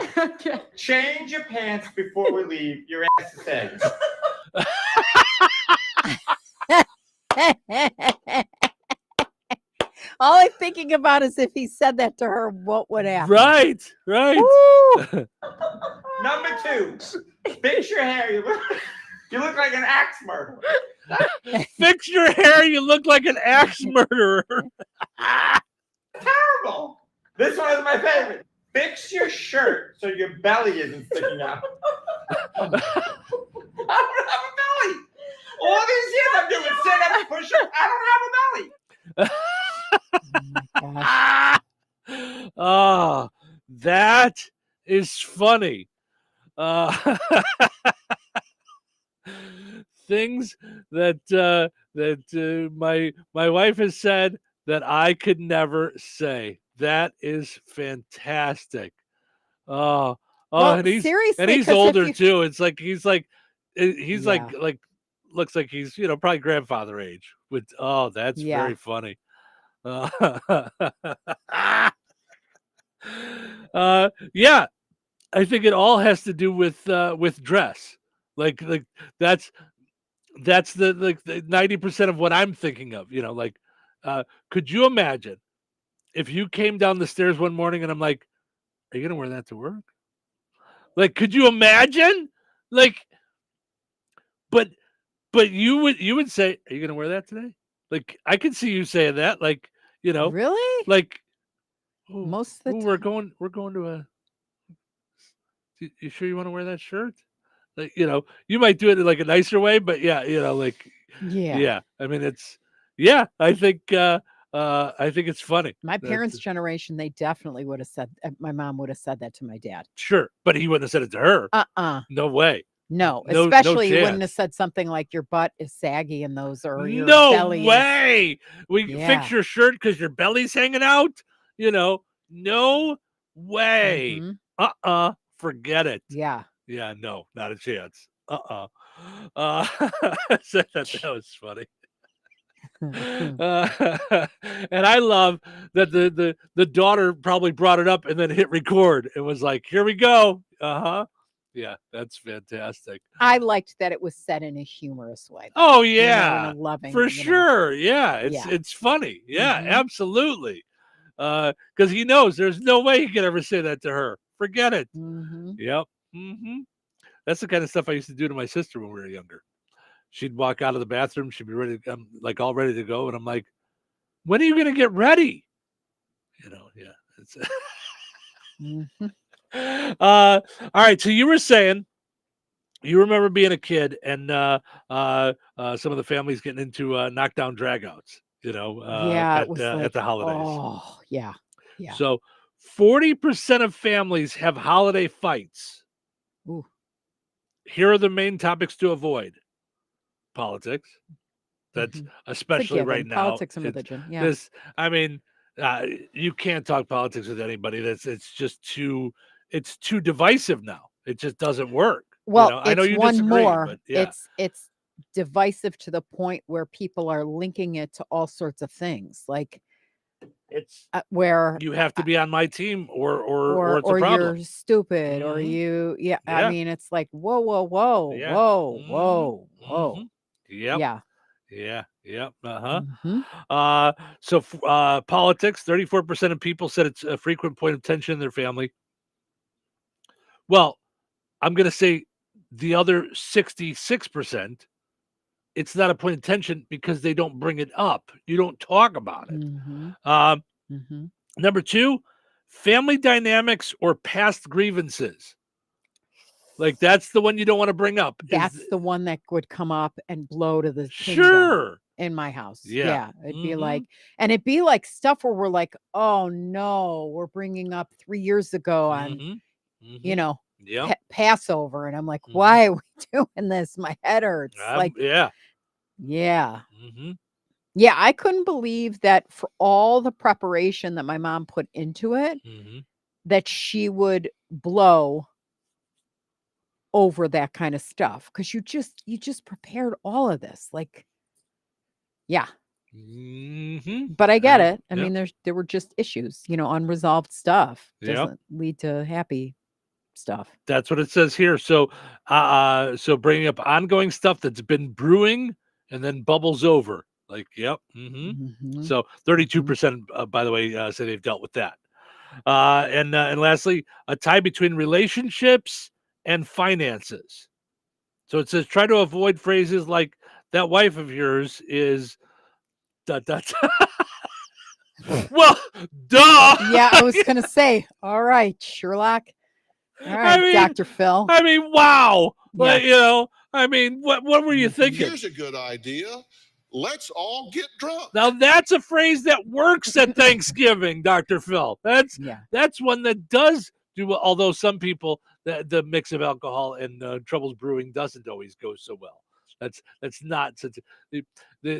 Change your pants before we leave. Your ass is eggs. All I'm thinking about is if he said that to her, what would happen? Right. Number 2, fix your hair. You look like an axe murderer. Fix your hair. You look like an axe murderer. Terrible. This one is my favorite. Fix your shirt so your belly isn't sticking out. I don't have a belly. All these years I'm doing sit-ups, push-ups. I don't have a belly. Oh, that is funny. Things that my wife has said that I could never say. That is fantastic. Well, and he's older too. It's like he's like looks like he's probably grandfather age. That's very funny. Yeah, I think it all has to do with dress. Like that's the 90% of what I'm thinking of. Could you imagine if you came down the stairs one morning and I'm like, "Are you gonna wear that to work?" Like, could you imagine? Like, but you would say, "Are you gonna wear that today?" Like, I could see you saying that. Like, really? Like, most of the time. We're going to a. You sure you want to wear that shirt? Like, you might do it in like a nicer way, but yeah. I mean, I think it's funny. My parents' generation, they definitely would have said. My mom would have said that to my dad. Sure, but he wouldn't have said it to her. No way. No, especially he wouldn't have said something like your butt is saggy and those or your belly. No way. Fix your shirt because your belly's hanging out. No way. Forget it. Yeah. Yeah, no, not a chance. Said that was funny. And I love that the daughter probably brought it up and then hit record. It was like, here we go. Yeah, that's fantastic. I liked that it was said in a humorous way. Oh you know, yeah, in a loving, for sure. Yeah, it's funny. Yeah, Mhm. absolutely. Because he knows there's no way he could ever say that to her. Forget it. Mhm. Yep. That's the kind of stuff I used to do to my sister when we were younger. She'd walk out of the bathroom. She'd be ready, like all ready to go, and I'm like, "When are you going to get ready?" You know, yeah. It's Mhm. all right. So you were saying you remember being a kid and some of the families getting into knockdown dragouts. You know, Yeah, it was at like, the holidays. oh, yeah. Yeah. So 40% of families have holiday fights. Ooh. Here are the main topics to avoid. Politics. That's especially right now. Politics and religion. Yeah. This, I mean, you can't talk politics with anybody. It's too divisive now. It just doesn't work. Well, you know? I know it's you one disagree, more. but yeah. It's divisive to the point where people are linking it to all sorts of things, like it's where you have to be on my team or it's a problem. you're stupid or you I Yeah. mean, it's like whoa, whoa, whoa, Yeah. whoa, whoa, whoa. Yep. Yeah. Yeah. Yep. Mhm. So politics, 34% of people said it's a frequent point of tension in their family. Well, I'm going to say the other 66%, it's not a point of tension because they don't bring it up. You don't talk about it. Mhm. Number 2, family dynamics or past grievances. Like that's the one you don't want to bring up. That's the one that would come up and blow to the kingdom Sure. in my house. Yeah. It'd be like, and it'd be like stuff where we're like, oh no, we're bringing up 3 years ago on, you know, Yep. Passover, and I'm like, why are we doing this? My head hurts. Like, yeah. Yeah. Yeah, I couldn't believe that for all the preparation that my mom put into it, that she would blow over that kind of stuff, because you just prepared all of this, like, yeah. But I get it. I mean, there were just issues, unresolved stuff doesn't lead to happy stuff. That's what it says here. So so bringing up ongoing stuff that's been brewing and then bubbles over, like, yep. So 32% by the way, say they've dealt with that. And lastly, a tie between relationships and finances. So it says try to avoid phrases like that wife of yours is dot, dot. Well, duh. Yeah, I was gonna say, all right, Sherlock. All right, Dr. Phil. I mean, wow. Yeah. Like, what were you thinking? Here's a good idea. Let's all get drunk. Now that's a phrase that works at Thanksgiving, Dr. Phil. That's one that does do well, although some people the mix of alcohol and troubles brewing doesn't always go so well. That's not such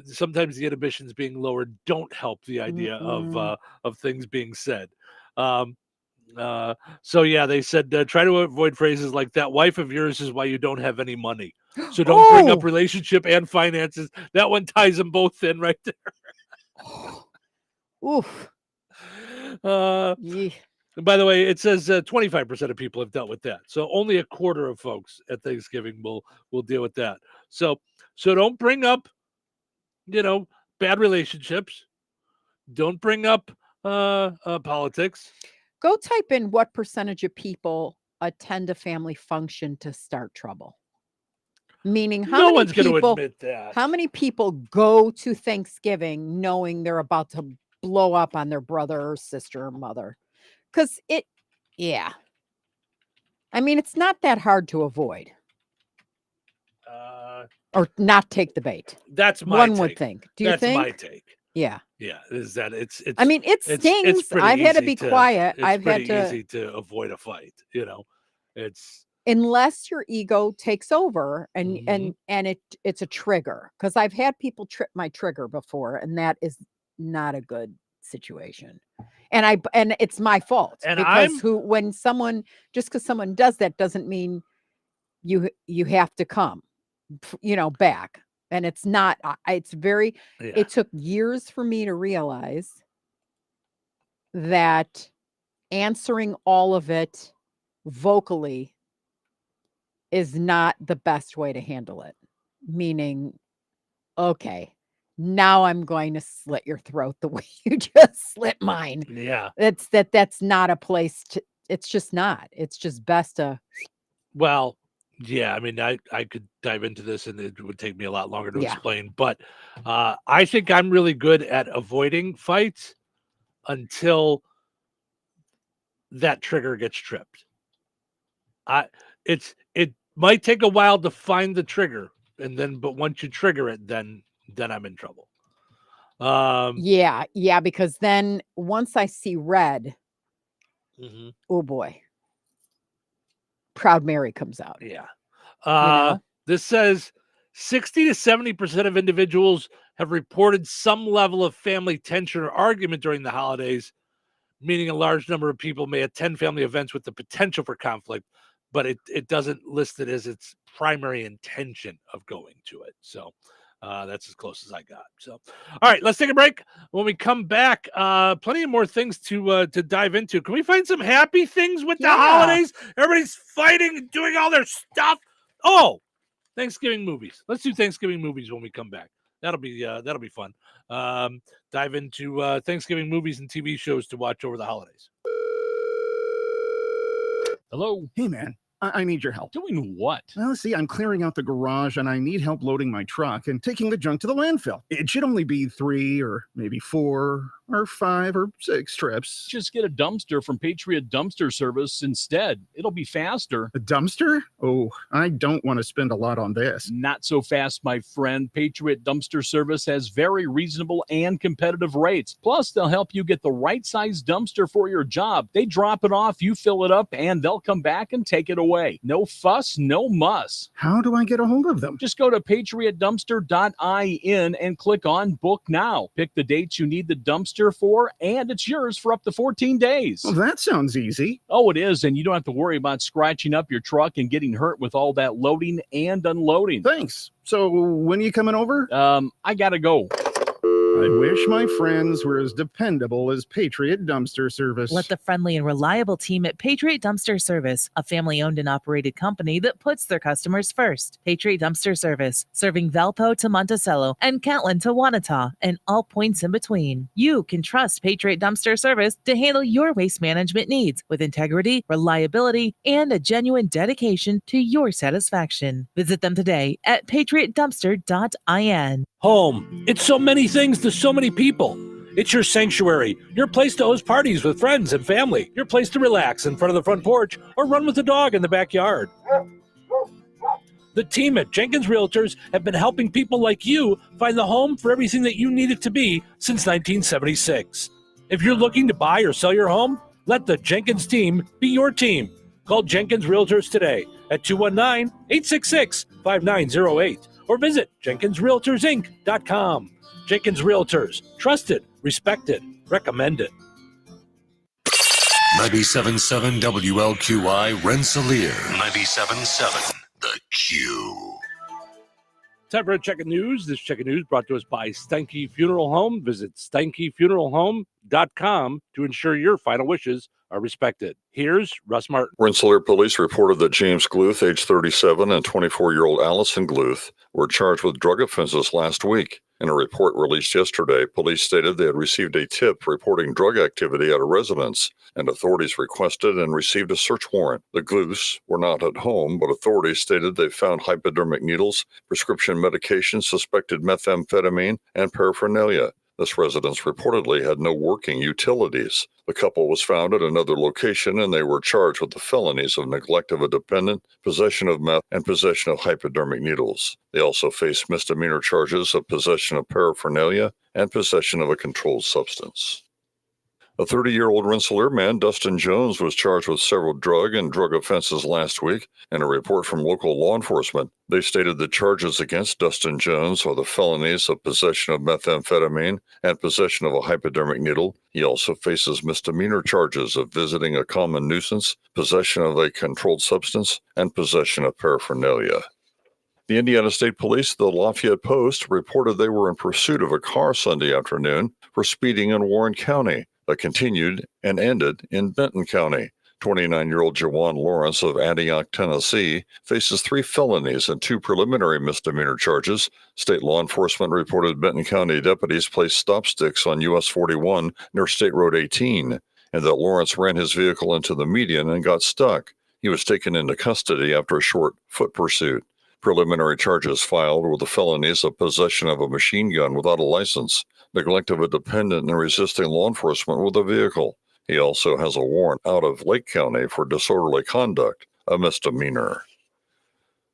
sometimes the inhibitions being lowered don't help the idea of things being said. So yeah, they said try to avoid phrases like that wife of yours is why you don't have any money. So don't bring up relationship and finances. That one ties them both in right there. Oof. By the way, it says 25% of people have dealt with that. So only a quarter of folks at Thanksgiving will deal with that. So don't bring up, bad relationships. Don't bring up politics. Go type in what percentage of people attend a family function to start trouble. Meaning, no one's going to admit that. How many people go to Thanksgiving knowing they're about to blow up on their brother or sister or mother? Because I mean, it's not that hard to avoid. Or not take the bait. That's my one take. Would think. Do you think? That's my take. Yeah. Yeah. Is that it's I mean, it stings. It's I've had to be quiet. I've had to easy to avoid a fight. It's unless your ego takes over and it's a trigger. Because I've had people trip my trigger before, and that is not a good situation. And it's my fault. And because because someone does that doesn't mean you have to come, back. And it's not, it's very, it took years for me to realize that answering all of it vocally is not the best way to handle it. Meaning, okay, now I'm going to slit your throat the way you just slit mine. Yeah. That's not a place to, it's just not. It's just best to. Well, yeah, I mean, I could dive into this and it would take me a lot longer to explain, but I think I'm really good at avoiding fights until that trigger gets tripped. It might take a while to find the trigger, but once you trigger it, then I'm in trouble. Yeah, because then once I see red, oh boy, Proud Mary comes out. Yeah. This says 60 to 70% of individuals have reported some level of family tension or argument during the holidays, meaning a large number of people may attend family events with the potential for conflict, but it doesn't list it as its primary intention of going to it. So that's as close as I got. So, all right, let's take a break. When we come back, plenty of more things to dive into. Can we find some happy things with the holidays? Everybody's fighting and doing all their stuff. Oh, Thanksgiving movies. Let's do Thanksgiving movies when we come back. That'll be fun. Dive into Thanksgiving movies and TV shows to watch over the holidays. Hello. Hey, man. I need your help. Doing what? Well, see, I'm clearing out the garage and I need help loading my truck and taking the junk to the landfill. It should only be 3 or maybe 4 or 5 or 6 trips. Just get a dumpster from Patriot Dumpster Service instead. It'll be faster. A dumpster? Oh, I don't want to spend a lot on this. Not so fast, my friend. Patriot Dumpster Service has very reasonable and competitive rates. Plus, they'll help you get the right size dumpster for your job. They drop it off, you fill it up, and they'll come back and take it away. No fuss, no muss. How do I get a hold of them? Just go to patriotdumpster.in and click on Book Now. Pick the dates you need the dumpster for, and it's yours for up to 14 days. Well, that sounds easy. Oh, it is, and you don't have to worry about scratching up your truck and getting hurt with all that loading and unloading. Thanks. So when are you coming over? I gotta go. I wish my friends were as dependable as Patriot Dumpster Service. Let the friendly and reliable team at Patriot Dumpster Service, a family-owned and operated company that puts their customers first. Patriot Dumpster Service, serving Valpo to Monticello and Catlin to Wanata and all points in between. You can trust Patriot Dumpster Service to handle your waste management needs with integrity, reliability, and a genuine dedication to your satisfaction. Visit them today at patriotdumpster.in. Home. It's so many things to so many people. It's your sanctuary, your place to host parties with friends and family, your place to relax in front of the front porch or run with the dog in the backyard. The team at Jenkins Realtors have been helping people like you find the home for everything that you need it to be since 1976. If you're looking to buy or sell your home, let the Jenkins team be your team. Call Jenkins Realtors today at 219-866-5908 or visit JenkinsRealtorsInc.com. Jenkins Realtors, trusted, respected, recommended. 97.7 WLQI Rensselaer. 97.7 The Q. Time for a check of news. This check of news brought to us by Steinke Funeral Home. Visit SteinkeFuneralHome.com to ensure your final wishes are respected. Here's Russ Martin. Rensselaer police reported that James Gluth, age 37, and 24-year-old Allison Gluth were charged with drug offenses last week. In a report released yesterday, police stated they had received a tip reporting drug activity at a residence, and authorities requested and received a search warrant. The Gluths were not at home, but authorities stated they found hypodermic needles, prescription medication, suspected methamphetamine, and paraphernalia. This residence reportedly had no working utilities. The couple was found at another location, and they were charged with the felonies of neglect of a dependent, possession of meth, and possession of hypodermic needles. They also faced misdemeanor charges of possession of paraphernalia and possession of a controlled substance. A 30-year-old Rensselaer man, Dustin Jones, was charged with several drug offenses last week. In a report from local law enforcement, they stated the charges against Dustin Jones are the felonies of possession of methamphetamine and possession of a hypodermic needle. He also faces misdemeanor charges of visiting a common nuisance, possession of a controlled substance, and possession of paraphernalia. The Indiana State Police, the Lafayette Post, reported they were in pursuit of a car Sunday afternoon for speeding in Warren County. That continued and ended in Benton County. 29-year-old Jawan Lawrence of Antioch, Tennessee, faces 3 felonies and 2 preliminary misdemeanor charges. State law enforcement reported Benton County deputies placed stop sticks on US 41 near State Road 18, and that Lawrence ran his vehicle into the median and got stuck. He was taken into custody after a short foot pursuit. Preliminary charges filed were the felonies of possession of a machine gun without a license, neglect of a dependent, and resisting law enforcement with a vehicle. He also has a warrant out of Lake County for disorderly conduct, a misdemeanor.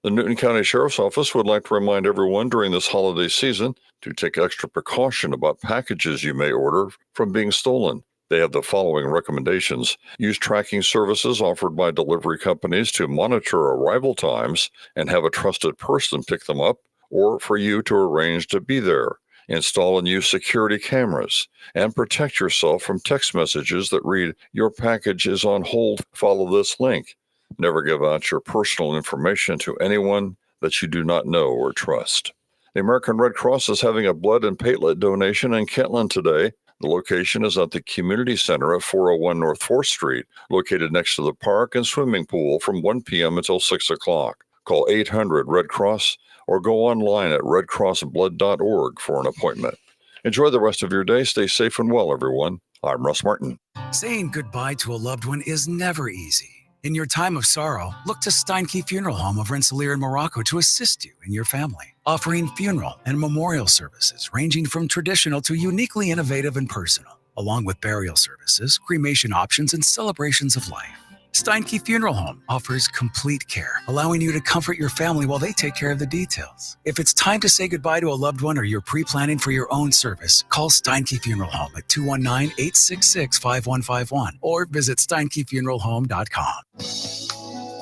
The Newton County Sheriff's Office would like to remind everyone during this holiday season to take extra precaution about packages you may order from being stolen. They have the following recommendations. Use tracking services offered by delivery companies to monitor arrival times and have a trusted person pick them up or for you to arrange to be there. Install and use security cameras and protect yourself from text messages that read, "Your package is on hold, follow this link." Never give out your personal information to anyone that you do not know or trust. The American Red Cross is having a blood and platelet donation in Kentland today. The location is at the Community Center at 401 North 4th Street, located next to the park and swimming pool from 1 p.m. until 6 o'clock. Call 800-RED-CROSS or go online at redcrossblood.org for an appointment. Enjoy the rest of your day. Stay safe and well, everyone. I'm Russ Martin. Saying goodbye to a loved one is never easy. In your time of sorrow, look to Steinke Funeral Home of Rensselaer and Morocco to assist you and your family, offering funeral and memorial services ranging from traditional to uniquely innovative and personal, along with burial services, cremation options, and celebrations of life. Steinke Funeral Home offers complete care, allowing you to comfort your family while they take care of the details. If it's time to say goodbye to a loved one or you're pre-planning for your own service, call Steinke Funeral Home at 219-866-5151 or visit SteinkeFuneralHome.com.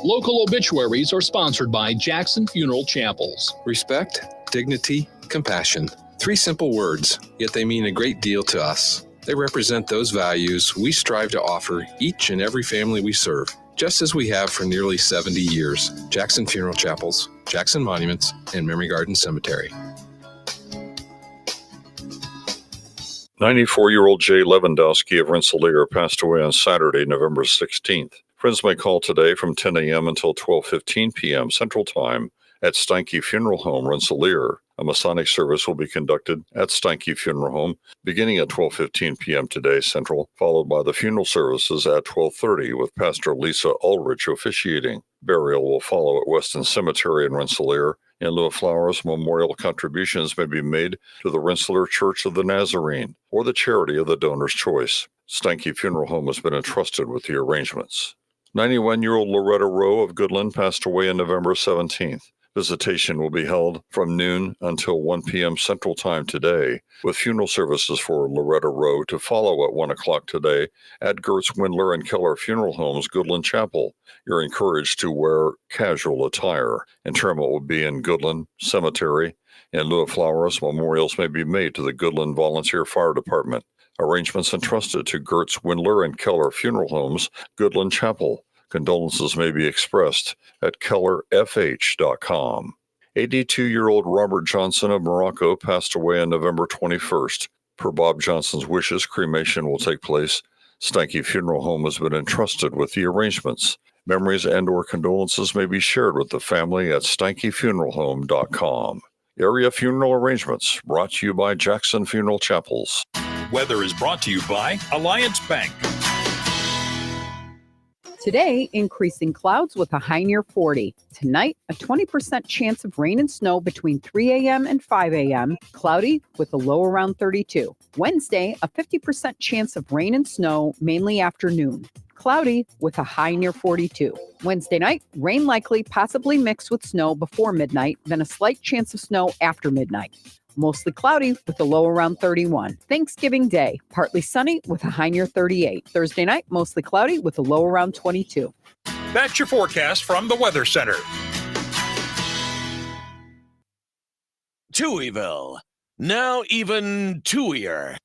Local obituaries are sponsored by Jackson Funeral Chapels. Respect, dignity, compassion. 3 simple words, yet they mean a great deal to us. They represent those values we strive to offer each and every family we serve, just as we have for nearly 70 years. Jackson Funeral Chapels, Jackson Monuments, and Memory Garden Cemetery. 94-year-old Jay Lewandowski of Rensselaer passed away on Saturday, November 16th. Friends may call today from 10 a.m. until 12:15 p.m. Central Time at Steinke Funeral Home, Rensselaer. A Masonic service will be conducted at Steinke Funeral Home beginning at 12:15 p.m. today Central, followed by the funeral services at 12:30 with Pastor Lisa Ulrich officiating. Burial will follow at Weston Cemetery in Rensselaer. In lieu of flowers, memorial contributions may be made to the Rensselaer Church of the Nazarene or the charity of the donor's choice. Steinke Funeral Home has been entrusted with the arrangements. 91-year-old Loretta Rowe of Goodland passed away on November 17th. Visitation will be held from noon until 1 p.m. Central Time today, with funeral services for Loretta Rowe to follow at 1 o'clock today at Gertz, Windler, and Keller Funeral Homes, Goodland Chapel. You're encouraged to wear casual attire. Interment will be in Goodland Cemetery. In lieu of flowers, memorials may be made to the Goodland Volunteer Fire Department. Arrangements entrusted to Gertz, Windler, and Keller Funeral Homes, Goodland Chapel. Condolences may be expressed at kellerfh.com. 82-year-old Robert Johnson of Morocco passed away on November 21st. Per Bob Johnson's wishes, cremation will take place. Steinke Funeral Home has been entrusted with the arrangements. Memories and/or condolences may be shared with the family at SteinkeFuneralHome.com. Area funeral arrangements brought to you by Jackson Funeral Chapels. Weather is brought to you by Alliance Bank. Today, increasing clouds with a high near 40. Tonight, a 20% chance of rain and snow between 3 a.m. and 5 a.m. Cloudy with a low around 32. Wednesday, a 50% chance of rain and snow, mainly afternoon. Cloudy with a high near 42. Wednesday night, rain likely, possibly mixed with snow before midnight, then a slight chance of snow after midnight. Mostly cloudy with a low around 31. Thanksgiving Day, partly sunny with a high near 38. Thursday night, mostly cloudy with a low around 22. That's your forecast from the Weather Center. Touhyville. Now even Touhier.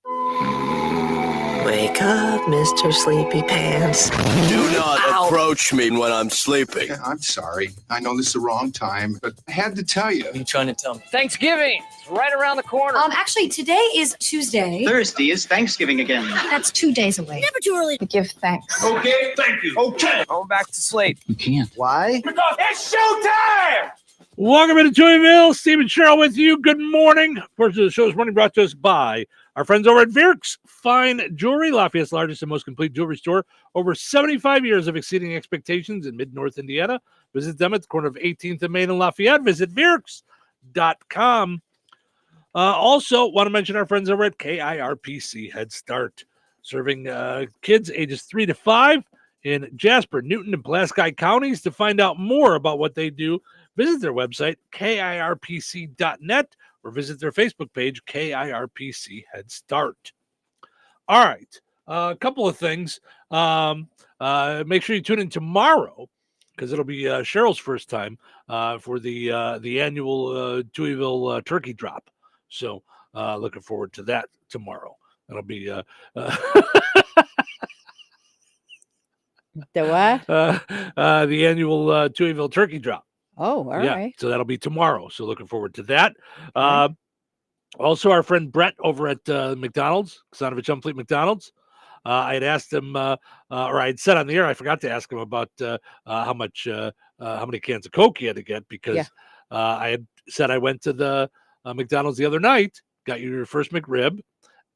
Wake up, Mr. Sleepy Pants. Do not approach me when I'm sleeping. I'm sorry. I know this is the wrong time, but I had to tell you. What are you trying to tell me? Thanksgiving. It's right around the corner. Actually, today is Tuesday. Thursday is Thanksgiving again. That's 2 days away. Never too early to give thanks. Okay, thank you. Okay. Going back to sleep. You can't. Why? Because it's showtime! Welcome into Touhyville. Steve and Cheryl with you. Good morning. Portion of the show is running brought to us by our friends over at Virks Fine Jewelry, Lafayette's largest and most complete jewelry store. Over 75 years of exceeding expectations in mid-North Indiana. Visit them at the corner of 18th and Main and Lafayette. Visit Virks.com. Also, want to mention our friends over at KIRPC Head Start, serving kids ages 3 to 5 in Jasper, Newton, and Pulaski counties. To find out more about what they do, visit their website, KIRPC.net, or visit their Facebook page, KIRPC Head Start. All right, a couple of things. Make sure you tune in tomorrow, because it'll be Cheryl's first time for the annual Touhyville turkey drop. So looking forward to that tomorrow. That'll be The what? The annual Touhyville turkey drop. Oh, all right. So that'll be tomorrow. So looking forward to that. Also, our friend Brett over at McDonald's, Kasanovich Umfleet McDonald's. I had asked him, or I had said on the air, I forgot to ask him about how many cans of Coke he had to get, because I had said I went to the McDonald's the other night, got you your first McRib,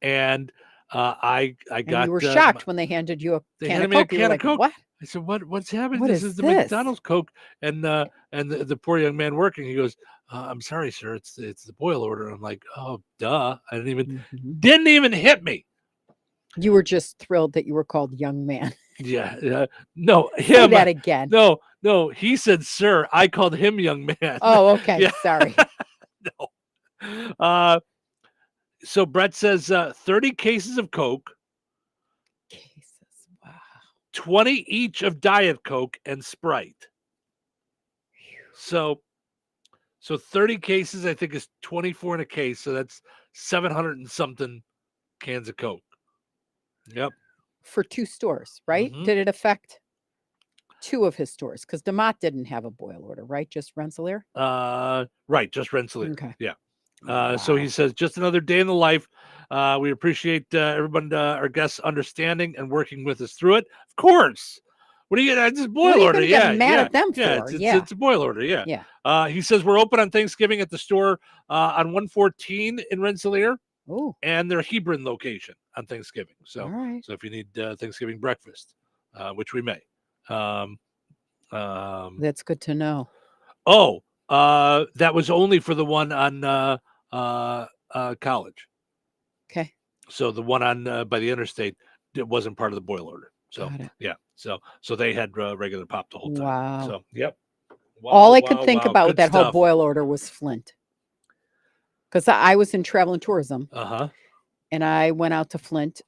and I got. And you were shocked when they handed you a can of Coke. Can of Coke. What? I said, "What's happening? What this is is the this? McDonald's Coke." And the poor young man working, he goes, "I'm sorry, sir. It's the boil order." I'm like, "Oh, duh! I didn't even hit me." You were just thrilled that you were called young man. Yeah. No, Say him. that again. No. He said, "Sir." I called him young man. Oh, okay. Yeah. Sorry. No. So Brett says 30 cases of Coke. 20 each of Diet Coke and Sprite. So 30 cases, I think, is 24 in a case. So that's 700 and something cans of Coke. Yep. For 2 stores, right? Mhm. Did it affect 2 of his stores? Because DeMott didn't have a boil order, right? Just Rensselaer? Right. Just Rensselaer. Okay. Yeah. So he says, just another day in the life. We appreciate everyone, our guests, understanding and working with us through it. Of course. What do you get? Just boil order. Yeah. Mad at them Yeah. for? It's a boil order. Yeah. Yeah. He says we're open on Thanksgiving at the store on 114 in Rensselaer. Oh. And their Hebron location on Thanksgiving. So, All right. so if you need Thanksgiving breakfast, which we may. That's good to know. Oh, that was only for the one on College. Okay. So the one on by the interstate, it wasn't part of the boil order. So Got it. yeah, so they had regular pop the whole time. Wow. So yep. All I could think about with Good that whole stuff. boil order was Flint. Because I was in travel and tourism. Uh-huh. And I went out to Flint.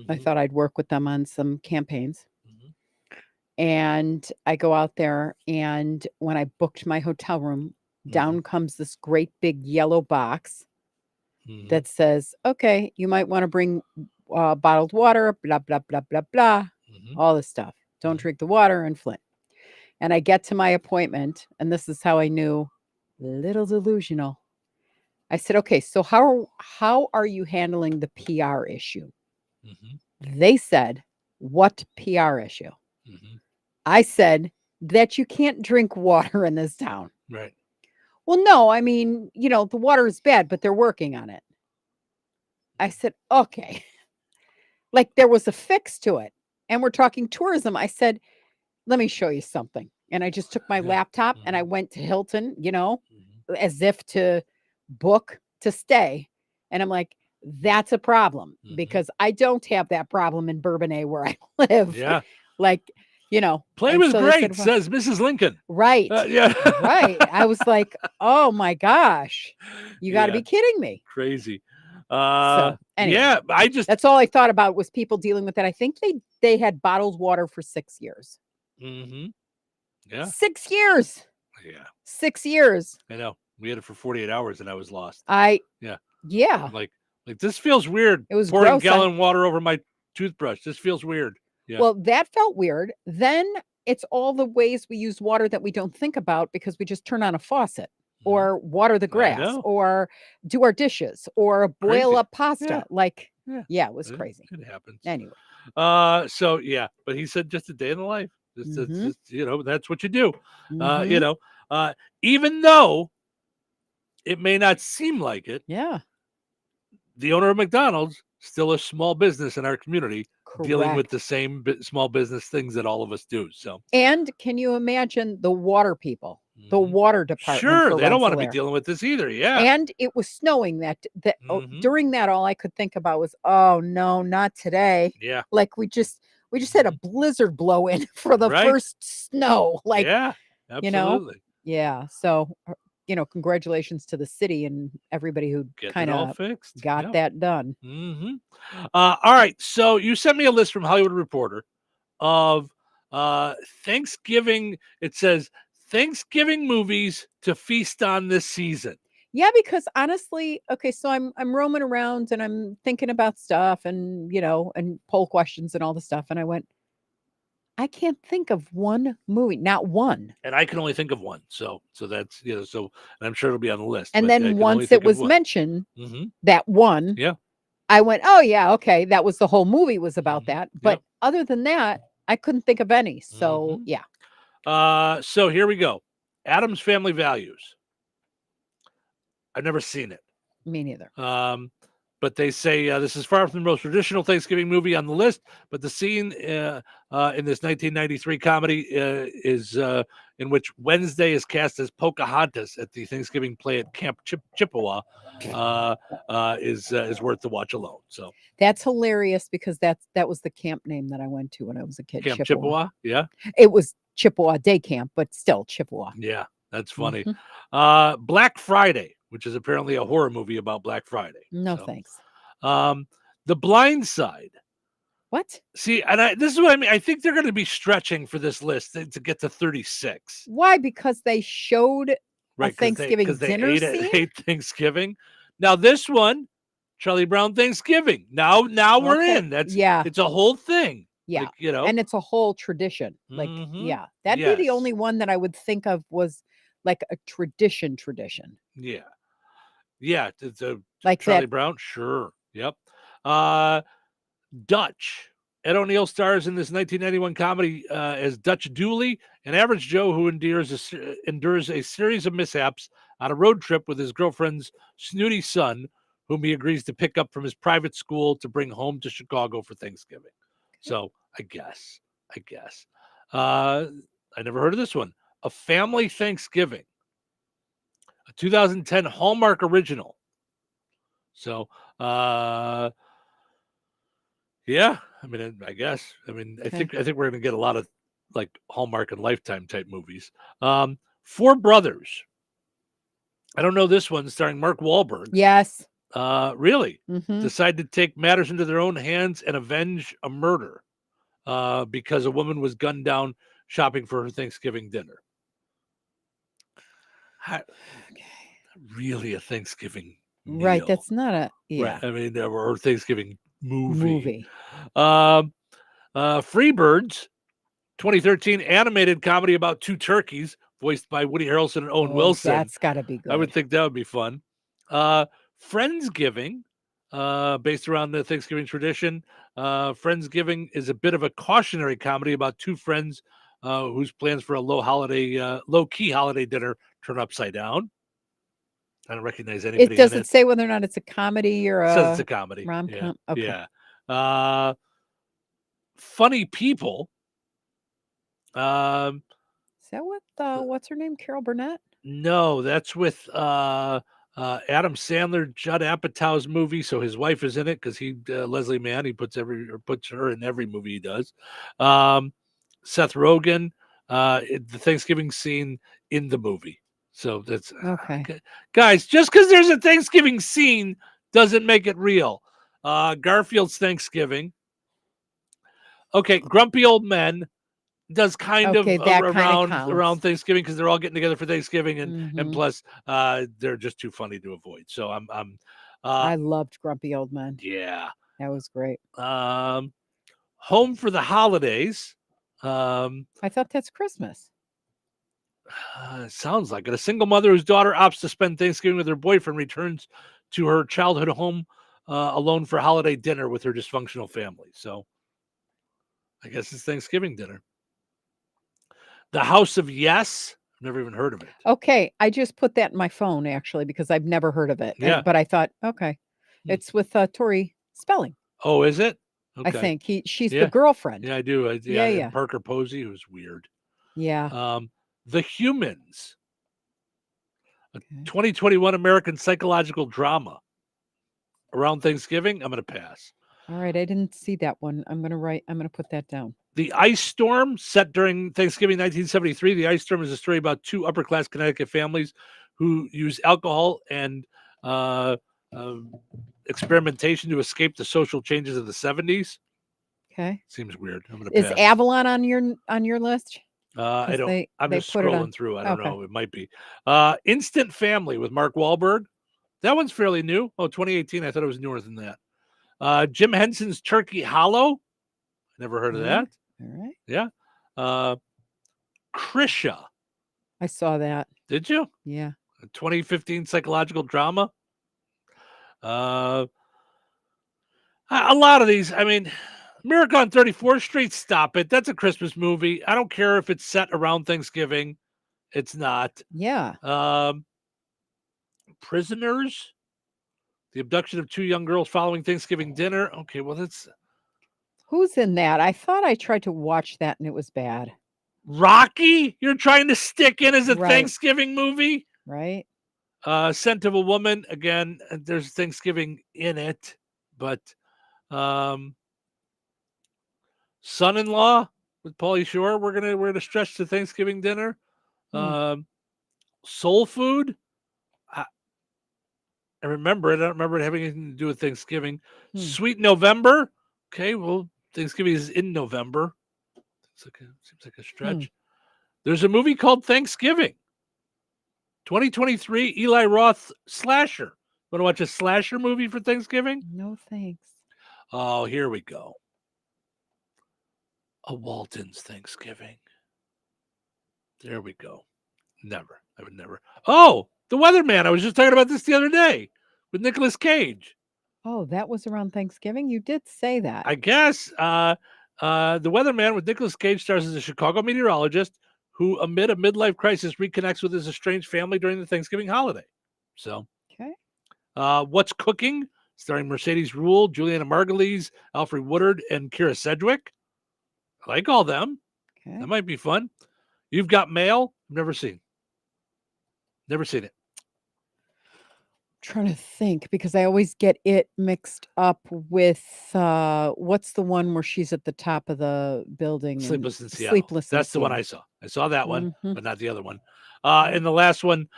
I Mhm. thought I'd work with them on some campaigns. And I go out there, and when I booked my hotel room, down comes this great big yellow box that says, okay, you might want to bring bottled water, blah, blah, blah, blah, blah, all this stuff. Don't drink the water in Flint. And I get to my appointment, and this is how I knew, little delusional. I said, okay, so how are you handling the PR issue? They said, what PR issue? I said that you can't drink water in this town. Right. Well, no, I mean, the water is bad, but they're working on it. I said, okay. Like there was a fix to it. And we're talking tourism. I said, let me show you something. And I just took my laptop and I went to Hilton, as if to book to stay. And I'm like, that's a problem because I don't have that problem in Bourbonnais where I live. Yeah. Like Play and was so they great, said, well, says Mrs. Lincoln. right. Yeah. Right. I was like, oh my gosh, you got to Yeah. be kidding me. Crazy. So anyway, Yeah, that's all I thought about was people dealing with that. I think they had bottled water for 6 years. Mm-hmm. Yeah. 6 years. Yeah. 6 years. I know. We had it for 48 hours and I was lost. Yeah. I'm like this feels weird. It was pouring gross. gallon water over my toothbrush. This feels weird. Yeah. Well, that felt weird. Then it's all the ways we use water that we don't think about because we just turn on a faucet or water the grass or do our dishes or boil Crazy. up pasta. Yeah. It was crazy. It happens. Anyway. So yeah, but he said just a day in the life. Just, that's what you do. Even though it may not seem like it. Yeah. The owner of McDonald's, still a small business in our community, dealing with the same small business things that all of us do. So, and can you imagine the water people, the water department? Sure, they don't want to be dealing with this either. Yeah, and it was snowing that during that. All I could think about was, oh no, not today. Yeah, like we just had a blizzard blow in for the first snow. Like, yeah, absolutely. Yeah. So, congratulations to the city and everybody who kind of got that done. Mm-hmm. All right. So you sent me a list from Hollywood Reporter of Thanksgiving. It says Thanksgiving movies to feast on this season. Yeah, because honestly, okay, so I'm roaming around and I'm thinking about stuff and and poll questions and all the stuff, and I went, I can't think of one movie, not one. And I can only think of one. So that's, and I'm sure it'll be on the list. And then once it was mentioned, that one, I went, oh yeah, okay. That was the whole movie was about that. But other than that, I couldn't think of any. So yeah. So here we go. Addams Family Values. I've never seen it. Me neither. But they say this is far from the most traditional Thanksgiving movie on the list. But the scene in this 1993 comedy is in which Wednesday is cast as Pocahontas at the Thanksgiving play at Camp Chippewa is worth the watch alone. So that's hilarious because that was the camp name that I went to when I was a kid. Camp Chippewa. Yeah, it was Chippewa Day Camp, but still Chippewa. Yeah, that's funny. Black Friday, which is apparently a horror movie about Black Friday. No, thanks. The Blind Side. What? See, and this is what I mean. I think they're going to be stretching for this list to get to 36. Why? Because they showed a Thanksgiving dinner scene? They ate Thanksgiving. Now this one, Charlie Brown Thanksgiving. Now we're in. It's a whole thing. Yeah, like, and it's a whole tradition. Like, that'd be the only one that I would think of was like a tradition. Yeah. It's a like Charlie that. Brown. Sure. Yep. Dutch. Ed O'Neill stars in this 1991 comedy as Dutch Dooley, an average Joe who endures a series of mishaps on a road trip with his girlfriend's snooty son, whom he agrees to pick up from his private school to bring home to Chicago for Thanksgiving. So I guess. I never heard of this one. A Family Thanksgiving. A 2010 Hallmark original. So, yeah, I mean, I guess. I mean, I think we're going to get a lot of like Hallmark and Lifetime type movies. Four Brothers. I don't know this one, starring Mark Wahlberg. Yes. Really? Decide to take matters into their own hands and avenge a murder because a woman was gunned down shopping for her Thanksgiving dinner. Really a Thanksgiving meal. Right, that's not a Right. I mean, or Thanksgiving movie. Freebirds, 2013 animated comedy about two turkeys, voiced by Woody Harrelson and Owen Wilson. That's got to be good. I would think that would be fun. Friendsgiving, based around the Thanksgiving tradition. Friendsgiving is a bit of a cautionary comedy about two friends whose plans for a low-key holiday dinner turn upside down. I don't recognize anybody. It doesn't say whether or not it's a comedy or it says it's a comedy. rom-com. Okay. Yeah. Funny People. Is that what what's her name? Carol Burnett? No, that's with Adam Sandler, Judd Apatow's movie. So his wife is in it because Leslie Mann, he puts her in every movie he does. Seth Rogen, the Thanksgiving scene in the movie. So that's Okay. Guys, just because there's a Thanksgiving scene doesn't make it real. Garfield's Thanksgiving. Okay, Grumpy Old Men does kind Okay, of that kinda counts. around Thanksgiving because they're all getting together for Thanksgiving, and Mhm. plus they're just too funny to avoid. So I'm I loved Grumpy Old Men. yeah. That was great. Home for the Holidays. I thought that's Christmas. Sounds like it. A single mother whose daughter opts to spend Thanksgiving with her boyfriend returns to her childhood home alone for holiday dinner with her dysfunctional family. So I guess it's Thanksgiving dinner. The House of Yes. I've never even heard of it. Okay, I just put that in my phone actually because I've never heard of it. Yeah. But I thought, okay, it's with Tori Spelling. Oh, is it? I Okay. think she's Yeah. the girlfriend. Yeah, I do. Yeah, and yeah. Parker Posey, who's weird. Yeah. The Humans. A 2021 American psychological drama. Around Thanksgiving, I'm going to pass. All right, I didn't see that one. I'm gonna put that down. The Ice Storm, set during Thanksgiving 1973. The Ice Storm is a story about two upper-class Connecticut families who use alcohol and experimentation to escape the social changes of the 70s. Okay. Seems weird. I'm gonna Is pass. Avalon on your list? I don't. I'm they just put it on- scrolling through. I don't Okay. know. It might be. Instant Family with Mark Wahlberg. That one's fairly new. Oh, 2018. I thought it was newer than that. Jim Henson's Turkey Hollow. Never heard of that. All right. Yeah. Krisha. I saw that. Did you? Yeah. A 2015 psychological drama. A lot of these. I mean, Miracle on 34th Street. Stop it. That's a Christmas movie. I don't care if it's set around Thanksgiving. It's not. Yeah. Prisoners. The abduction of two young girls following Thanksgiving dinner. Okay, well, that's Who's in that? I thought I tried to watch that and it was bad. Rocky. You're trying to stick in as a Right. Thanksgiving movie, Right? Scent of a Woman. Again, there's Thanksgiving in it, but Son-in-Law with Pauly Shore. We're gonna stretch to Thanksgiving dinner. Soul Food. I remember it. I don't remember it having anything to do with Thanksgiving. Sweet November. Okay, well, Thanksgiving is in November. Seems like a stretch. There's a movie called Thanksgiving. 2023 Eli Roth slasher. Want to watch a slasher movie for Thanksgiving? No thanks. Oh, here we go. A Walton's Thanksgiving. There we go. Never. I would never. Oh, The Weatherman. I was just talking about this the other day with Nicolas Cage. Oh, that was around Thanksgiving? You did say that. I guess. The Weatherman with Nicolas Cage stars as a Chicago meteorologist who, amid a midlife crisis, reconnects with his estranged family during the Thanksgiving holiday. So, okay. What's Cooking? Starring Mercedes Rule, Juliana Margulies, Alfred Woodard, and Kira Sedgwick. I like all them. Okay. That might be fun. You've Got Mail. Never seen. Never seen it. Trying to think because I always get it mixed up with what's the one where she's at the top of the building? Sleepless in Seattle. Sleepless in That's the one Seattle. I saw. I saw that one, Mhm. but not the other one. And the last one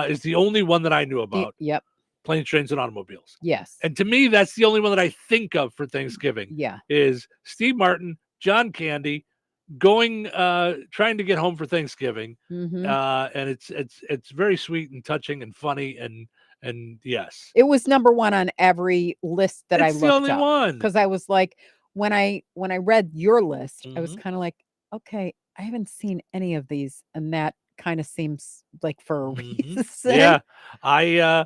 is the only one that I knew about. Yep. Planes, Trains, and Automobiles. Yes. And to me, that's the only one that I think of for Thanksgiving. Yeah. Is Steve Martin, John Candy, going trying to get home for Thanksgiving. Mhm. And it's very sweet and touching and funny and yes. It was number one on every list that I It's looked the only up. one. Because I was like, when I read your list, I was Mhm. kind of like, okay, I haven't seen any of these, and that kind of seems like for a reason. Yeah. I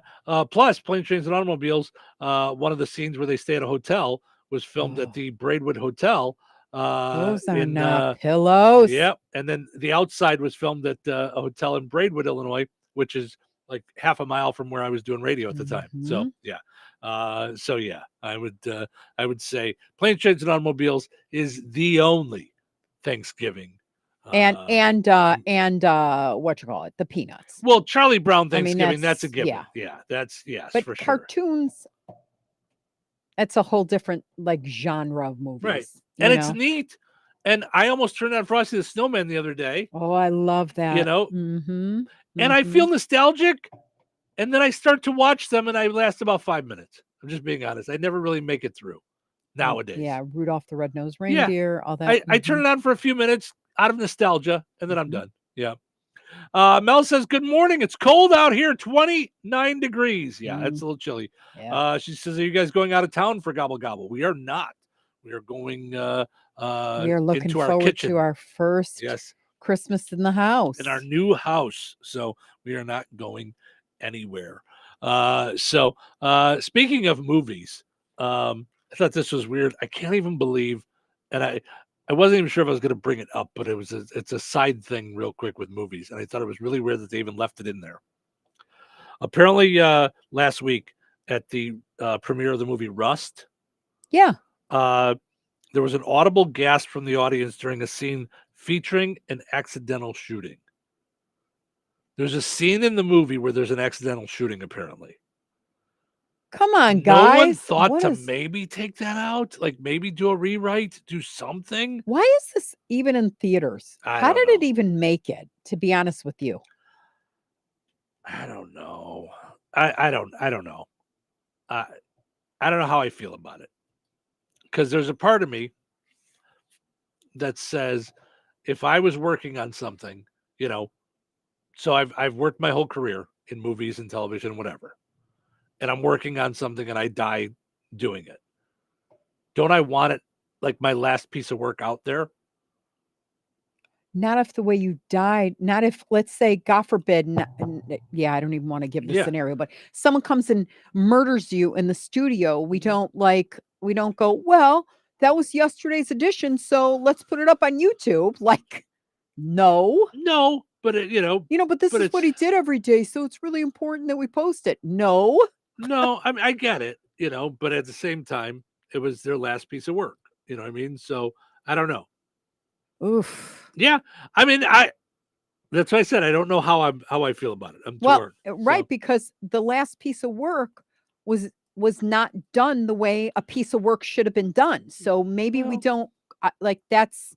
plus Planes, Trains, and Automobiles, one of the scenes where they stay at a hotel was filmed at the Braidwood Hotel. Those are in, not pillows. Yep. And then the outside was filmed at a hotel in Braidwood, Illinois, which is like half a mile from where I was doing radio at the time. So Mhm. yeah. I would say Planes, Trains, and Automobiles is the only Thanksgiving. And what you call it, the Peanuts. Well, Charlie Brown I mean, Thanksgiving, that's a given. yeah. Yeah, that's yes, But for sure. cartoons, that's a whole different like genre of movies. Right. you And it's know? neat. And I almost turned on Frosty the Snowman the other day. Oh, I love that. You know? Mm-hmm. And I feel nostalgic. And then I start to watch them and I last about 5 minutes. I'm just being honest. I never really make it through nowadays. Yeah, Rudolph the Red-Nosed Reindeer, all that. I turn it on for a few minutes out of nostalgia, and then I'm done. Yeah. Mel says, good morning. It's cold out here, 29 degrees. Yeah, it's a little chilly. Yeah. She says, are you guys going out of town for Gobble Gobble? We are not. We are going We are looking into our forward kitchen. to our first Christmas in the house. In our new house. So we are not going anywhere. So speaking of movies, I thought this was weird. I can't even believe, and I wasn't even sure if I was going to bring it up, but it's a side thing real quick with movies, and I thought it was really weird that they even left it in there. Apparently, last week at the premiere of the movie Rust, there was an audible gasp from the audience during a scene featuring an accidental shooting. There's a scene in the movie where there's an accidental shooting, apparently. Come on, guys. No one thought to maybe take that out? Like maybe do a rewrite, do something? Why is this even in theaters? How did it even make it, to be honest with you? I don't know. I don't know. I don't know how I feel about it. Because there's a part of me that says if I was working on something, you know, so I've worked my whole career in movies and television, whatever, and I'm working on something and I die doing it. Don't I want it like my last piece of work out there? Not if the way you died, not if, let's say, God forbid, I don't even want to give the scenario, but someone comes and murders you in the studio. We don't go, well, that was yesterday's edition, so let's put it up on YouTube. Like, no, but but this is what he did every day, so it's really important that we post it. No, I mean, I get it, but at the same time, it was their last piece of work. You know what I mean? So I don't know. Oof. Yeah, I mean, that's why I said I don't know how I feel about it. I'm torn. Right, because the last piece of work was not done the way a piece of work should have been done. So maybe we don't like it's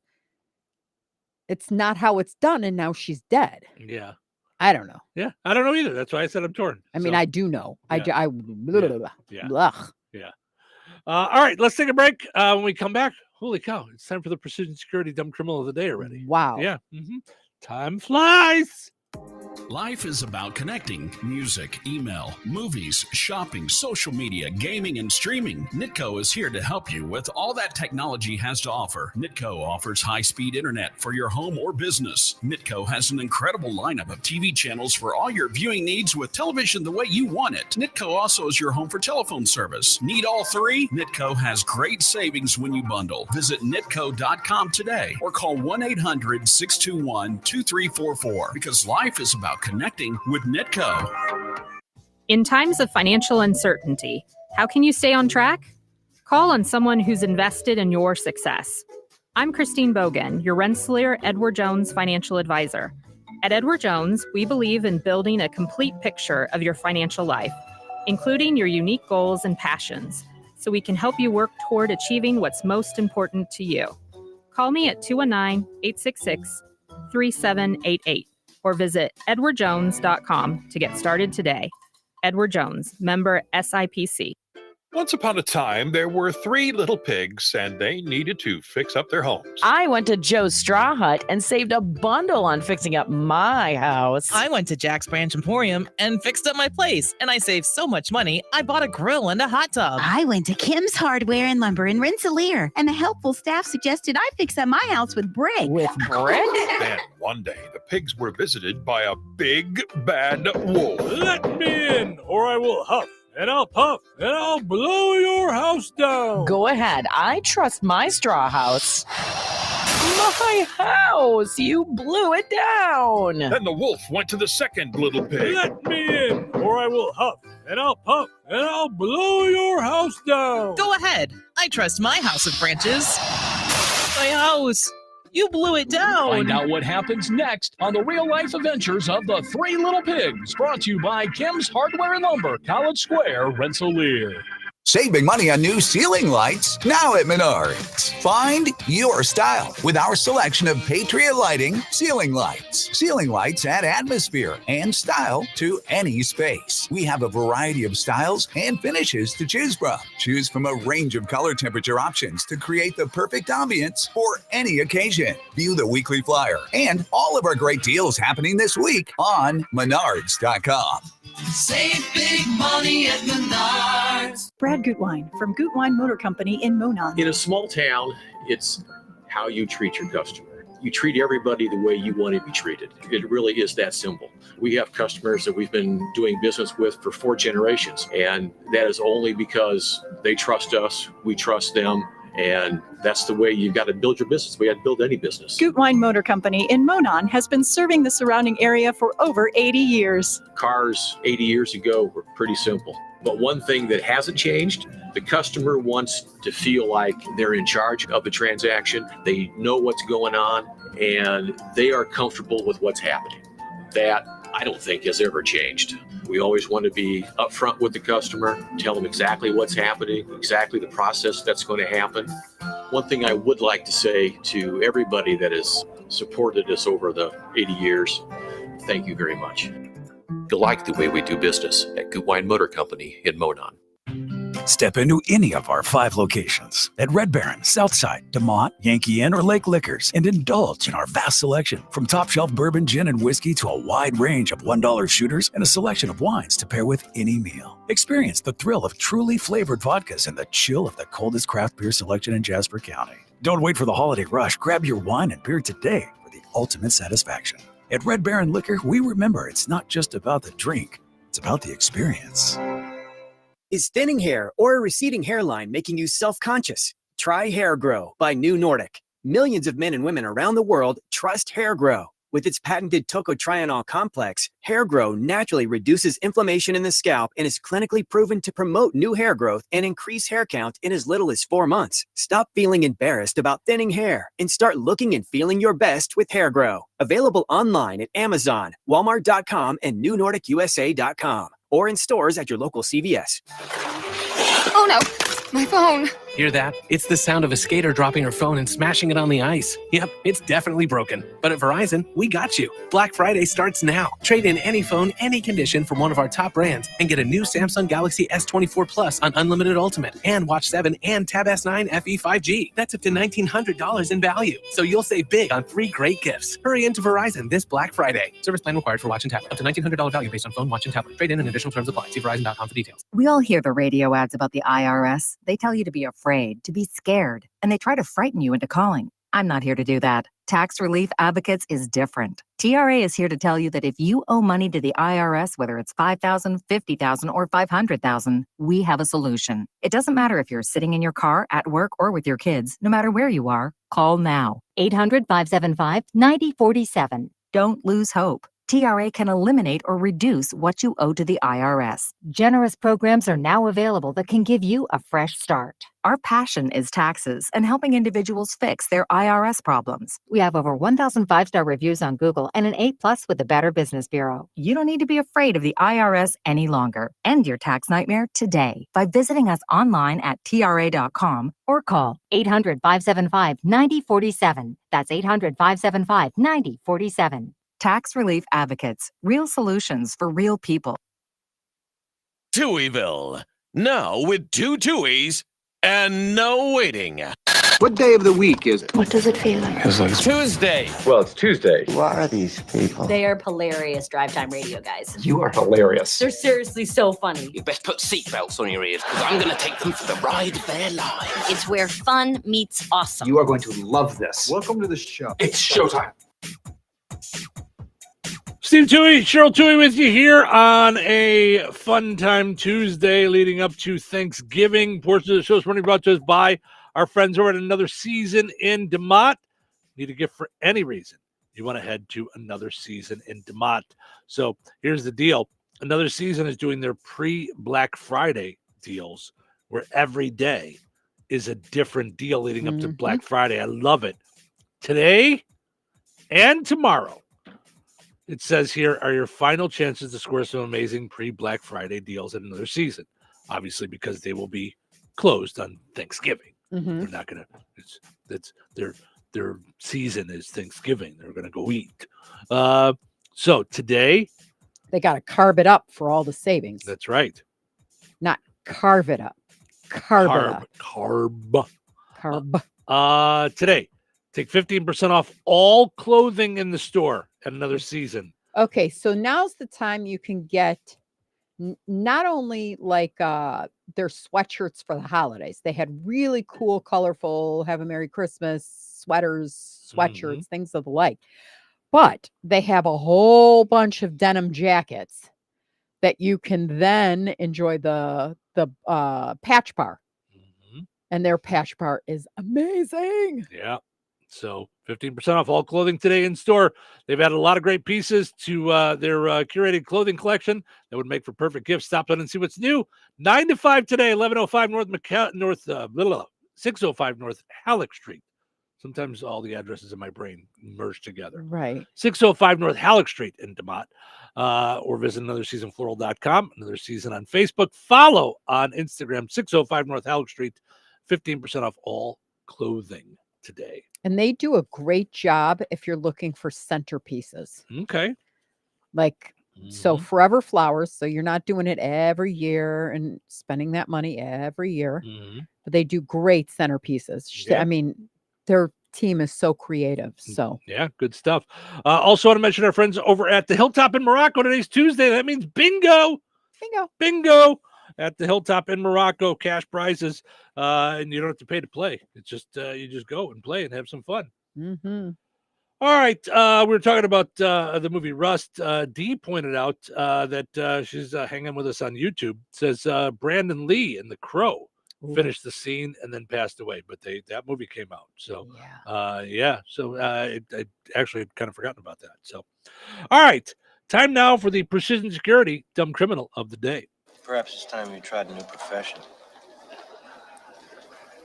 not how it's done, and now she's dead. Yeah. I don't know. Yeah, I don't know either. That's why I said I'm torn. I mean, I do know. Yeah. Yeah. All right, let's take a break. When we come back, holy cow, it's time for the Precision Security Dumb Criminal of the Day already. Wow. Yeah. Time flies. Life is about connecting. Music, email, movies, shopping, social media, gaming, and streaming. Nitco is here to help you with all that technology has to offer. Nitco offers high-speed internet for your home or business. Nitco has an incredible lineup of TV channels for all your viewing needs with television the way you want it. Nitco also is your home for telephone service. Need all three? Nitco has great savings when you bundle. Visit nitco.com today or call 1-800-621-2344 because life is about connecting with Nitco. In times of financial uncertainty, how can you stay on track? Call on someone who's invested in your success. I'm Christine Bogan, your Rensselaer Edward Jones financial advisor. At Edward Jones, we believe in building a complete picture of your financial life, including your unique goals and passions, so we can help you work toward achieving what's most important to you. Call me at 219-866-3788. or visit edwardjones.com to get started today. Edward Jones, member SIPC. Once upon a time, there were 3 little pigs, and they needed to fix up their homes. I went to Joe's Straw Hut and saved a bundle on fixing up my house. I went to Jack's Branch Emporium and fixed up my place, and I saved so much money, I bought a grill and a hot tub. I went to Kim's Hardware and Lumber in Rensselaer, and the helpful staff suggested I fix up my house with brick. With brick? Then, one day, the pigs were visited by a big, bad wolf. Let me in, or I will huff. And I'll puff, and I'll blow your house down. Go ahead. I trust my straw house. My house! You blew it down. Then the wolf went to the second little pig. Let me in, or I will huff, and I'll puff, and I'll blow your house down. Go ahead. I trust my house of branches. My house! You blew it down. Find out what happens next on the real-life adventures of the 3 Little Pigs, brought to you by Kim's Hardware and Lumber, College Square, Rensselaer. Saving money on new ceiling lights now at Menards. Find your style with our selection of Patriot Lighting ceiling lights. Ceiling lights add atmosphere and style to any space. We have a variety of styles and finishes to choose from. Choose from a range of color temperature options to create the perfect ambience for any occasion. View the weekly flyer and all of our great deals happening this week on Menards.com. Save big money at Menards. Brad Gutwein from Gutwein Motor Company in Monon. In a small town, it's how you treat your customer. You treat everybody the way you want to be treated. It really is that simple. We have customers that we've been doing business with for 4 generations, and that is only because they trust us, we trust them, and that's the way you've got to build your business. We got to build any business. Gutwein Motor Company in Monon has been serving the surrounding area for over 80 years. Cars 80 years ago were pretty simple. But one thing that hasn't changed, the customer wants to feel like they're in charge of the transaction. They know what's going on, and they are comfortable with what's happening. That, I don't think, has ever changed. We always want to be upfront with the customer, tell them exactly what's happening, exactly the process that's going to happen. One thing I would like to say to everybody that has supported us over the 80 years, thank you very much. You'll like the way we do business at Gutwein Motor Company in Monon. Step into any of our 5 locations at Red Baron, Southside, DeMont, Yankee Inn, or Lake Liquors and indulge in our vast selection from top shelf bourbon, gin, and whiskey to a wide range of $1 shooters and a selection of wines to pair with any meal. Experience the thrill of truly flavored vodkas and the chill of the coldest craft beer selection in Jasper County. Don't wait for the holiday rush. Grab your wine and beer today for the ultimate satisfaction. At Red Baron Liquor, we remember it's not just about the drink, it's about the experience. Is thinning hair or a receding hairline making you self-conscious? Try Hair Grow by New Nordic. Millions of men and women around the world trust Hair Grow. With its patented tocotrienol complex, Hair Grow naturally reduces inflammation in the scalp and is clinically proven to promote new hair growth and increase hair count in as little as 4 months. Stop feeling embarrassed about thinning hair and start looking and feeling your best with Hair Grow. Available online at Amazon, Walmart.com, and NewNordicUSA.com. or in stores at your local CVS. Oh no, my phone. Hear that? It's the sound of a skater dropping her phone and smashing it on the ice. Yep, it's definitely broken. But at Verizon, we got you. Black Friday starts now. Trade in any phone, any condition from one of our top brands and get a new Samsung Galaxy S24 Plus on Unlimited Ultimate and Watch 7 and Tab S9 FE 5G. That's up to $1,900 in value. So you'll save big on 3 great gifts. Hurry into Verizon this Black Friday. Service plan required for Watch and Tablet. Up to $1,900 value based on phone, watch, and tablet. Trade in and additional terms apply. See Verizon.com for details. We all hear the radio ads about the IRS. They tell you to be afraid, to be scared, and they try to frighten you into calling. I'm not here to do that. Tax Relief Advocates is different. TRA is here to tell you that if you owe money to the IRS, whether it's $5,000, $50,000, or $500,000, we have a solution. It doesn't matter if you're sitting in your car, at work, or with your kids. No matter where you are, call now. 800-575-9047. Don't lose hope. TRA can eliminate or reduce what you owe to the IRS. Generous programs are now available that can give you a fresh start. Our passion is taxes and helping individuals fix their IRS problems. We have over 1,000 5-star reviews on Google and an A+ with the Better Business Bureau. You don't need to be afraid of the IRS any longer. End your tax nightmare today by visiting us online at TRA.com or call 800-575-9047. That's 800-575-9047. Tax Relief Advocates. Real solutions for real people. Touhyville. Now with 2 Touhies and no waiting. What day of the week is it? What does it feel like? It's like Tuesday. Well, it's Tuesday. What are these people? They are hilarious drive time radio guys. You are hilarious. They're seriously so funny. You best put seatbelts on your ears because I'm going to take them for the ride of their lives. It's where fun meets awesome. You are going to love this. Welcome to the show. It's showtime. Steve Touhy, Cheryl Touhy with you here on a Fun Time Tuesday leading up to Thanksgiving. Portion of the show is running brought to us by our friends over at Another Season in DeMont. Need a gift for any reason. You want to head to Another Season in DeMont. So here's the deal. Another Season is doing their pre-Black Friday deals where every day is a different deal leading up to Black Friday. I love it. Today and tomorrow. It says here are your final chances to score some amazing pre-Black Friday deals at Another Season. obviously because they will be closed on Thanksgiving. Mhm. They're not going to. That's their season is Thanksgiving. They're going to go eat. So today, They got to carve it up for all the savings. that's right. Not carve it up. Carve it up. Carb. Today, take 15% off all clothing in the store at another season. Okay, so now's the time you can get not only like their sweatshirts for the holidays. They had really cool, colorful, have a Merry Christmas sweaters, sweatshirts, things of the like. But they have a whole bunch of denim jackets that you can then enjoy the patch bar. And their patch bar is amazing. Yeah. So 15% off all clothing today in store. They've added a lot of great pieces to their curated clothing collection that would make for perfect gifts. Stop in and see what's new. 9 to 5 today, 605 North Halleck Street. Sometimes all the addresses in my brain merge together. Right. 605 North Halleck Street in DeMott. Or visit anotherseasonfloral.com. Another Season on Facebook. Follow on Instagram, 605 North Halleck Street. 15% off all clothing today. And they do a great job if you're looking for centerpieces. Okay. Like, so Forever Flowers. So you're not doing it every year and spending that money every year. But they do great centerpieces. Yeah. I mean, their team is so creative. So yeah, good stuff. Also want to mention our friends over at the Hilltop in Morocco. Today's Tuesday. That means bingo. Bingo. At the Hilltop in Morocco, cash prizes, and you don't have to pay to play. It's just you just go and play and have some fun. All right, we were talking about the movie Rust. Dee pointed out that she's hanging with us on YouTube. It says Brandon Lee in The Crow finished the scene and then passed away, but that movie came out. So So I actually had kind of forgotten about that. So, all right, time now for the Precision Security Dumb Criminal of the Day. Perhaps it's time you tried a new profession.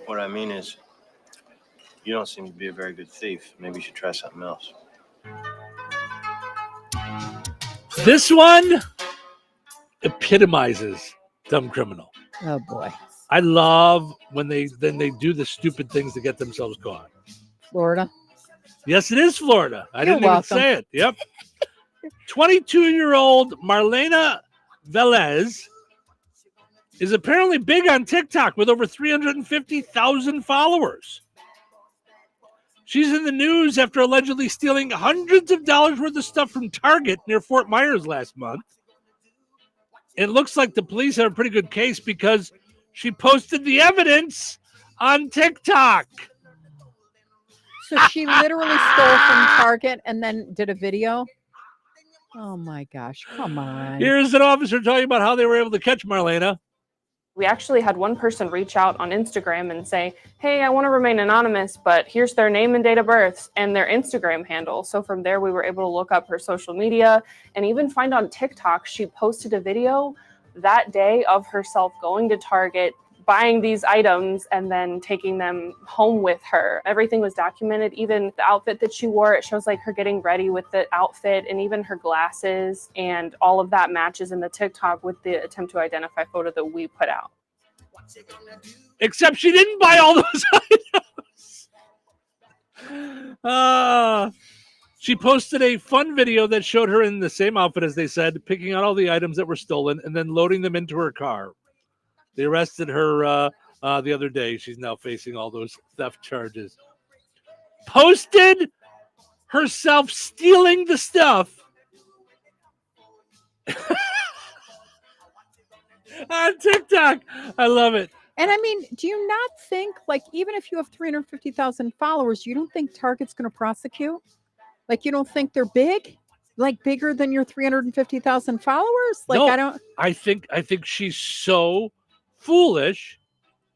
What I mean is, you don't seem to be a very good thief. Maybe you should try something else. This one epitomizes dumb criminal. Oh boy. I love when they do the stupid things to get themselves caught. Florida. Yes, it is Florida. I You're didn't welcome. even say it. Yep. 22-year-old Marlena Velez is apparently big on TikTok with over 350,000 followers. She's in the news after allegedly stealing hundreds of dollars worth of stuff from Target near Fort Myers last month. It looks like the police have a pretty good case because she posted the evidence on TikTok. So she literally stole from Target and then did a video. Oh my gosh, come on. Here's an officer talking about how they were able to catch Marlena. We actually had one person reach out on Instagram and say, hey, I want to remain anonymous, but here's their name and date of birth and their Instagram handle. So from there, we were able to look up her social media and even find on TikTok, she posted a video that day of herself going to Target, buying these items and then taking them home with her. Everything was documented, even the outfit that she wore. It shows like her getting ready with the outfit and even her glasses, and all of that matches in the TikTok with the attempt to identify photo that we put out. Except she didn't buy all those items. She posted a fun video that showed her in the same outfit, as they said, picking out all the items that were stolen and then loading them into her car. They arrested her the other day. She's now facing all those theft charges. Posted herself stealing the stuff on TikTok. I love it. And I mean, do you not think, like, even if you have 350,000 followers, you don't think Target's going to prosecute? Like, you don't think they're big? Like, bigger than your 350,000 followers? Like, No, I think she's so foolish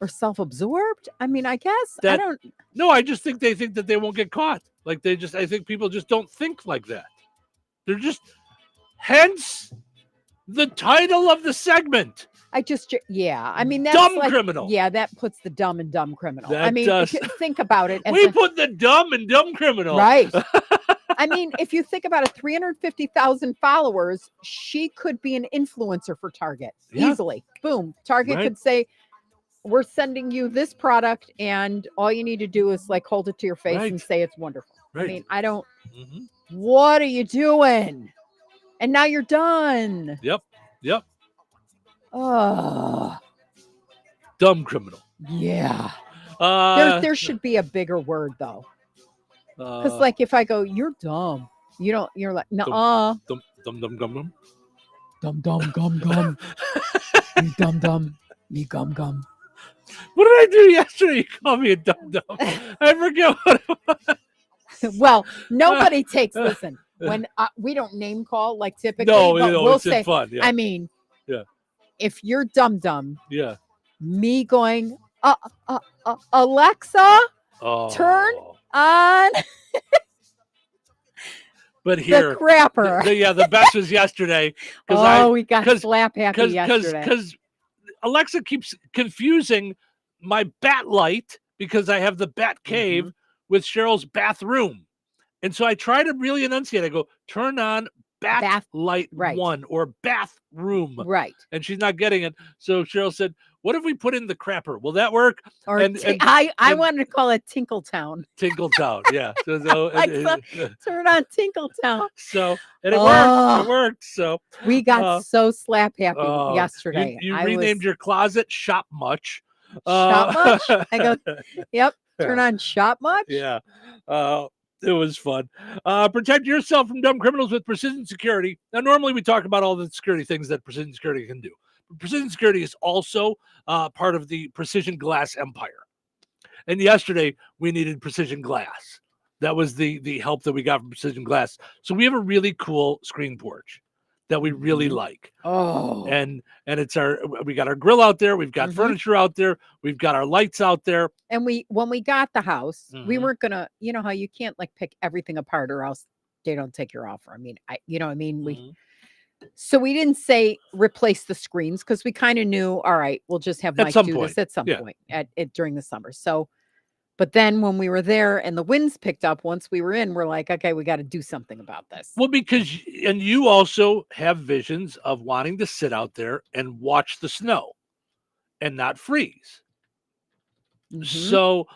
or self-absorbed. I mean, I guess that, I don't. No, I just think they think that they won't get caught. Like I think people just don't think like that. They're just, hence the title of the segment. I mean, that's dumb like, criminal. Yeah, that puts the dumb and dumb criminal. That I mean, does. think about it. We put the dumb and dumb criminal. Right. I mean, if you think about it, 350,000 followers, she could be an influencer for Target easily. Boom. Target Right. could say, we're sending you this product, and all you need to do is like hold it to your face and say it's wonderful. I Right. mean, I don't. Mhm. What are you doing? And now you're done. Yep. Oh, Dumb criminal. yeah. Uh, There should be a bigger word though. Because like if I go, you're dumb. You're like, nuh-uh. Dumb. Dum dum gum gum. You dum dum. Me gum gum. What did I do yesterday? You called me a dum dum. I forget what it was. Well, nobody takes. Listen, when we don't name call like typically, No, but no, we'll it's in say. fun, yeah. I mean, Yeah. if you're dum dum, Yeah. me going, Alexa, Oh. turn on. But here, the crapper. The best was yesterday. We got slap happy yesterday. Because Alexa keeps confusing my bat light because I have the bat cave with Cheryl's bathroom. And so I try to really enunciate. I go, turn on bath light 1 or bathroom. Right. And she's not getting it. So Cheryl said, what if we put in the crapper? Will that work? Or I wanted to call it Tinkletown. Tinkletown, yeah. So, turn on Tinkletown. So, and it worked. It worked. So we got so slap happy yesterday. You renamed your closet Shop Much. Shop Much? I go, yep. Turn on Shop Much? Yeah. It was fun. Protect yourself from dumb criminals with Precision Security. Now, normally we talk about all the security things that Precision Security can do. But Precision Security is also part of the Precision Glass empire. And yesterday we needed Precision Glass. That was the help that we got from Precision Glass. So we have a really cool screen porch that we really like. Oh. And it's we got our grill out there, we've got furniture out there, we've got our lights out there. And when we got the house, we weren't gonna, you know how you can't like pick everything apart or else they don't take your offer. I mean, so we didn't say replace the screens because we kind of knew, all right, we'll just have Mike do this at some point during the summer. So, but then when we were there and the winds picked up, once we were in, we're like, okay, we got to do something about this. Well, because, and you also have visions of wanting to sit out there and watch the snow and not freeze. So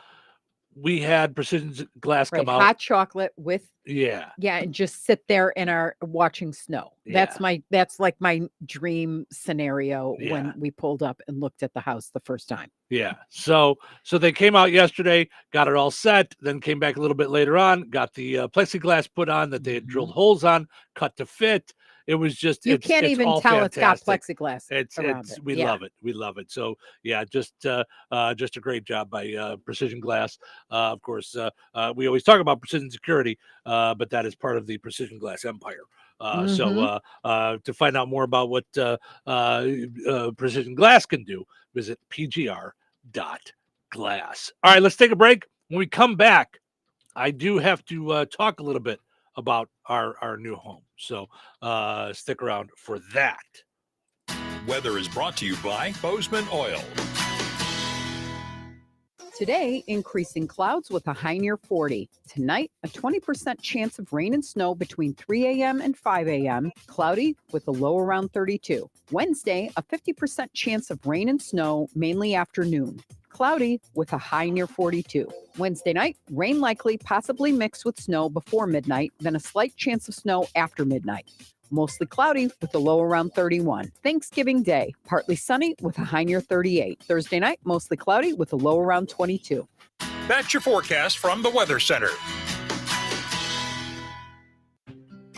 we had Precision Glass come out. Hot chocolate with and just sit there in our watching snow. That's like my dream scenario when we pulled up and looked at the house the first time. Yeah. So they came out yesterday, got it all set, then came back a little bit later on, got the plexiglass put on that they had drilled holes on, cut to fit. It was just you can't even tell fantastic. It's got plexiglass around it. We love it. We love it. So yeah, just a great job by Precision Glass. Of course, we always talk about Precision Security, but that is part of the Precision Glass empire. So to find out more about what Precision Glass can do, visit pgr.glass. All right, let's take a break. When we come back, I do have to talk a little bit about our new home. So stick around for that. Weather is brought to you by Bozeman Oil. Today, increasing clouds with a high near 40. Tonight, a 20% chance of rain and snow between 3 a.m. and 5 a.m. Cloudy with a low around 32. Wednesday, a 50% chance of rain and snow, mainly afternoon. Cloudy with a high near 42. Wednesday night, rain likely, possibly mixed with snow before midnight, then a slight chance of snow after midnight. Mostly cloudy with a low around 31. Thanksgiving Day, partly sunny with a high near 38. Thursday night, mostly cloudy with a low around 22. That's your forecast from the Weather Center.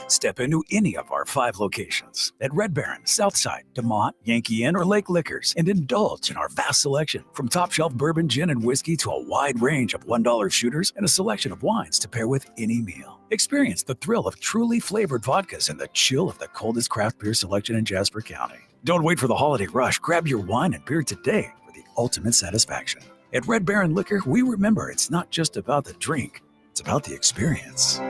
Step into any of our 5 locations at Red Baron, Southside, DeMont, Yankee Inn, or Lake Liquors and indulge in our vast selection from top shelf bourbon, gin, and whiskey to a wide range of $1 shooters and a selection of wines to pair with any meal. Experience the thrill of truly flavored vodkas and the chill of the coldest craft beer selection in Jasper County. Don't wait for the holiday rush. Grab your wine and beer today for the ultimate satisfaction. At Red Baron Liquor, we remember it's not just about the drink, it's about the experience.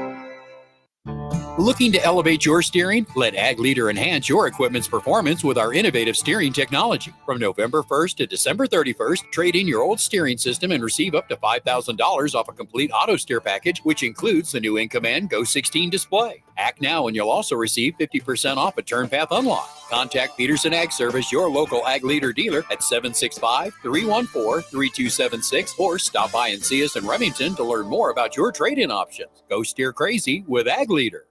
Looking to elevate your steering? Let Ag Leader enhance your equipment's performance with our innovative steering technology. From November 1st to December 31st, trade in your old steering system and receive up to $5,000 off a complete auto steer package, which includes the new InCommand Go 16 display. Act now and you'll also receive 50% off a Turn Path Unlock. Contact Peterson Ag Service, your local Ag Leader dealer at 765-314-3276 or stop by and see us in Remington to learn more about your trade-in options. Go steer crazy with Ag Leader.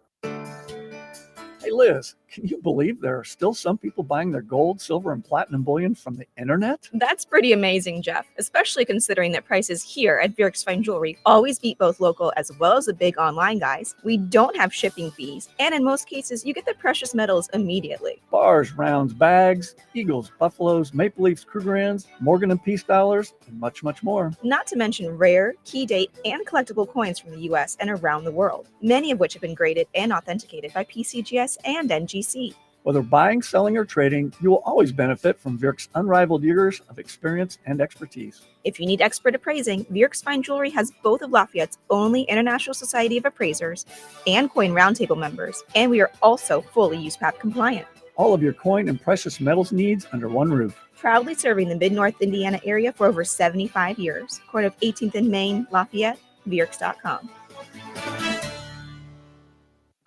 Hey Liz, can you believe there are still some people buying their gold, silver, and platinum bullion from the internet? That's pretty amazing, Jeff, especially considering that prices here at Vierk's Fine Jewelry always beat both local as well as the big online guys. We don't have shipping fees, and in most cases, you get the precious metals immediately. Bars, rounds, bags, eagles, buffaloes, maple leafs, Krugerrands, Morgan and Peace dollars, and much, much more. Not to mention rare, key date, and collectible coins from the US and around the world, many of which have been graded and authenticated by PCGS and NGC. Whether buying, selling, or trading, you will always benefit from Vierk's unrivaled years of experience and expertise. If you need expert appraising, Vierk's Fine Jewelry has both of Lafayette's only International Society of Appraisers and Coin Roundtable members, and we are also fully USPAP compliant. All of your coin and precious metals needs under one roof. Proudly serving the Mid-North Indiana area for over 75 years. Corner of 18th and Main, Lafayette, Vierks.com.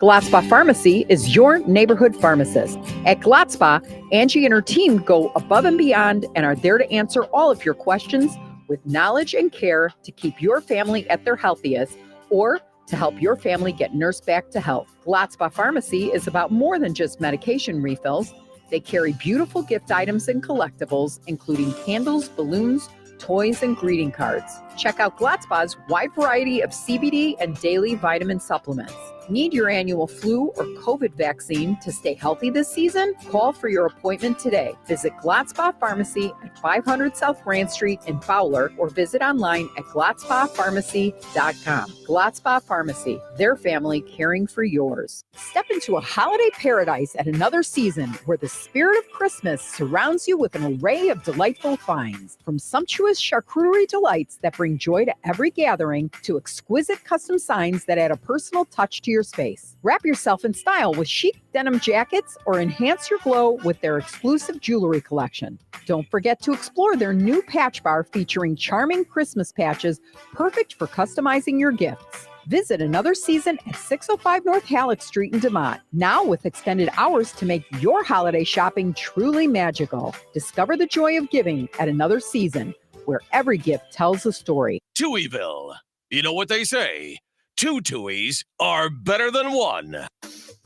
Gladspa Pharmacy is your neighborhood pharmacist. At Gladspa, Angie and her team go above and beyond and are there to answer all of your questions with knowledge and care to keep your family at their healthiest or to help your family get nursed back to health. Gladspa Pharmacy is about more than just medication refills. They carry beautiful gift items and collectibles, including candles, balloons, toys, and greeting cards. Check out Gladspa's wide variety of CBD and daily vitamin supplements. Need your annual flu or COVID vaccine to stay healthy this season? Call for your appointment today. Visit Gladspa Pharmacy at 500 South Grand Street in Fowler or visit online at gladspapharmacy.com. Gladspa Pharmacy, their family caring for yours. Step into a holiday paradise at another season where the spirit of Christmas surrounds you with an array of delightful finds. From sumptuous charcuterie delights that bring joy to every gathering to exquisite custom signs that add a personal touch to your space. Wrap yourself in style with chic denim jackets or enhance your glow with their exclusive jewelry collection. Don't forget to explore their new patch bar featuring charming Christmas patches perfect for customizing your gifts. Visit another season at 605 North Halleck Street in DeMont, now with extended hours to make your holiday shopping truly magical. Discover the joy of giving at another season, where every gift tells a story. Touhyville. You know what they say? Two Touhies are better than one.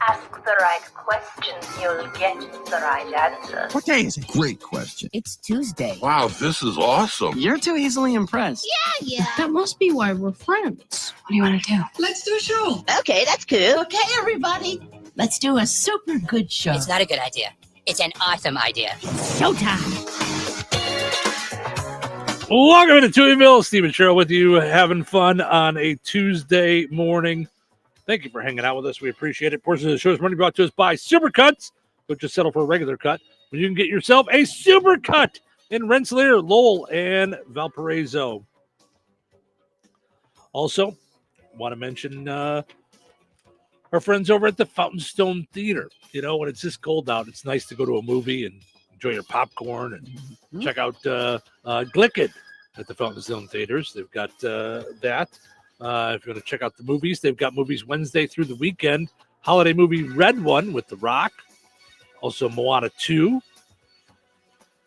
Ask the right questions, you'll get the right answers. What day is it? Great question. It's Tuesday. Wow, this is awesome. You're too easily impressed. Yeah. That must be why we're friends. What do you want to do? Let's do a show. Okay, that's cool. Okay, everybody. Let's do a super good show. It's not a good idea. It's an awesome idea. Showtime. Welcome to Touhyville. Stephen Sherrill with you, having fun on a Tuesday morning. Thank you for hanging out with us. We appreciate it. Portion of the show is money brought to us by Supercuts. Don't just settle for a regular cut, but you can get yourself a Supercut in Rensselaer, Lowell, and Valparaiso. Also, want to mention our friends over at the Fountain Stone Theater. You know, when it's this cold out, it's nice to go to a movie and enjoy your popcorn and check out Glicked at the Fountain Stone Theaters. They've got that. If you want to check out the movies, they've got movies Wednesday through the weekend. Holiday movie Red One with The Rock. Also Moana 2.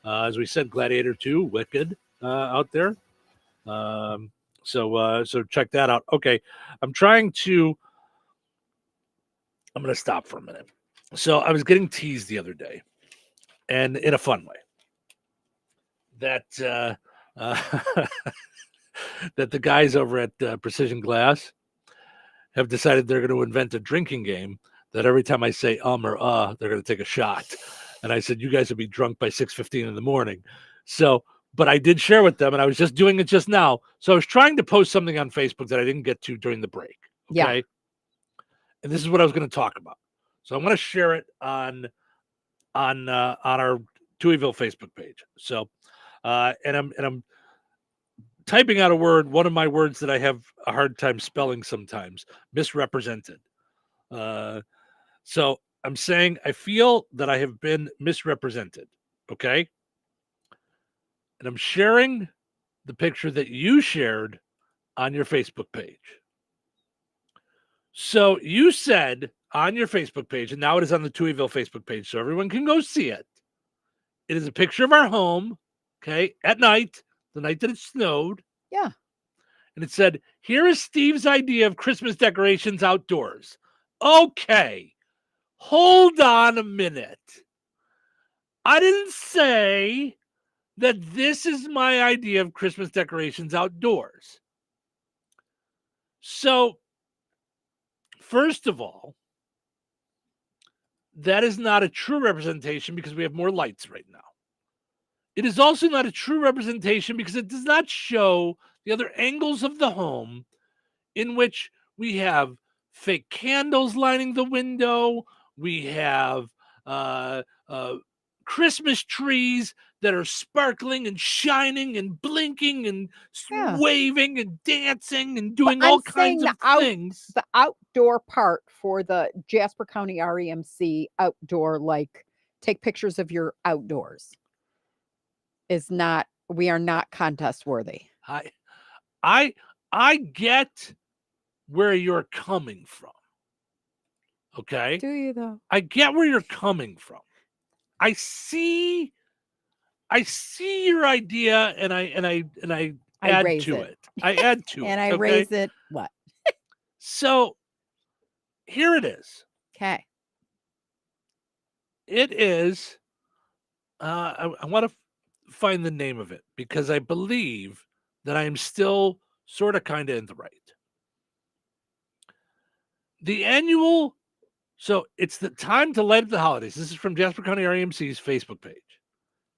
As we said, Gladiator 2, Wicked out there. So check that out. Okay, I'm going to stop for a minute. So I was getting teased the other day, and in a fun way, that that the guys over at Precision Glass have decided they're going to invent a drinking game that every time I say or they're going to take a shot. And I said, you guys will be drunk by 6:15 in the morning. So, but I did share with them, and I was just doing it just now. So I was trying to post something on Facebook that I didn't get to during the break. Okay. Yeah. And this is what I was going to talk about. So I'm going to share it on our Touhyville Facebook page. So, and I'm typing out a word, one of my words that I have a hard time spelling sometimes, misrepresented. So I'm saying I feel that I have been misrepresented. Okay. And I'm sharing the picture that you shared on your Facebook page. So you said on your Facebook page, and now it is on the Touhyville Facebook page, so everyone can go see it. It is a picture of our home, okay, at night, the night that it snowed. Yeah. And it said, here is Steve's idea of Christmas decorations outdoors. Okay, hold on a minute. I didn't say that this is my idea of Christmas decorations outdoors. So, first of all, that is not a true representation because we have more lights right now. It is also not a true representation because it does not show the other angles of the home in which we have fake candles lining the window. We have Christmas trees that are sparkling and shining and blinking and waving and dancing and doing all kinds of things. The outdoor part for the Jasper County REMC outdoor, like take pictures of your outdoors, is not. We are not contest worthy. I get where you're coming from. Okay. Do you though? I get where you're coming from. I see your idea and I add to it. I add to it. And I raise it what? So here it is. Okay. It is I want to find the name of it because I believe that I am still sort of kind of in the right. The annual, so it's the time to light up the holidays. This is from Jasper County REMC's Facebook page.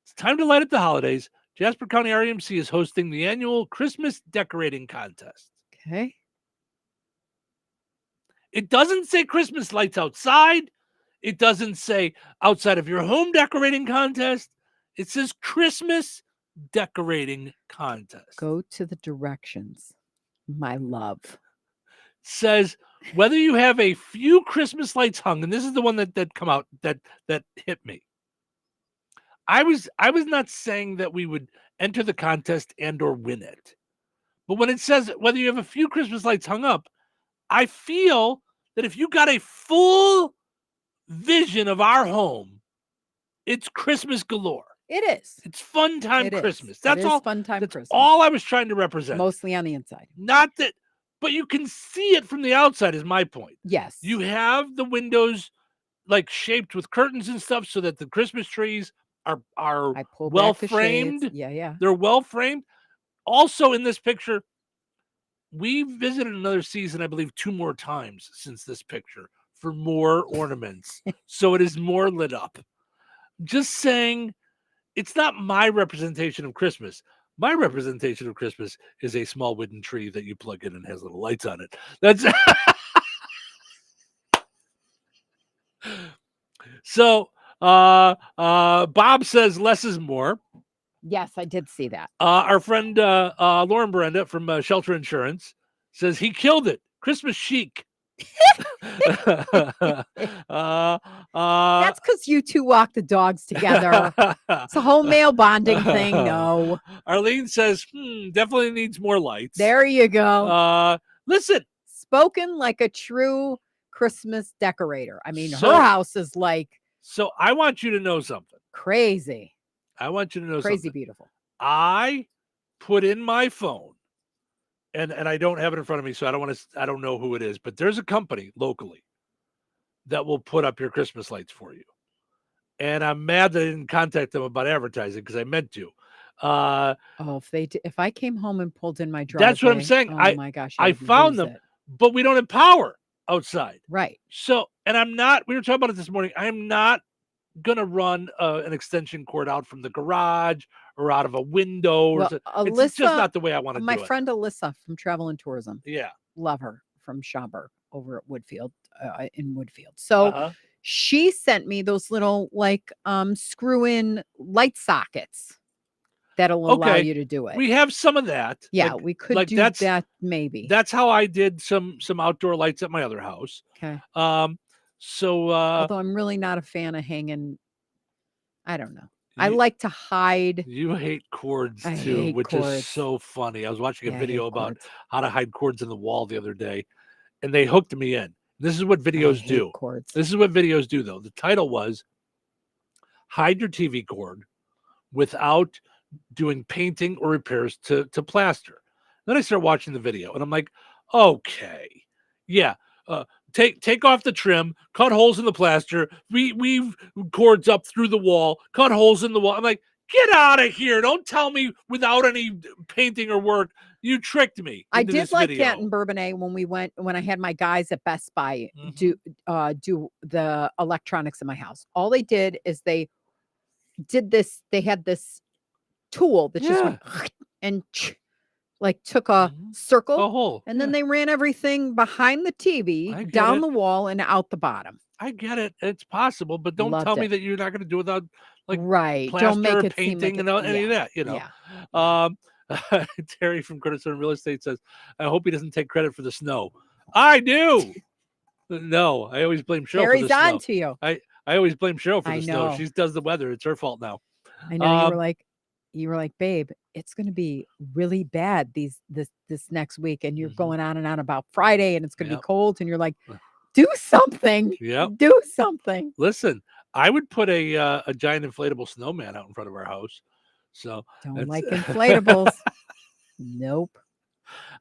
It's time to light up the holidays. Jasper County REMC is hosting the annual Christmas decorating contest. Okay. It doesn't say Christmas lights outside. It doesn't say outside of your home decorating contest. It says Christmas decorating contest. Go to the directions, my love. Says whether you have a few Christmas lights hung, and this is the one that come out that hit me. I was not saying that we would enter the contest and or win it. But when it says whether you have a few Christmas lights hung up, I feel that if you got a full vision of our home, it's Christmas galore. It is. It's fun time Christmas. That's all. Fun time that's Christmas. all I was trying to represent. Mostly on the inside. Not that, but you can see it from the outside is my point. Yes. You have the windows like shaped with curtains and stuff so that the Christmas trees are well framed. Yeah. They're well framed. Also in this picture, we visited another season, I believe, 2 more times since this picture for more ornaments. So it is more lit up. Just saying, it's not my representation of Christmas. My representation of Christmas is a small wooden tree that you plug in and has little lights on it. That's so Bob says less is more. Yes, I did see that. Our friend Lauren Brenda from Shelter Insurance says he killed it. Christmas chic. That's because you two walk the dogs together. It's a whole male bonding thing. No. Arlene says, definitely needs more lights. There you go. Listen. Spoken like a true Christmas decorator. I mean, her house is like. So I want you to know something. Crazy. I want you to know crazy something. Beautiful. I put in my phone, and I don't have it in front of me, so I don't know who it is, but there's a company locally that will put up your Christmas lights for you. And I'm mad that I didn't contact them about advertising because I meant to. If I came home and pulled in my driveway, that's what I'm saying. Oh my gosh, I found them, but we don't have power outside. Right. So, and we were talking about it this morning. I'm not gonna run an extension cord out from the garage or out of a window. It's just not the way I want to do it. My friend Alyssa from Travel and Tourism. Yeah. Love her, from Schaumburg over at Woodfield, in Woodfield. So she sent me those little like screw-in light sockets that'll allow you to do it. We have some of that. Yeah, we could do that maybe. That's how I did some outdoor lights at my other house. Okay. So although I'm really not a fan of hanging, I don't know. I like to hide. You hate cords too, which is so funny. I was watching a video about how to hide cords in the wall the other day, and they hooked me in. This is what videos do. Cords. This is what videos do, though. The title was "Hide Your TV Cord Without Doing Painting or Repairs to Plaster." Then I start watching the video, and I'm like, okay, yeah. Take off the trim, cut holes in the plaster, weave cords up through the wall, cut holes in the wall. I'm like, get out of here. Don't tell me without any painting or work. You tricked me. I did like that in Bourbonnais when I had my guys at Best Buy do the electronics in my house. All they did is they did this. They had this tool that just went and like took a circle, a hole, and then they ran everything behind the TV, down the wall, and out the bottom. I get it. It's possible, but don't tell me that you're not going to do it without like plaster, Don't make it painting, seem and any of that. You know. Yeah. Terry from Cornerstone Real Estate says, "I hope he doesn't take credit for the snow." I do. No, I always blame Cheryl. Carries for the on snow. to you. I always blame Cheryl for I the snow. know. She does the weather. It's her fault now. I know you were like, babe, it's going to be really bad this next week, and you're going on and on about Friday, and it's going to be cold, and you're like, do something. Yep. Do something. Listen, I would put a giant inflatable snowman out in front of our house. So don't like inflatables. Nope.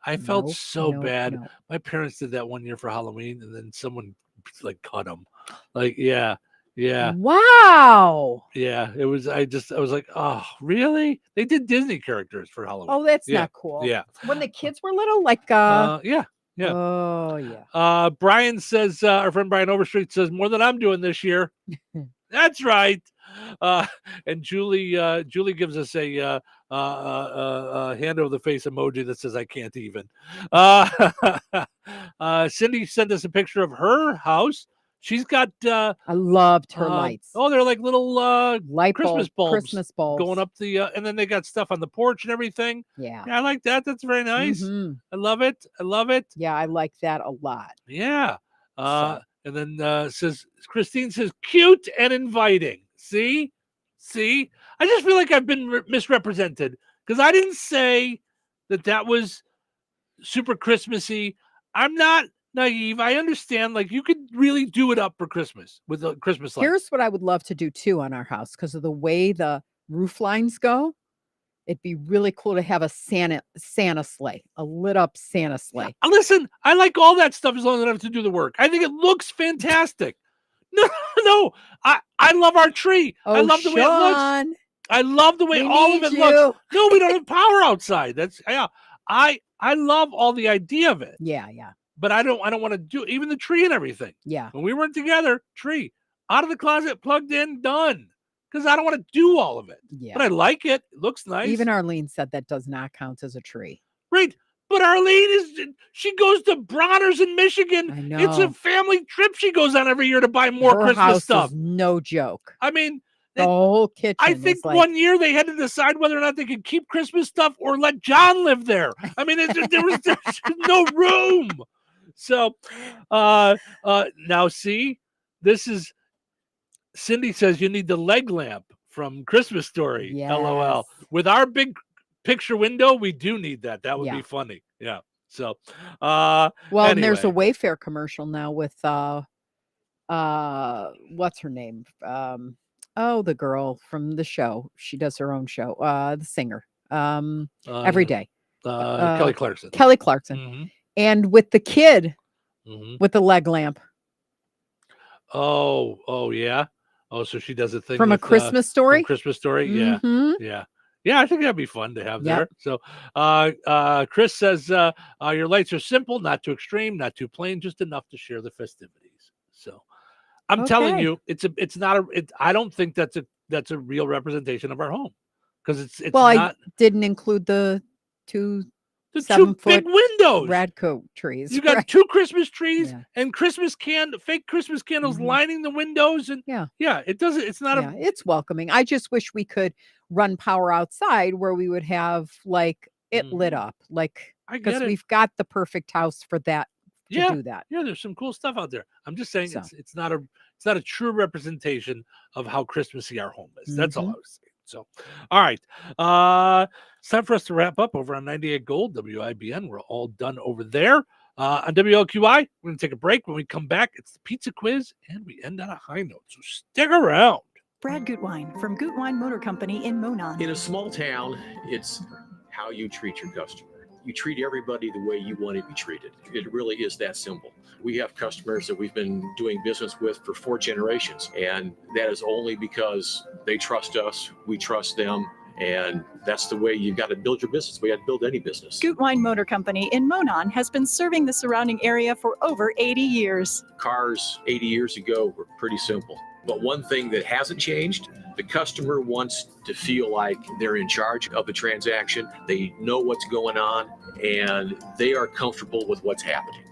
I felt so bad. My parents did that one year for Halloween, and then someone like cut them. Like, yeah. Wow. Yeah, it was. I was like, oh, really? They did Disney characters for Halloween. Oh, that's not cool. Yeah. When the kids were little, like yeah. Oh, yeah. Brian says, our friend Brian Overstreet says, more than I'm doing this year. That's right. And Julie gives us a hand over the face emoji that says, I can't even. Cindy sent us a picture of her house. She's got I loved her lights. Oh, they're like little light Christmas bulbs going up the and then they got stuff on the porch and everything. Yeah, I like that. That's very nice. I love it. Yeah, I like that a lot. Yeah. And then Christine says cute and inviting. See, I just feel like I've been misrepresented because I didn't say that was super Christmassy. I'm not naive. I understand. Like you could really do it up for Christmas with a Christmas light. Here's what I would love to do too on our house because of the way the roof lines go. It'd be really cool to have a Santa sleigh, a lit up Santa sleigh. Listen, I like all that stuff as long as I don't have to do the work. I think it looks fantastic. No, I love our tree. I love the way it looks. I love the way all of it looks. No, we don't have power outside. That's I love all the idea of it. Yeah. But I don't want to do even the tree and everything. Yeah. When we weren't together, tree out of the closet, plugged in, done. Because I don't want to do all of it. Yeah. But I like it. It looks nice. Even Arlene said that does not count as a tree. Right. But Arlene she goes to Bronner's in Michigan. I know. It's a family trip she goes on every year to buy more Her Christmas house stuff. Is no joke. I mean, the whole kitchen. I think one year they had to decide whether or not they could keep Christmas stuff or let John live there. I mean, there's no room. So now see, this is Cindy says you need the leg lamp from Christmas Story. Yes. LOL. With our big picture window, we do need that. That would be funny. Yeah. So well, anyway. And there's a Wayfair commercial now with what's her name? The girl from the show. She does her own show. The singer. Every day. Kelly Clarkson. Mm-hmm. And with the kid with the leg lamp. Oh yeah. Oh, so she does a thing from with, a Christmas Story. Christmas Story. Mm-hmm. Yeah. I think that'd be fun to have there. So, Chris says your lights are simple, not too extreme, not too plain, just enough to share the festivities. So, I'm telling you, I don't think that's a real representation of our home because it's well, not. I didn't include the two big windows, Radcoat trees. You got two Christmas trees and fake Christmas candles lining the windows, and it doesn't. It's not it's welcoming. I just wish we could run power outside where we would have like it lit up, like I because get it. we've got the perfect house for that to do that. Yeah, there's some cool stuff out there. I'm just saying So. it's not a true representation of how Christmassy our home is. That's all I was saying. So, all right. It's time for us to wrap up over on 98 Gold, WIBN. We're all done over there. On WLQI, we're going to take a break. When we come back, it's the pizza quiz, and we end on a high note. So stick around. Brad Gutwein from Gutwein Motor Company in Monon. In a small town, it's how you treat your customer. You treat everybody the way you want to be treated. It really is that simple. We have customers that we've been doing business with for 4 generations, and that is only because they trust us, we trust them, and that's the way you've got to build your business. We got to build any business. Gutwein Motor Company in Monon has been serving the surrounding area for over 80 years. Cars 80 years ago were pretty simple. But one thing that hasn't changed, the customer wants to feel like they're in charge of the transaction. They know what's going on, and they are comfortable with what's happening.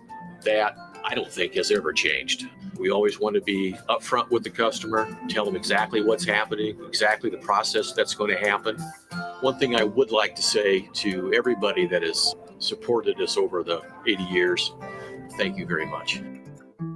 That, I don't think, has ever changed. We always want to be upfront with the customer, tell them exactly what's happening, exactly the process that's going to happen. One thing I would like to say to everybody that has supported us over the 80 years, thank you very much.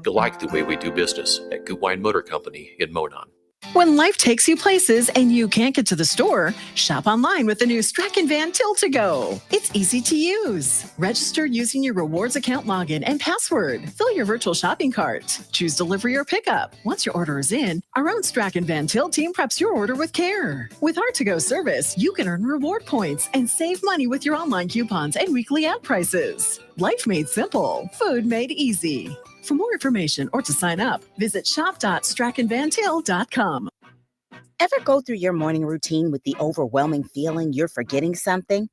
You'll like the way we do business at Gutwein Motor Company in Monon. When life takes you places and you can't get to the store, shop online with the new Strachan Van Til to Go. It's easy to use. Register using your rewards account login and password. Fill your virtual shopping cart. Choose delivery or pickup. Once your order is in, our own Strachan Van Til team preps your order with care. With our to-go service, you can earn reward points and save money with your online coupons and weekly ad prices. Life made simple. Food made easy. For more information or to sign up, visit shop.strachanvantil.com. Ever go through your morning routine with the overwhelming feeling you're forgetting something?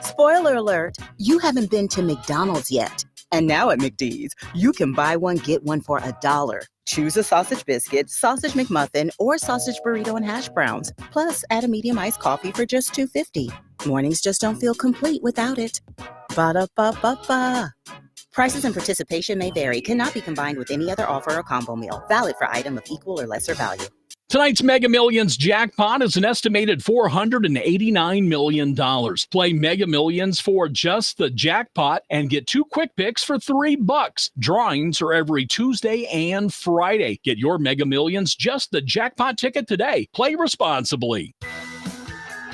Spoiler alert, you haven't been to McDonald's yet. And now at McD's, you can buy one, get one for $1. Choose a sausage biscuit, sausage McMuffin, or sausage burrito and hash browns. Plus, add a medium iced coffee for just $2.50. Mornings just don't feel complete without it. Ba-da-ba-ba-ba. Prices and participation may vary. Cannot be combined with any other offer or combo meal. Valid for item of equal or lesser value. Tonight's Mega Millions jackpot is an estimated $489 million. Play Mega Millions for just the jackpot and get 2 quick picks for $3. Drawings are every Tuesday and Friday. Get your Mega Millions, just the jackpot ticket today. Play responsibly.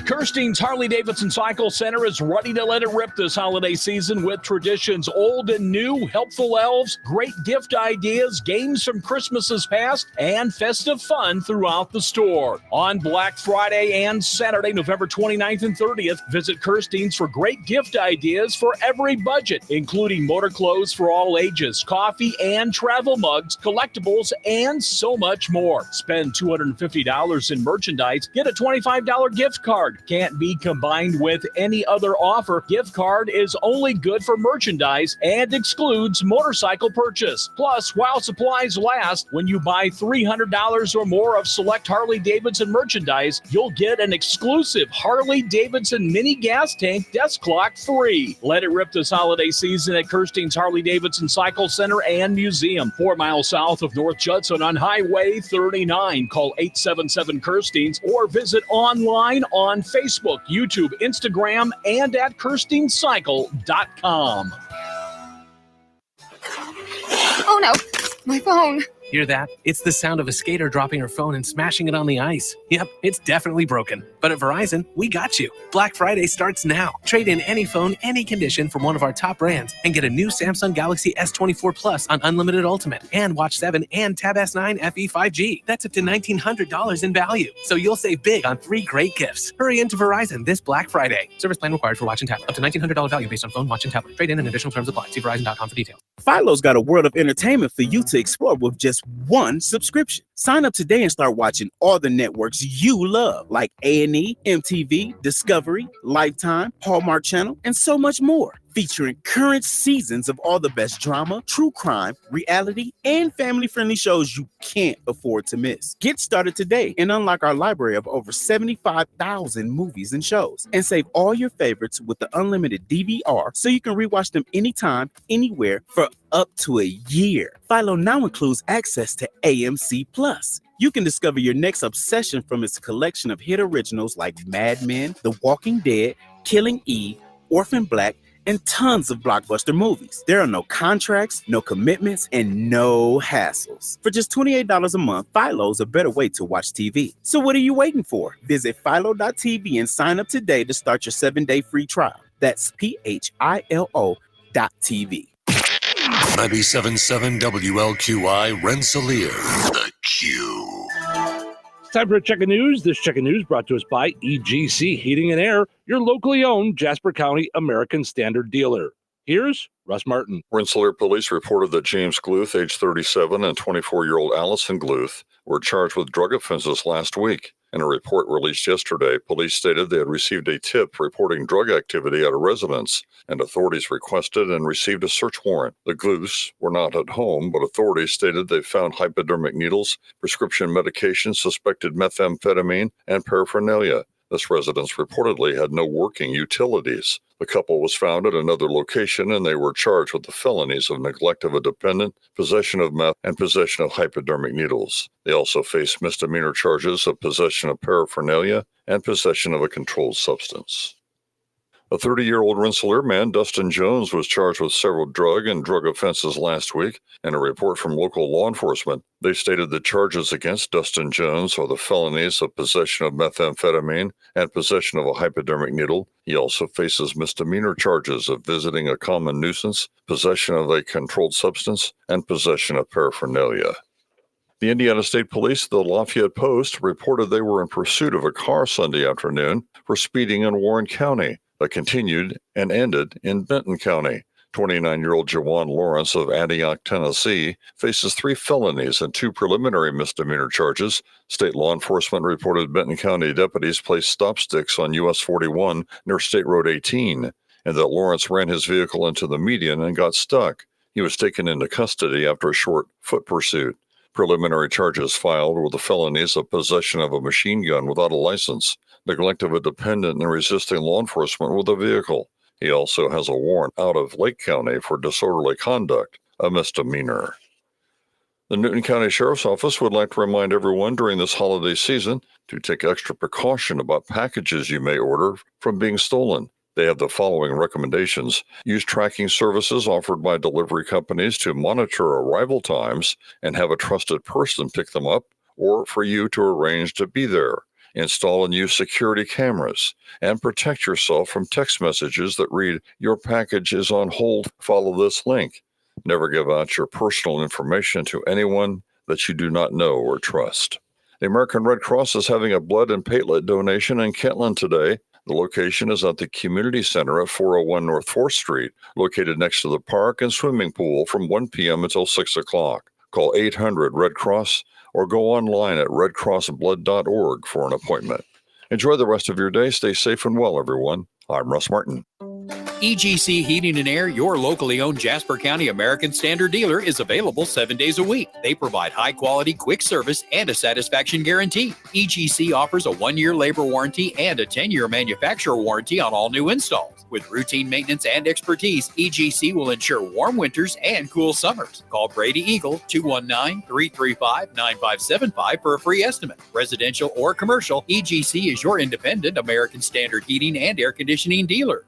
Kirstein's Harley-Davidson Cycle Center is ready to let it rip this holiday season with traditions old and new, helpful elves, great gift ideas, games from Christmases past, and festive fun throughout the store. On Black Friday and Saturday, November 29th and 30th, visit Kirstein's for great gift ideas for every budget, including motor clothes for all ages, coffee and travel mugs, collectibles, and so much more. Spend $250 in merchandise, get a $25 gift card. Can't be combined with any other offer. Gift card is only good for merchandise and excludes motorcycle purchase. Plus, while supplies last, when you buy $300 or more of select Harley-Davidson merchandise, you'll get an exclusive Harley-Davidson mini gas tank desk clock free. Let it rip this holiday season at Kirstein's Harley-Davidson Cycle Center and Museum, 4 miles south of North Judson on Highway 39. Call 877-KIRSTEINS or visit online on Facebook, YouTube, Instagram, and at KirsteinCycle.com. Oh no, my phone. Hear that? It's the sound of a skater dropping her phone and smashing it on the ice. Yep, it's definitely broken. But at Verizon, we got you. Black Friday starts now. Trade in any phone, any condition from one of our top brands and get a new Samsung Galaxy S24 Plus on Unlimited Ultimate and Watch 7 and Tab S9 FE 5G. That's up to $1,900 in value. So you'll save big on 3 great gifts. Hurry into Verizon this Black Friday. Service plan required for Watch and Tab. Up to $1,900 value based on phone, watch, and tablet. Trade in and additional terms apply. See Verizon.com for details. Philo's got a world of entertainment for you to explore with just one subscription. Sign up today and start watching all the networks you love, like A&E, MTV, Discovery, Lifetime, Hallmark Channel, and so much more. Featuring current seasons of all the best drama, true crime, reality, and family-friendly shows you can't afford to miss. Get started today and unlock our library of over 75,000 movies and shows. And save all your favorites with the unlimited DVR so you can rewatch them anytime, anywhere for up to a year. Philo now includes access to AMC Plus. You can discover your next obsession from its collection of hit originals like Mad Men, The Walking Dead, Killing Eve, Orphan Black, and tons of blockbuster movies. There are no contracts, no commitments, and no hassles. For just $28 a month, Philo's a better way to watch TV. So what are you waiting for? Visit philo.tv and sign up today to start your 7-day free trial. That's PHILO.tv. 97.7 WLQI Rensselaer. The Q. It's time for a check of news. This check of news brought to us by EGC Heating and Air, your locally owned Jasper County American Standard dealer. Here's Russ Martin. Rensselaer police reported that James Gluth, age 37, and 24-year-old Allison Gluth were charged with drug offenses last week. In a report released yesterday, police stated they had received a tip reporting drug activity at a residence, and authorities requested and received a search warrant. The Gluths were not at home, but authorities stated they found hypodermic needles, prescription medication, suspected methamphetamine, and paraphernalia. This residence reportedly had no working utilities. The couple was found at another location, and they were charged with the felonies of neglect of a dependent, possession of meth, and possession of hypodermic needles. They also faced misdemeanor charges of possession of paraphernalia and possession of a controlled substance. A 30-year-old Rensselaer man, Dustin Jones, was charged with several drug offenses last week. In a report from local law enforcement, they stated the charges against Dustin Jones are the felonies of possession of methamphetamine and possession of a hypodermic needle. He also faces misdemeanor charges of visiting a common nuisance, possession of a controlled substance, and possession of paraphernalia. The Indiana State Police, the Lafayette Post, reported they were in pursuit of a car Sunday afternoon for speeding in Warren County. That continued and ended in Benton County. 29-year-old Jawan Lawrence of Antioch, Tennessee, faces 3 felonies and 2 preliminary misdemeanor charges. State law enforcement reported Benton County deputies placed stop sticks on US 41 near State Road 18, and that Lawrence ran his vehicle into the median and got stuck. He was taken into custody after a short foot pursuit. Preliminary charges filed were the felonies of possession of a machine gun without a license, neglect of a dependent, and resisting law enforcement with a vehicle. He also has a warrant out of Lake County for disorderly conduct, a misdemeanor. The Newton County Sheriff's Office would like to remind everyone during this holiday season to take extra precaution about packages you may order from being stolen. They have the following recommendations. Use tracking services offered by delivery companies to monitor arrival times and have a trusted person pick them up, or for you to arrange to be there. Install and use security cameras, and protect yourself from text messages that read, "Your package is on hold, follow this link." Never give out your personal information to anyone that you do not know or trust. The American Red Cross is having a blood and platelet donation in Kentland today. The location is at the Community Center at 401 North 4th Street, located next to the park and swimming pool from 1 p.m. until 6 o'clock. Call 800-RED-CROSS or go online at redcrossblood.org for an appointment. Enjoy the rest of your day. Stay safe and well, everyone. I'm Russ Martin. EGC Heating and Air, your locally owned Jasper County American Standard dealer, is available 7 days a week. They provide high-quality, quick service and a satisfaction guarantee. EGC offers a 1-year labor warranty and a 10-year manufacturer warranty on all new installs. With routine maintenance and expertise, EGC will ensure warm winters and cool summers. Call Brady Eagle 219-335-9575 for a free estimate. Residential or commercial, EGC is your independent American Standard heating and air conditioning dealer.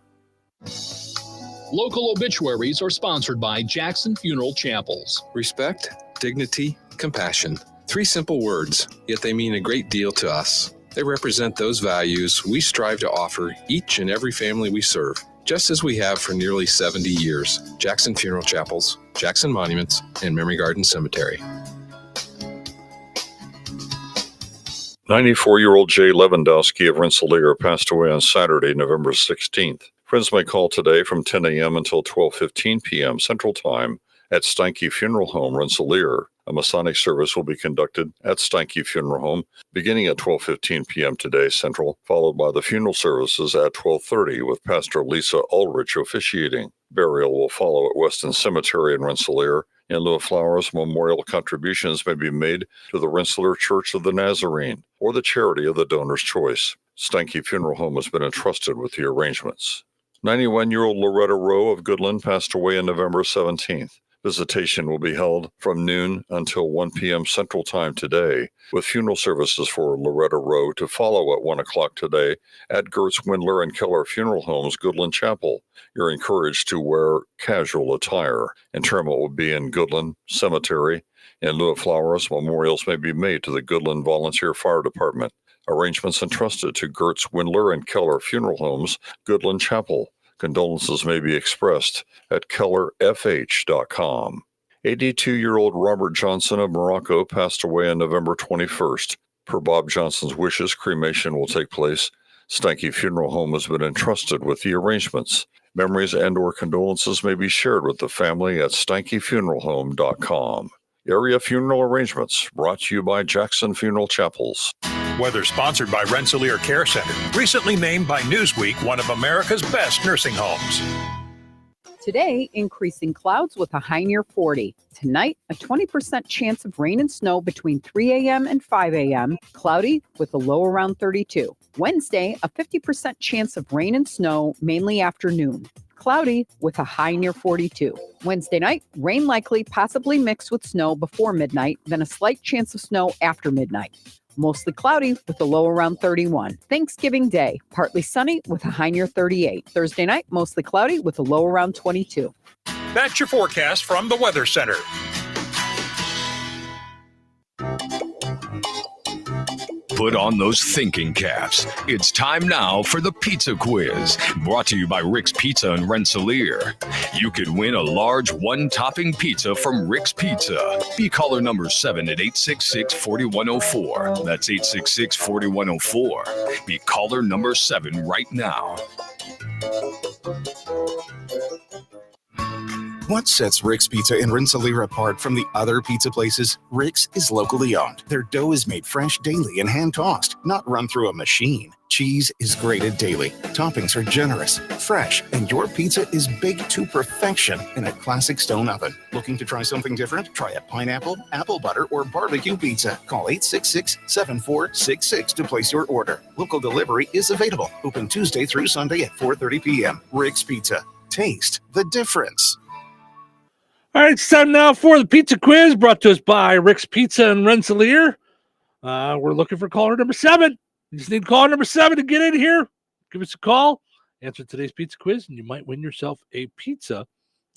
Local obituaries are sponsored by Jackson Funeral Chapels. Respect, dignity, compassion. 3 simple words, yet they mean a great deal to us. They represent those values we strive to offer each and every family we serve, just as we have for nearly 70 years. Jackson Funeral Chapels, Jackson Monuments, and Memory Garden Cemetery. 94-year-old Jay Lewandowski of Rensselaer passed away on Saturday, November 16th. Friends may call today from 10 a.m. until 12:15 p.m. Central Time at Steinke Funeral Home, Rensselaer. A Masonic service will be conducted at Steinke Funeral Home beginning at 12:15 p.m. today Central, followed by the funeral services at 12:30 with Pastor Lisa Ulrich officiating. Burial will follow at Weston Cemetery in Rensselaer. In lieu of flowers, memorial contributions may be made to the Rensselaer Church of the Nazarene or the charity of the donor's choice. Steinke Funeral Home has been entrusted with the arrangements. 91-year-old Loretta Rowe of Goodland passed away on November 17th. Visitation will be held from noon until 1 p.m. Central Time today, with funeral services for Loretta Rowe to follow at 1 o'clock today at Gertz, Windler, and Keller Funeral Homes, Goodland Chapel. You're encouraged to wear casual attire. Interment will be in Goodland Cemetery. In lieu of flowers, memorials may be made to the Goodland Volunteer Fire Department. Arrangements entrusted to Gertz, Windler, and Keller Funeral Homes, Goodland Chapel. Condolences may be expressed at kellerfh.com. 82-year-old Robert Johnson of Morocco passed away on November 21st. Per Bob Johnson's wishes, cremation will take place. Stanky Funeral Home has been entrusted with the arrangements. Memories and/or condolences may be shared with the family at stankyfuneralhome.com. Area funeral arrangements brought to you by Jackson Funeral Chapels. Weather sponsored by Rensselaer Care Center, recently named by Newsweek one of America's best nursing homes. Today, increasing clouds with a high near 40. Tonight, a 20% chance of rain and snow between 3 a.m. and 5 a.m. Cloudy with a low around 32. Wednesday, a 50% chance of rain and snow, mainly afternoon. Cloudy with a high near 42. Wednesday night, rain likely, possibly mixed with snow before midnight, then a slight chance of snow after midnight. Mostly cloudy with a low around 31. Thanksgiving Day, partly sunny with a high near 38. Thursday night, mostly cloudy with a low around 22. That's your forecast from the Weather Center. Put on those thinking caps. It's time now for the Pizza Quiz, brought to you by Rick's Pizza in Rensselaer. You could win a large one-topping pizza from Rick's Pizza. Be caller number 7 at 866-4104. That's 866-4104. Be caller number 7 right now. What sets Rick's Pizza in Rensselaer apart from the other pizza places? Rick's is locally owned. Their dough is made fresh daily and hand-tossed, not run through a machine. Cheese is grated daily. Toppings are generous, fresh, and your pizza is baked to perfection in a classic stone oven. Looking to try something different? Try a pineapple, apple butter, or barbecue pizza. Call 866-7466 to place your order. Local delivery is available. Open Tuesday through Sunday at 4:30 p.m. Rick's Pizza. Taste the difference. All right, it's time now for the Pizza Quiz, brought to us by Rick's Pizza in Rensselaer. We're looking for caller number 7. You just need caller number 7 to get in here. Give us a call, answer today's Pizza Quiz, and you might win yourself a pizza.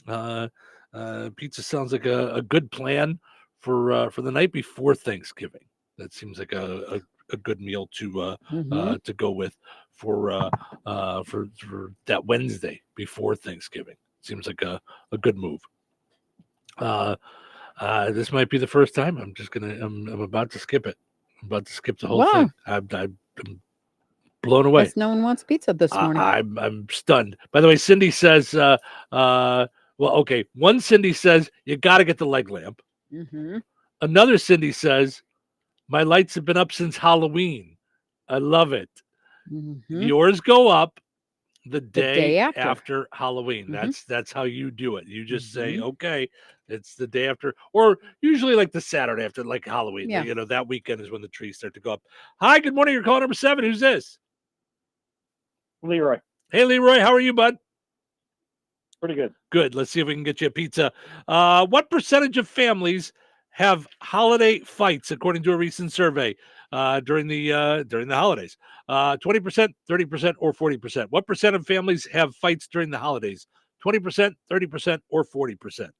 Pizza sounds like a good plan for the night before Thanksgiving. That seems like a good meal to go with for that Wednesday before Thanksgiving. Seems like a good move. This might be the first time. I'm about to skip it. I'm about to skip the whole thing. I'm blown away. Guess no one wants pizza this morning. I'm stunned. By the way, Cindy says, well, okay. One Cindy says you got to get the leg lamp. Mm-hmm. Another Cindy says my lights have been up since Halloween. I love it. Mm-hmm. Yours go up the day after. after Halloween. That's how you do it. You just say, okay, it's the day after, or usually like the Saturday after, like Halloween. Yeah. You know, that weekend is when the trees start to go up. Hi, good morning. You're calling number 7. Who's this? Leroy. Hey, Leroy. How are you, bud? Pretty good. Good. Let's see if we can get you a pizza. What percentage of families have holiday fights, according to a recent survey, during the holidays? 20%, 30%, or 40%? What percent of families have fights during the holidays? 20%, 30%, or 40%?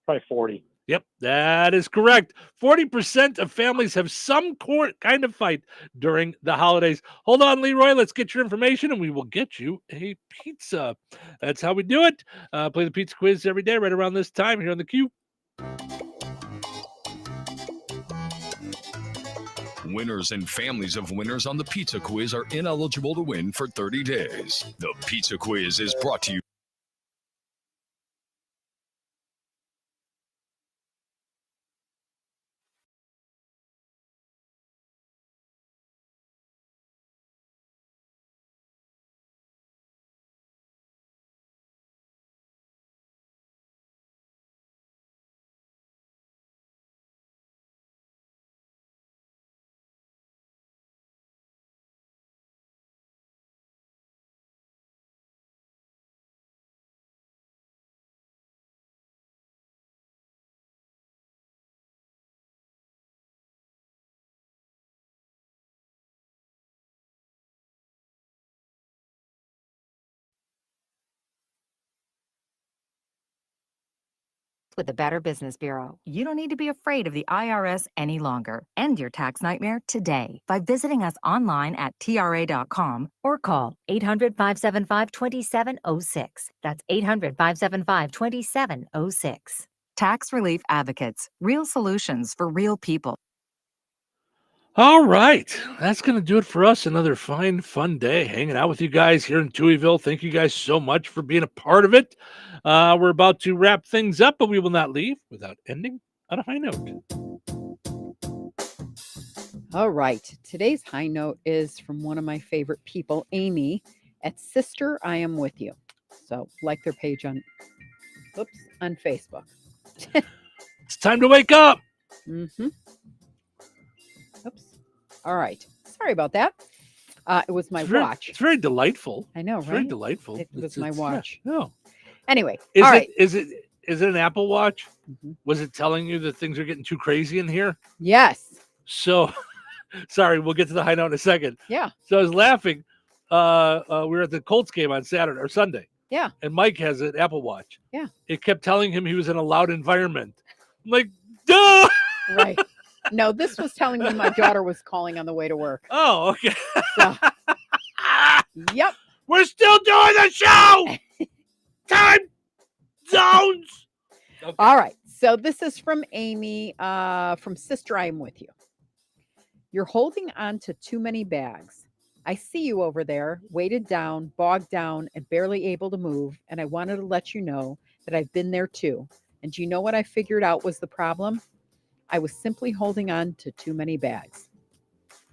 Probably 40. Yep, that is correct. 40% of families have some kind of fight during the holidays. Hold on, Leroy. Let's get your information, and we will get you a pizza. That's how we do it. Play the Pizza Quiz every day right around this time here on the Q. Winners and families of winners on the Pizza Quiz are ineligible to win for 30 days. The Pizza Quiz is brought to you with the Better Business Bureau. You don't need to be afraid of the IRS any longer. End your tax nightmare today by visiting us online at TRA.com or call 800-575-2706. That's 800-575-2706. Tax Relief Advocates. Real solutions for real people. All right. That's going to do it for us. Another fine, fun day hanging out with you guys here in Touhyville. Thank you guys so much for being a part of it. We're about to wrap things up, but we will not leave without ending on a high note. All right. Today's high note is from one of my favorite people, Amy, at Sister I Am With You. So like their page on Facebook. It's time to wake up. Mm-hmm. Oops. All right. Sorry about that. It was my watch. It's very delightful. I know, It's right? very delightful. It was my yeah, watch. no. Anyway, Is all it right. is it an Apple Watch? Was it telling you that things are getting too crazy in here? Yes. So, sorry, we'll get to the high note in a second. Yeah. So I was laughing. We were at the Colts game on Saturday or Sunday. Yeah. And Mike has an Apple Watch. Yeah. It kept telling him he was in a loud environment. I'm like, duh! Right. No, this was telling me my daughter was calling on the way to work. Oh, okay. So, yep. We're still doing the show! Time zones! Okay. All right. So this is from Amy from Sister I Am With You. You're holding on to too many bags. I see you over there, weighted down, bogged down, and barely able to move. And I wanted to let you know that I've been there too. And do you know what I figured out was the problem? I was simply holding on to too many bags.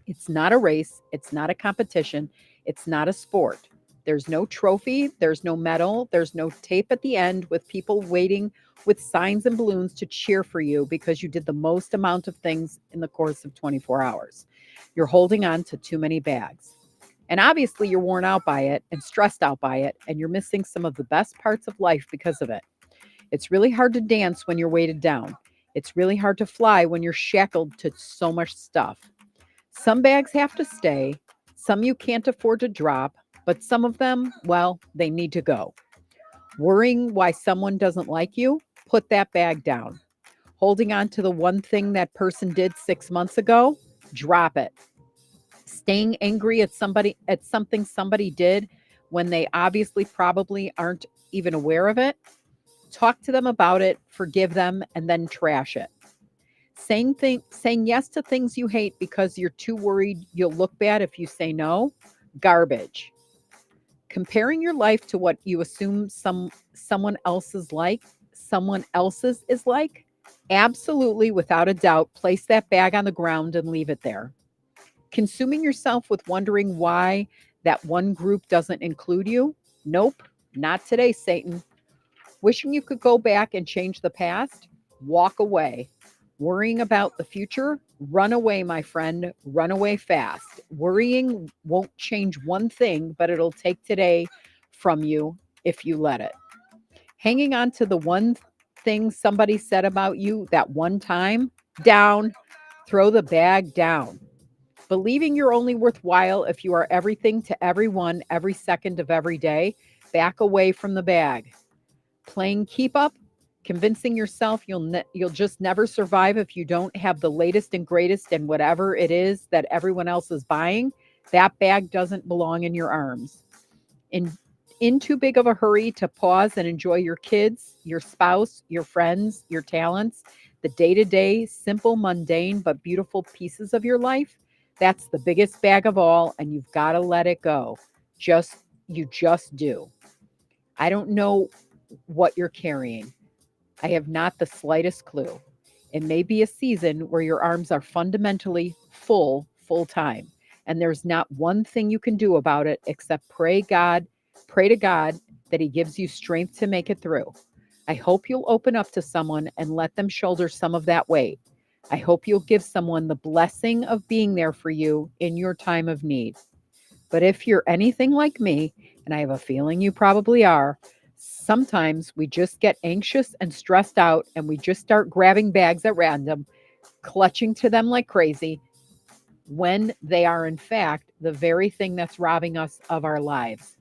It's not a race. It's not a competition. It's not a sport. There's no trophy. There's no medal. There's no tape at the end with people waiting with signs and balloons to cheer for you because you did the most amount of things in the course of 24 hours. You're holding on to too many bags. And obviously you're worn out by it and stressed out by it, and you're missing some of the best parts of life because of it. It's really hard to dance when you're weighted down. It's really hard to fly when you're shackled to so much stuff. Some bags have to stay. Some you can't afford to drop, but some of them, well, they need to go. Worrying why someone doesn't like you, put that bag down. Holding on to the one thing that person did 6 months ago, drop it. Staying angry at something somebody did when they obviously probably aren't even aware of it, talk to them about it, forgive them, and then trash it. Saying yes to things you hate because you're too worried you'll look bad if you say no, garbage. Comparing your life to what you assume someone else's is like, absolutely, without a doubt, place that bag on the ground and leave it there. Consuming yourself with wondering why that one group doesn't include you? Nope, not today, Satan. Wishing you could go back and change the past? Walk away. Worrying about the future? Run away, my friend. Run away fast. Worrying won't change one thing, but it'll take today from you if you let it. Hanging on to the one thing somebody said about you that one time? Down. Throw the bag down. Believing you're only worthwhile if you are everything to everyone every second of every day? Back away from the bag. Playing keep up, convincing yourself you'll just never survive if you don't have the latest and greatest and whatever it is that everyone else is buying, that bag doesn't belong in your arms. In too big of a hurry to pause and enjoy your kids, your spouse, your friends, your talents, the day-to-day, simple, mundane, but beautiful pieces of your life, that's the biggest bag of all, and you've got to let it go. You just do. I don't know what you're carrying. I have not the slightest clue. It may be a season where your arms are fundamentally full time, and there's not one thing you can do about it except pray to God that he gives you strength to make it through. I hope you'll open up to someone and let them shoulder some of that weight. I hope you'll give someone the blessing of being there for you in your time of need. But if you're anything like me, and I have a feeling you probably are, sometimes we just get anxious and stressed out, and we just start grabbing bags at random, clutching to them like crazy, when they are in fact the very thing that's robbing us of our lives.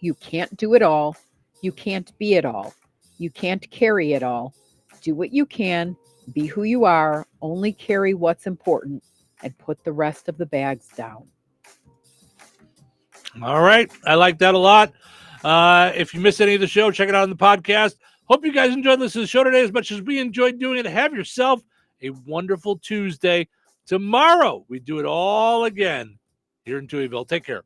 You can't do it all. You can't be it all. You can't carry it all. Do what you can, be who you are, only carry what's important, and put the rest of the bags down. All right. I like that a lot. If you missed any of the show, check it out on the podcast. Hope you guys enjoyed listening to the show today as much as we enjoyed doing it. Have yourself a wonderful Tuesday. Tomorrow, we do it all again here in Touhyville. Take care.